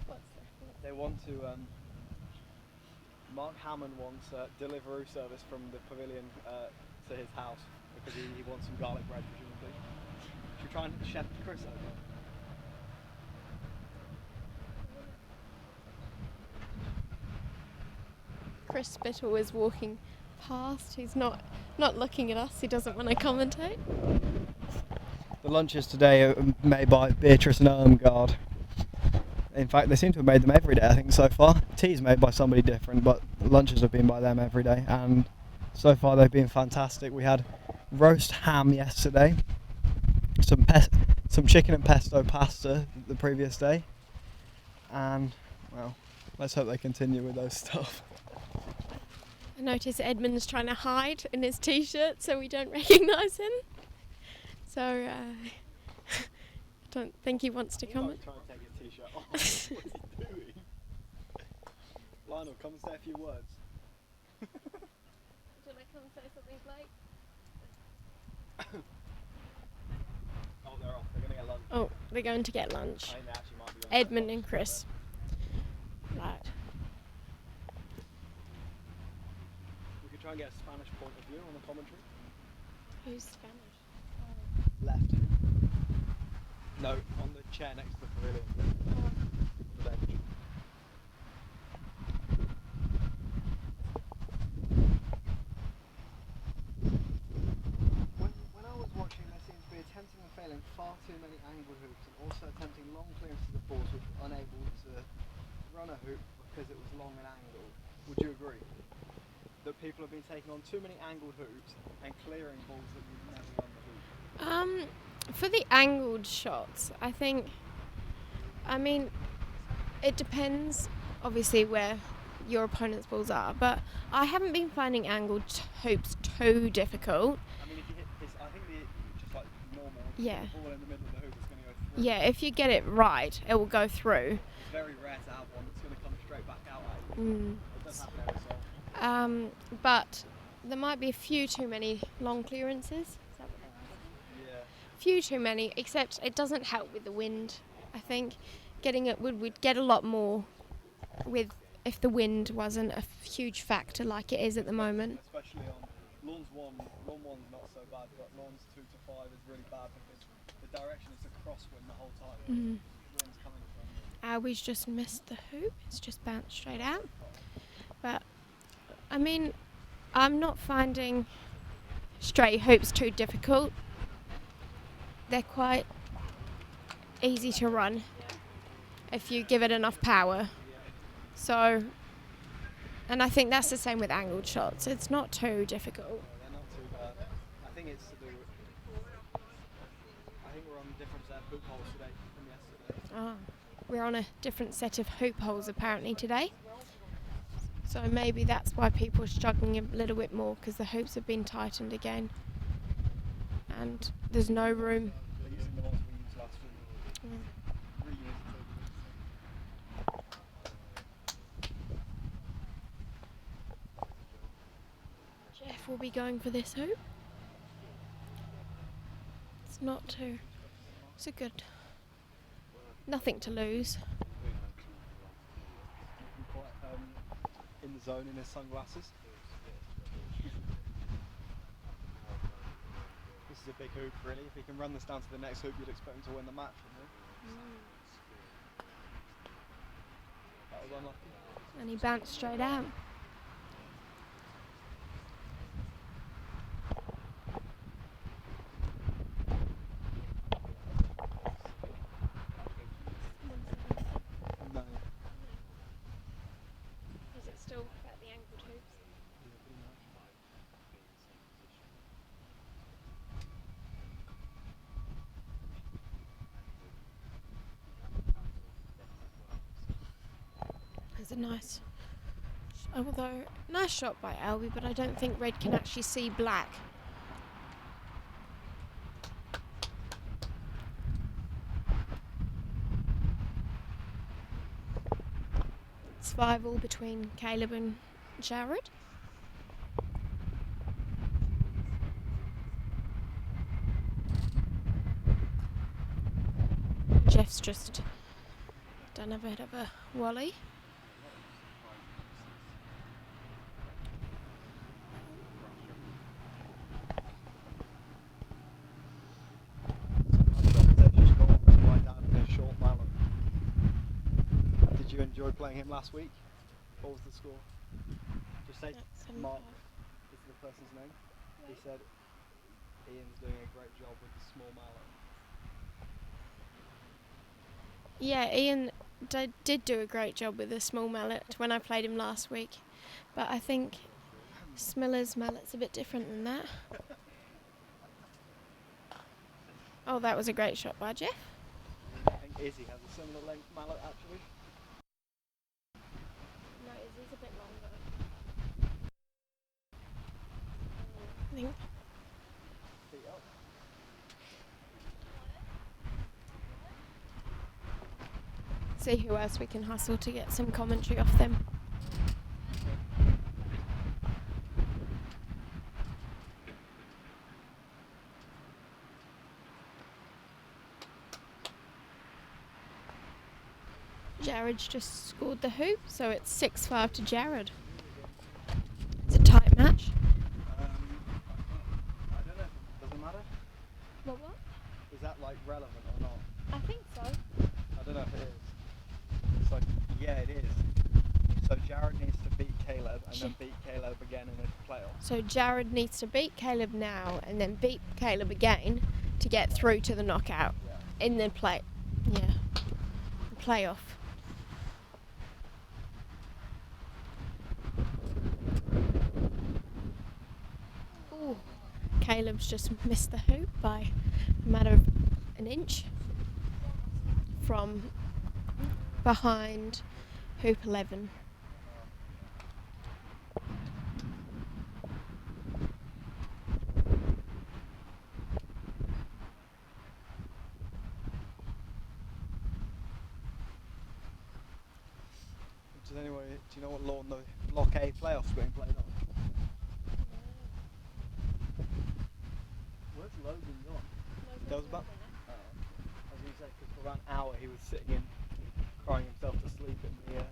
that? They want to Mark Hammond wants Deliveroo service from the pavilion to his house because he wants some garlic bread, presumably. Should we try and chef Chris over? Chris Spittle is walking past. He's not looking at us. He doesn't want to commentate. The lunches today are made by Beatrice and Ermgard. In fact, they seem to have made them every day, I think, so far. Tea's made by somebody different, but lunches have been by them every day, and so far they've been fantastic. We had roast ham yesterday, some chicken and pesto pasta the previous day, and, well, let's hope they continue with those stuff. I notice Edmund's trying to hide in his t-shirt so we don't recognise him. So, I don't think he wants to comment. Trying to take his t-shirt off. What's he doing? Lionel, come and say a few words. Should I come and say something, Blake? Oh, they're off. They're going to get lunch. Oh, they're going to get lunch. I think they actually might be on Edmund and Chris. Right. We could try and get a Spanish point of view on the commentary. Who's Spanish? Left. No, on the chair next to the pavilion. The bench. When I was watching, there seemed to be attempting and failing far too many angled hoops, and also attempting long clearance to the balls, which were unable to run a hoop because it was long and angled. Would you agree that people have been taking on too many angled hoops and clearing balls that would never run the hoop? For the angled shots, I mean, it depends, obviously, where your opponent's balls are, but I haven't been finding angled hoops too difficult. I mean, if you hit this, I think just like normal, Yeah. the ball in the middle of the hoop is going to go through. Yeah, if you get it right, it will go through. It's very rare to have one that's going to come straight back out at you. Mm. It does happen every so often. But there might be a few too many long clearances. Is that what they're asking? Yeah. Few too many, except it doesn't help with the wind. I think getting it would get a lot more with if the wind wasn't a huge factor like it is at the moment. Especially on lawns 1, lawn 1's not so bad, but lawns 2 to 5 is really bad because the direction is a crosswind the whole time. Wind's coming from. Albie's just missed the hoop. It's just bounced straight out. But I mean, I'm not finding straight hoops too difficult. They're quite easy to run if you give it enough power. So, and I think that's the same with angled shots. It's not too difficult. They're not too bad. I think it's to do with, I think we're on different set of hoop holes today from yesterday. We're on a different set of hoop holes apparently today. So maybe that's why people are struggling a little bit more, because the hoops have been tightened again. And there's no room. They're using the ones we used last week. Jeff will be going for this hoop. It's not too. It's a good. Nothing to lose. Quite in the zone in his sunglasses. This is a big hoop, really. If he can run this down to the next hoop, you'd expect him to win the match from here. That was unlucky. And he bounced straight out. No. Is it still at the angled hoops? There's a nice, although nice shot by Albie, but I don't think Red can actually see black. It's 5-5 between Caleb and Jared. Jeff's just done a bit of a volley. enjoyed playing him last week. What was the score? Just say Mark is the person's name. He said Ian's doing a great job with the small mallet. Yeah, Ian did do a great job with the small mallet when I played him last week. But I think Smiller's mallet's a bit different than that. Oh, that was a great shot by Jeff. I think Izzy has a similar length mallet actually. No, Izzy's a bit longer. I think. Feet up. See who else we can hustle to get some commentary off them. Jared's just scored the hoop, so it's 6-5 to Jared. It's a tight match. I don't know. Doesn't matter. What? Is that like relevant or not? I think so. I don't know if it is. It's like, yeah, it is. So Jared needs to beat Caleb and then beat Caleb again in the playoffs. So Jared needs to beat Caleb now and then beat Caleb again to get through to the knockout in the playoff. Ooh, Caleb's just missed the hoop by a matter of an inch from behind hoop 11. Anyway, do you know what lawn the Block A playoffs being played on? Where's Logan gone? That was about. I was going to say, because for about an hour he was sitting in, crying himself to sleep in the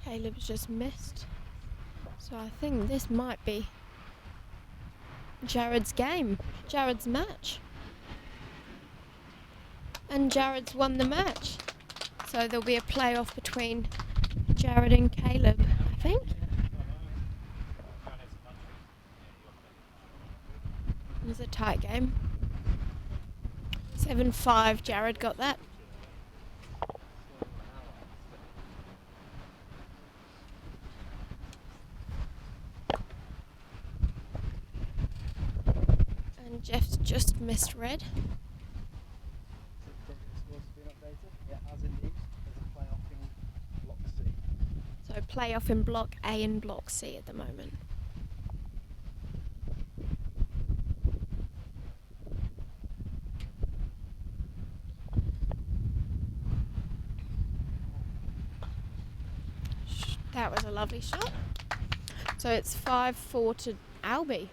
Caleb's just missed. So I think this might be Jared's game, Jared's match. And Jared's won the match. So there'll be a playoff between Jared and Caleb, I think. It was a tight game. 7-5, Jared got that. And Jeff's just missed red. So playoff in Block A and Block C at the moment. That was a lovely shot. So it's 5-4 to Albie.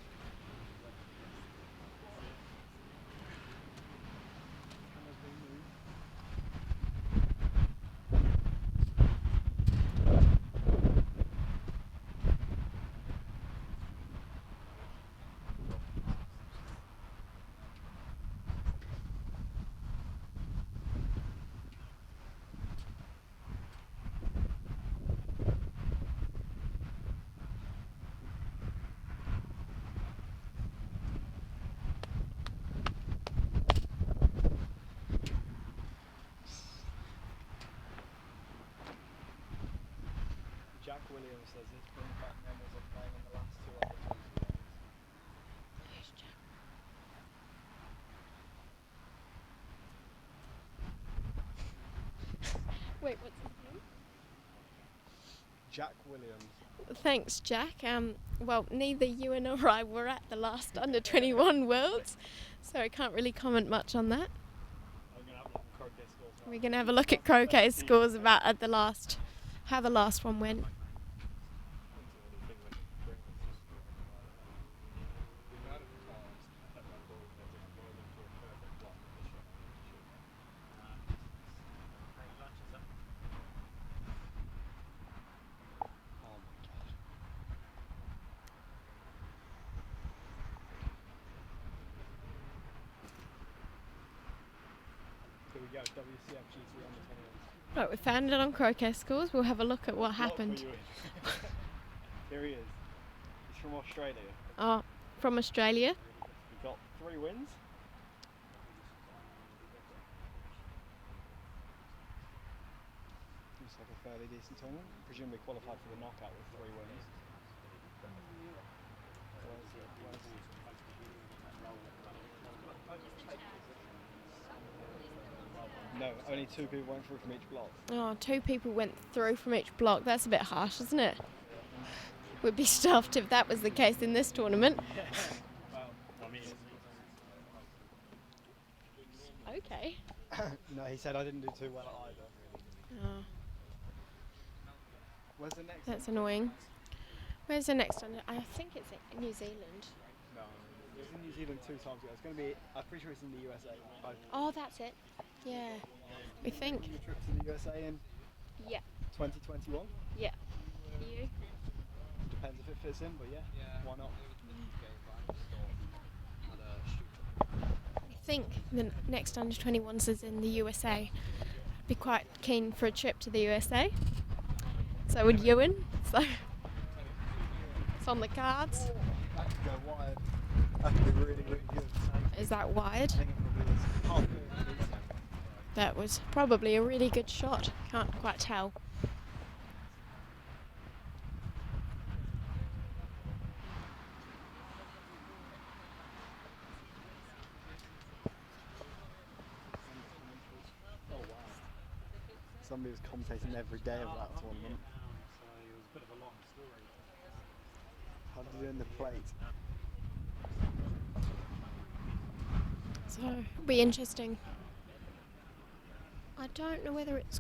Jack Williams says this brings back memories of playing in the last two opportunities. Wait, what's his name? Jack Williams. Thanks, Jack. Well, neither you nor I were at the last Under-21 Worlds, so I can't really comment much on that. We're going to have a look at Croquet's scores about at the last, how the last one went. go. WCF GC under 21. Right, we found it on Croquet Scores. We'll have a look at what happened. Here he is. He's from Australia. Oh, from Australia. He got 3 wins. Looks like a fairly decent tournament. Presumably qualified for the knockout with 3 wins. No, only 2 people went through from each block. Oh, 2 people went through from each block. That's a bit harsh, isn't it? We'd be stuffed if that was the case in this tournament. Okay. No, he said I didn't do too well either. Oh, Where's the next that's one? annoying. Where's the next one? I think it's in New Zealand. No, it was in New Zealand 2 times ago. It's going to be, I'm pretty sure it's in the USA. Oh, that's it. Yeah. We think. Your trip to the USA in Yeah. 2021? Yeah. You? Depends if it fits in, but yeah, why not? I think the next under 21s is in the USA. I'd be quite keen for a trip to the USA. So would Ewan. So it's on the cards. That could go wide. That could be really, really good. Is that wide? I think it probably is. Half good, at least. That was probably a really good shot. Can't quite tell. Oh wow. Somebody was commentating every day of that tournament. So it was a bit of a long story. How did you do in the plate? So it'll be interesting. I don't know whether it's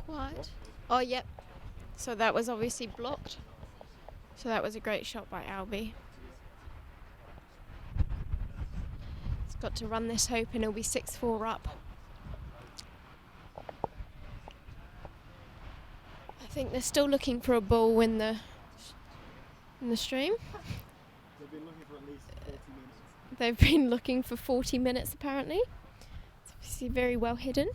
quite. Oh, yep. So that was obviously blocked. So that was a great shot by Albie. He's got to run this hoop and he'll be 6-4 up. I think they're still looking for a ball in the stream. They've been looking for at least 40 minutes. They've been looking for 40 minutes apparently. It's obviously very well hidden.